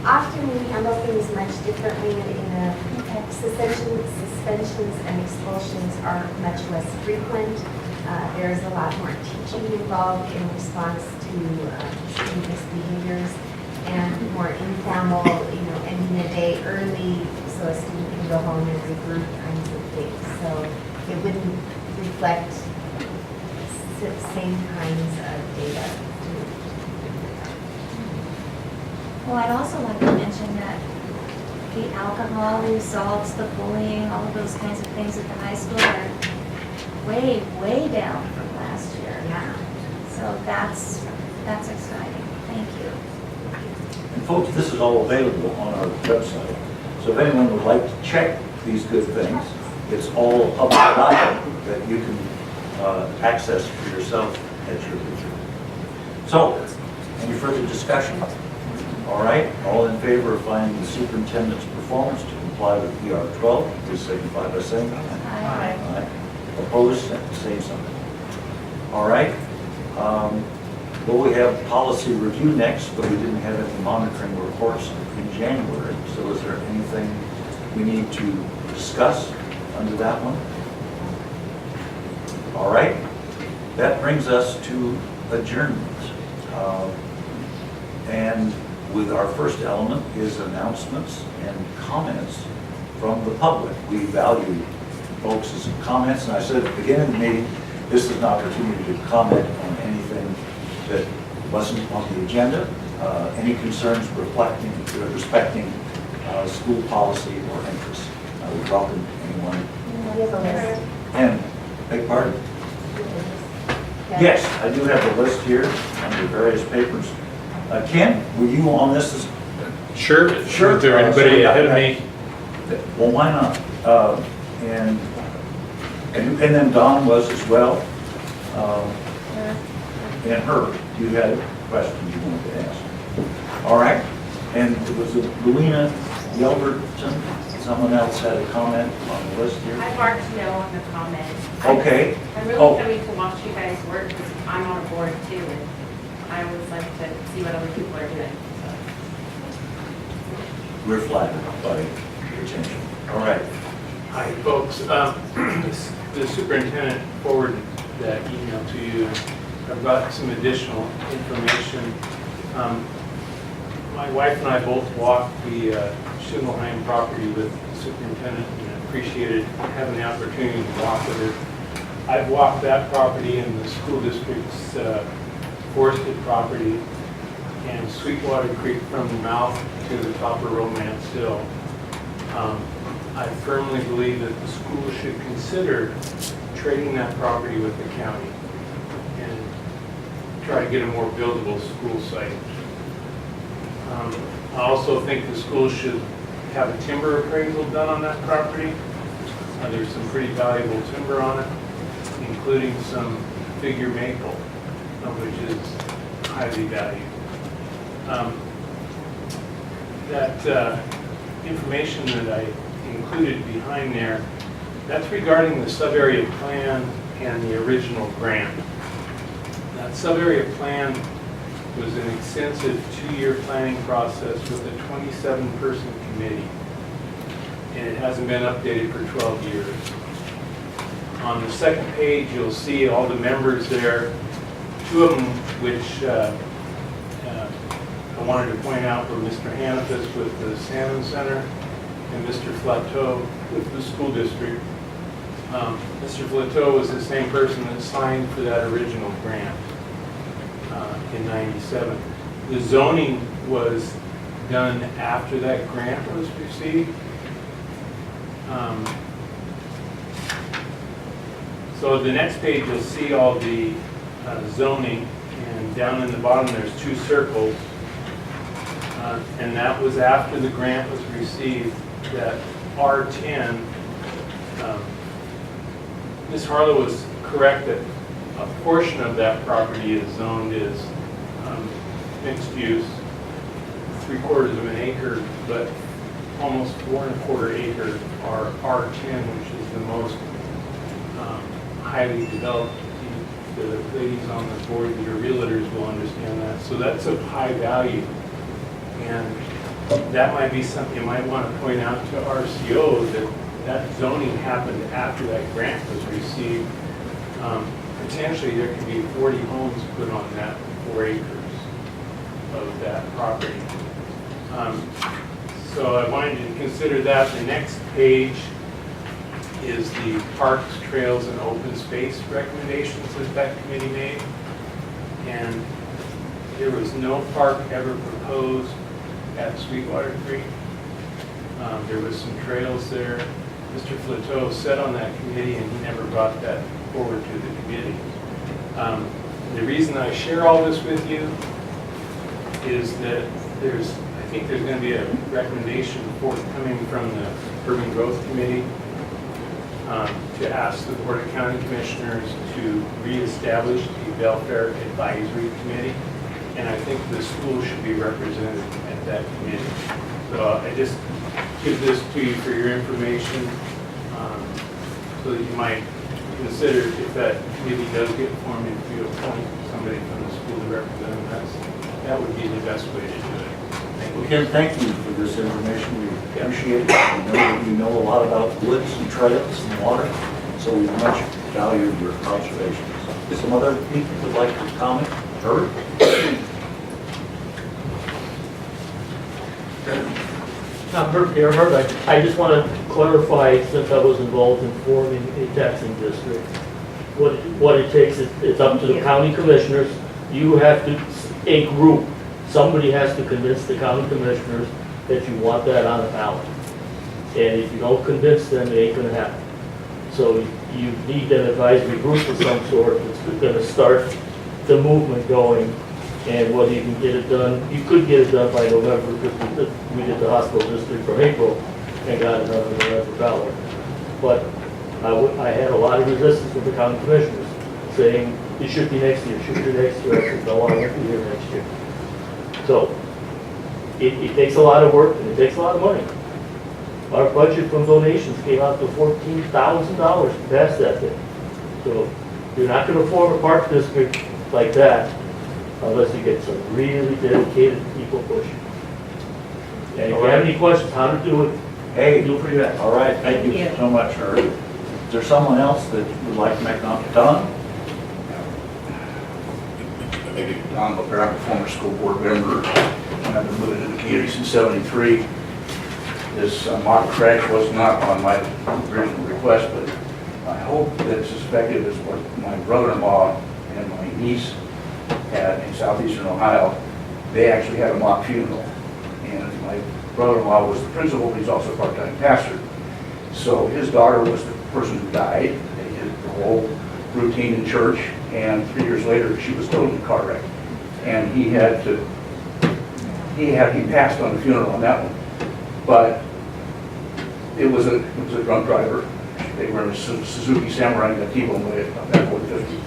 often we handle things much differently in the suspensions and expulsions are much less frequent. There's a lot more teaching involved in response to student misbehaviors and more informal, ending the day early so a student can go home and regroup kinds of things. So it wouldn't reflect same kinds of data. Well, I'd also like to mention that the alcohol assaults, the bullying, all of those kinds of things at the high school are way, way down from last year. Yeah. So that's exciting. Thank you. And folks, this is all available on our website. So if anyone would like to check these good things, it's all public data that you can access for yourself at your leisure. So, any further discussion? All right, all in favor of finding the superintendent's performance to comply with ER 12, please signify by saying aye. Aye. Opposed, same sign. All right. Well, we have policy review next, but we didn't have any monitoring reports in January. So is there anything we need to discuss under that one? All right. That brings us to adjournment. And with our first element is announcements and comments from the public. We value folks' comments, and I said at the beginning of the meeting, this is an opportunity to comment on anything that wasn't on the agenda, any concerns respecting school policy or interests. I would welcome anyone. And, beg pardon? Yes, I do have the list here under various papers. Ken, were you on this? Sure. Sure. Is there anybody ahead of me? Well, why not? And then Don was as well. And Herb, you had a question you wanted to ask. All right. And it was Luina Yelverton. Someone else had a comment on the list here. I marked no on the comment. Okay. I'm really coming to watch you guys work because I'm on a board too, and I always like to see what other people are doing. We're flattered by your attention. All right. Hi, folks. The superintendent forwarded that email to you. I've got some additional information. My wife and I both walked the Schimmelheim property with the superintendent and appreciated having the opportunity to walk with her. I've walked that property in the school district's forested property and Sweetwater Creek from the mouth to the top of Romance Hill. I firmly believe that the school should consider trading that property with the county and try to get a more buildable school site. I also think the school should have a timber appraisal done on that property. There's some pretty valuable timber on it, including some figure maple, which is highly valued. That information that I included behind there That's regarding the sub-area plan and the original grant. That sub-area plan was an extensive 2-year planning process with a 27-person committee, and it hasn't been updated for 12 years. On the second page, you'll see all the members there. 2 of them, which I wanted to point out, were Mr. Hanifas with the Salmon Center and Mr. Flateau with the school district. Mr. Flateau was the same person that signed for that original grant in '97. The zoning was done after that grant was received. So the next page, you'll see all the zoning, and down in the bottom, there's 2 circles. And that was after the grant was received, that R10, Ms. Harlow was correct that a portion of that property is zoned as mixed use, 3/4 of an acre, but almost 4 1/4 acres are R10, which is the most highly developed. The ladies on the board, your realtors will understand that. So that's of high value. And that might be something you might want to point out to RCO, that that zoning happened after that grant was received. Potentially there could be 40 homes put on that 4 acres of that property. So I wanted you to consider that. The next page is the parks, trails, and open space recommendations that that committee made. And there was no park ever proposed at Sweetwater Creek. There was some trails there. Mr. Flateau sat on that committee, and he never brought that forward to the committee. The reason I share all this with you is that I think there's going to be a recommendation forthcoming from the Urban Growth Committee to ask the Board of County Commissioners to reestablish the Welfare Advisory Committee, and I think the school should be represented at that committee. So I just give this to you for your information, so that you might consider, if that committee does get formed, if you appoint somebody from the school to represent them, that would be the best way to do it. Well, Ken, thank you for this information. We appreciate it. We know that you know a lot about woods and trails and water, so we much value your observations. Some other people would like to comment? Herb? I'm Herb Gerhard. I just want to clarify, since I was involved in forming a taxing district, what it takes, it's up to the county commissioners. You have to, a group, somebody has to convince the county commissioners that you want that on the ballot. And if you don't convince them, it ain't gonna happen. So you need an advisory group of some sort that's gonna start the movement going. And whether you can get it done, you could get it done by November, because we did the hospital district from April and got it on the November ballot. But I had a lot of resistance from the county commissioners saying, it should be next year, it should be next year. I said, no, I won't be here next year. So it takes a lot of work and it takes a lot of money. Our budget from donations came out to $14,000 to pass that thing. So you're not going to form a park district like that unless you get some really dedicated people pushing. And if you have any questions how to do it, Hey, feel free to ask. all right, thank you so much, Herb. Is there someone else that would like to make a comment? Don? Don Booker, I'm a former school board member, and I've been living in the community since '73. This mock crash was not on my original request, but I hope that it's as effective as what my brother-in-law and my niece had in southeastern Ohio. They actually had a mock funeral, and my brother-in-law was the principal, but he's also a part-time pastor. So his daughter was the person who died. They did the whole routine in church, and 3 years later, she was killed in a car wreck. And he passed on the funeral on that one. But it was a drunk driver. They were in a Suzuki Samurai and got T-boned by that 450.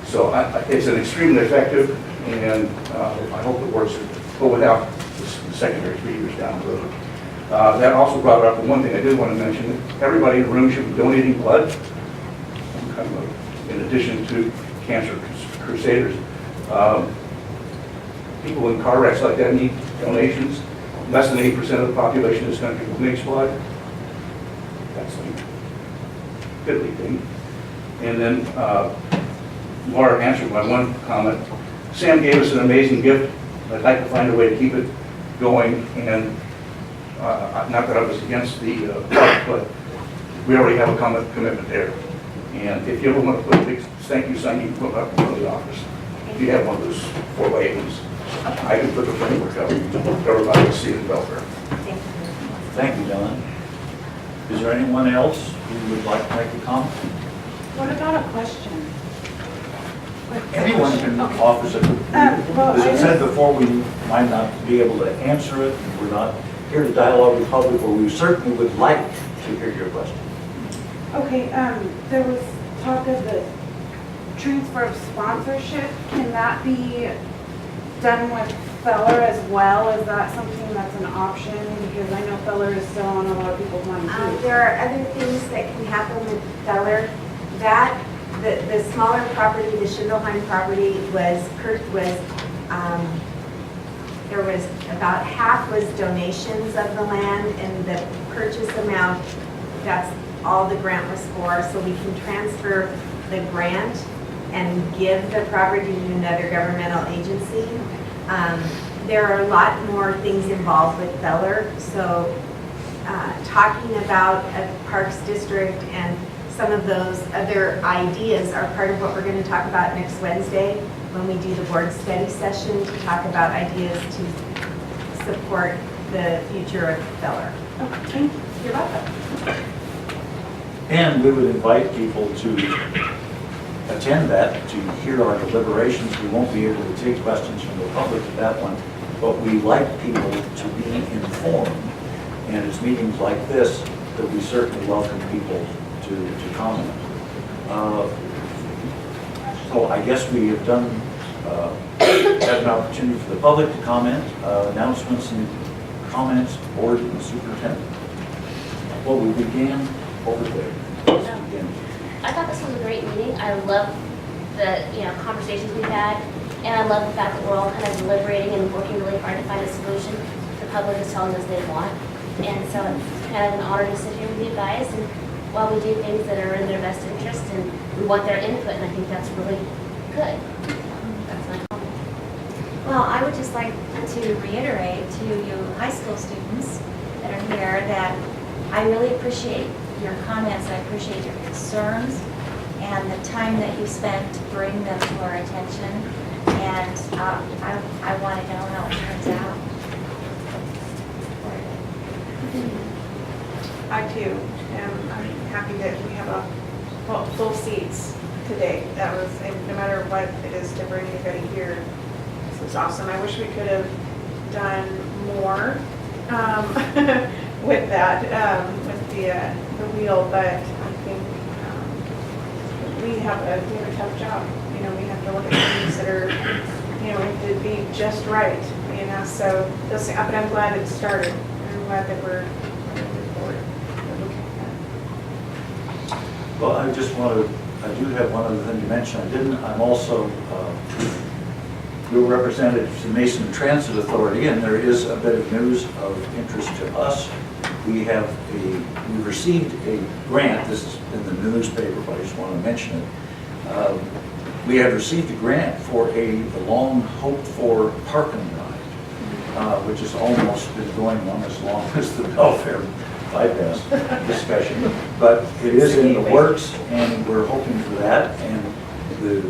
So it's an extremely effective, and I hope it works, but without the secondary 3 years down the road. That also brought up the one thing I did want to mention, everybody in the room should be donating blood, in addition to Cancer Crusaders. People in car wrecks like that need donations. Less than 8% of the population in this country makes blood. That's a fiddly thing. And then Laura answered my one comment. Sam gave us an amazing gift. I'd like to find a way to keep it going, and not that I was against the park, but we already have a commitment there. And if you ever want to put a big thank you sign, you can put it up in front of the office. If you have one of those 4x8 ones, I can put the framework up. Everybody can see it in Belfair. Thank you, Don. Is there anyone else who would like to make a comment? What about a question? Anyone can Okay. offer it. well, As I I said before, we might not be able to answer it. We're not here to dialogue with the public, but we certainly would like to hear your question. Okay, there was talk of the transfer of sponsorship. Can that be done with Feller as well? Is that something that's an option? Because I know Feller is still on a lot of people's mind too. There are other things that can happen with Feller. That, the smaller property, the Schindelheim property there was about half was donations of the land, and the purchase amount, that's all the grant was for. So we can transfer the grant and give the property to another governmental agency. There are a lot more things involved with Feller. So talking about a parks district and some of those other ideas are part of what we're going to talk about next Wednesday when we do the board study session to talk about ideas to support the future of Feller. Okay, thank you. You're welcome. And we would invite people to attend that, to hear our deliberations. We won't be able to take questions from the public at that one, but we like people to be informed. And it's meetings like this that we certainly welcome people to comment. So I guess we have done, had an opportunity for the public to comment, announcements and comments, board and superintendent. Well, we began over there. Let's begin. I thought this was a great meeting. I love the, conversations we've had, and I love the fact that we're all kind of deliberating and working really hard to find a solution the public is telling us they want. And so it's kind of an honor to sit here with you guys, and while we do things that are in their best interest, and we want their input, and I think that's really good. That's my comment. Well, I would just like to reiterate to you high school students that are here that I really appreciate your comments, I appreciate your concerns, and the time that you spent to bring them to our attention. And I want to know how it turns out. I too am, I'm happy that we have full seats today. That was, and no matter what it is to bring anybody here, this was awesome. I wish we could have done more with that, with the wheel, but I think we have a tough job. We have to look at things that are, we have to be just right, so this, but I'm glad it started. I'm glad that we're moving forward. Well, I do have one other thing to mention. I'm also, your representative to Mason Transit Authority, and there is a bit of news of interest to us. We received a grant, this is in the newspaper, but I just want to mention it. We have received a grant for the long hoped-for park and ride, which has almost been going on as long as the Belfair bypass discussion. But it is in the works, and we're hoping for that. And the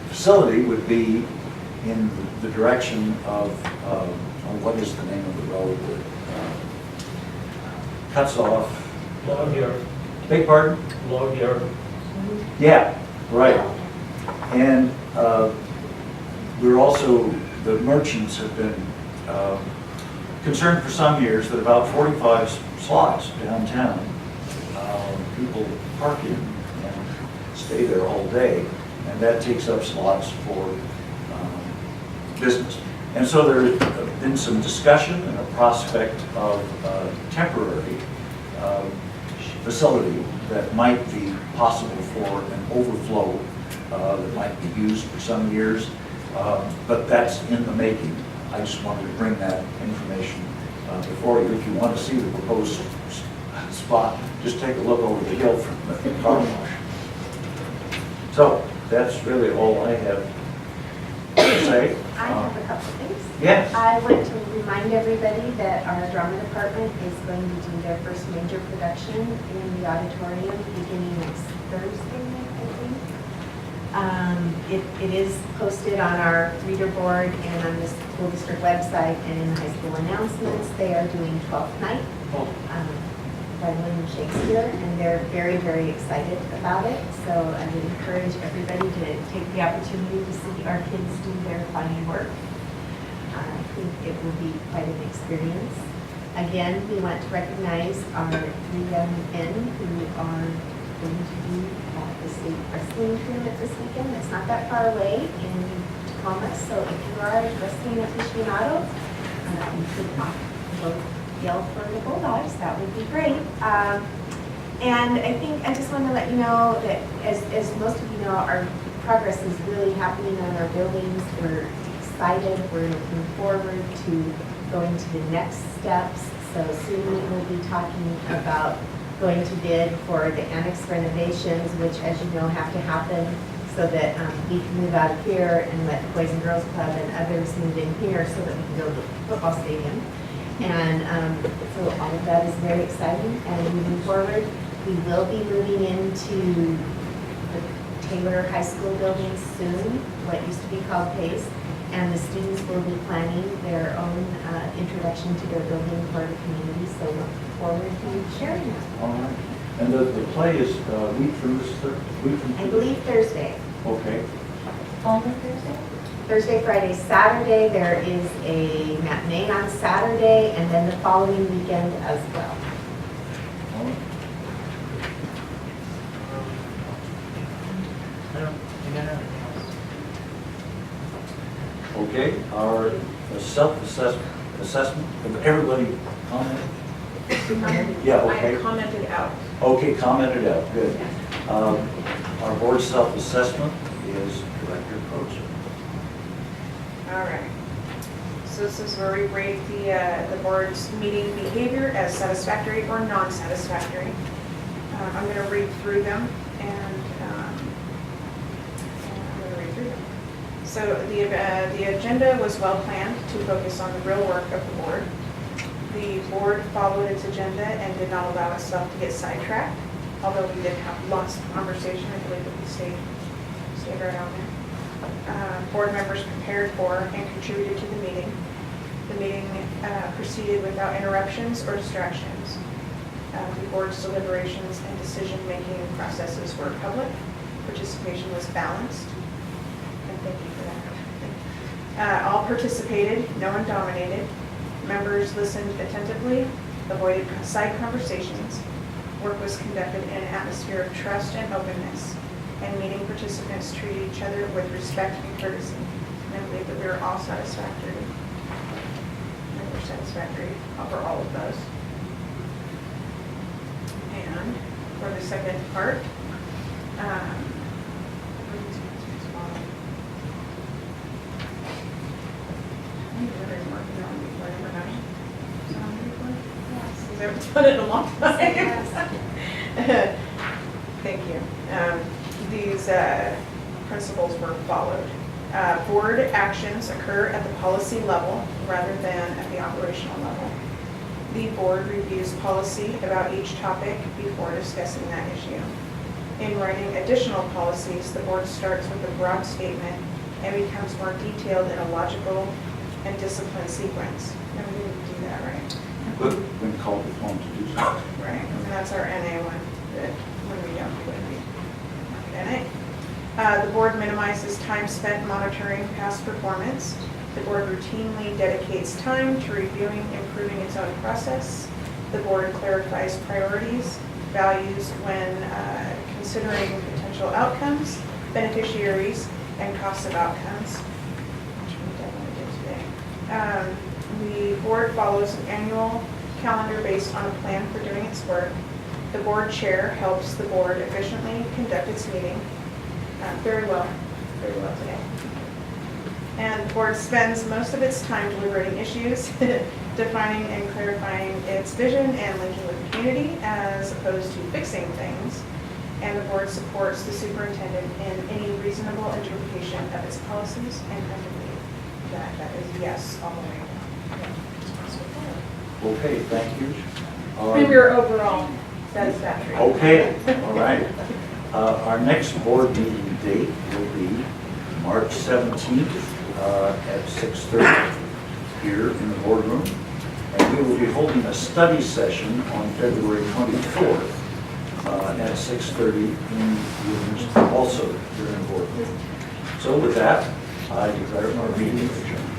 facility would be in the direction of, what is the name of the road that cuts off? Log yard. Beg pardon? Log yard. Yeah, right. And we're also, the merchants have been concerned for some years that about 45 slots downtown, people park in and stay there all day, and that takes up slots for business. And so there's been some discussion and a prospect of temporary facility that might be possible for an overflow that might be used for some years, but that's in the making. I just wanted to bring that information before you. If you want to see the proposed spot, just take a look over the hill from the car wash. So that's really all I have to say. I have a couple things. Yes. I want to remind everybody that our drama department is going to do their first major production in the auditorium beginning next Thursday, I think. It is posted on our reader board and on the school district website and in the high school announcements. They are doing 12th night by William Shakespeare, and they're very, very excited about it. So I would encourage everybody to take the opportunity to see our kids do their funny work. I think it will be quite an experience. Again, we want to recognize our 3 young men who are going to be at the state wrestling tournament this weekend. It's not that far away in Tacoma, so if you are a wrestling aficionado, you could both yell for the Bulldogs. That would be great. And I think I just want to let you know that as most of you know, our progress is really happening on our buildings. We're excited. We're looking forward to going to the next steps. So soon we will be talking about going to bid for the annex renovations, which, as you know, have to happen so that we can move out of here and let the Boys and Girls Club and others move in here so that we can build a football stadium. And so all of that is very exciting. And moving forward, we will be moving into the Taylor High School building soon, what used to be called PACE. And the students will be planning their own introduction to their building for the community. So look forward to sharing that. All right. And the play is week from I believe Thursday. Okay. Only Thursday? Thursday, Friday, Saturday. There is a matinee on Saturday, and then the following weekend as well. I don't think I know anything else. Okay, our self-assessment, everybody comment? Yeah, okay. I commented out. Okay, commented out, good. Our board self-assessment is Director Crozer. All right. So this is where we rate the board's meeting behavior as satisfactory or non-satisfactory. I'm going to read through them and I'm going to read through them. So the agenda was well planned to focus on the real work of the board. The board followed its agenda and did not allow itself to get sidetracked, although we did have lots of conversation. I believe that we stayed right on there. Board members prepared for and contributed to the meeting. The meeting proceeded without interruptions or distractions. The board's deliberations and decision-making processes were public. Participation was balanced. And thank you for that. All participated, no one dominated. Members listened attentively, avoided side conversations. Work was conducted in an atmosphere of trust and openness, and meeting participants treated each other with respect and courtesy. And I believe that we were all satisfactory. And we're satisfactory for all of those. And for the second part, I haven't done it in a long time. Thank you. These principles were followed. Board actions occur at the policy level rather than at the operational level. The board reviews policy about each topic before discussing that issue. In writing additional policies, the board starts with a broad statement and becomes more detailed in a logical and disciplined sequence. And we didn't do that, right? But when called upon to do so. Right, and that's our NA one, that when we don't do it, we mark it NA. The board minimizes time spent monitoring past performance. The board routinely dedicates time to reviewing, improving its own process. The board clarifies priorities, values when considering potential outcomes, beneficiaries, and costs of outcomes, which we definitely did today. The board follows an annual calendar based on a plan for doing its work. The board chair helps the board efficiently conduct its meeting very well today. And the board spends most of its time deliberating issues, defining and clarifying its vision and linking with the community as opposed to fixing things. And the board supports the superintendent in any reasonable interpretation of its policies, and I believe that is yes all the way. Okay, thank you. And your overall satisfactory. Okay, all right. Our next board meeting date will be March 17th at 6:30 here in the boardroom. And we will be holding a study session on February 24th at 6:30 also here in the boardroom. So with that, I declare our meeting adjourned.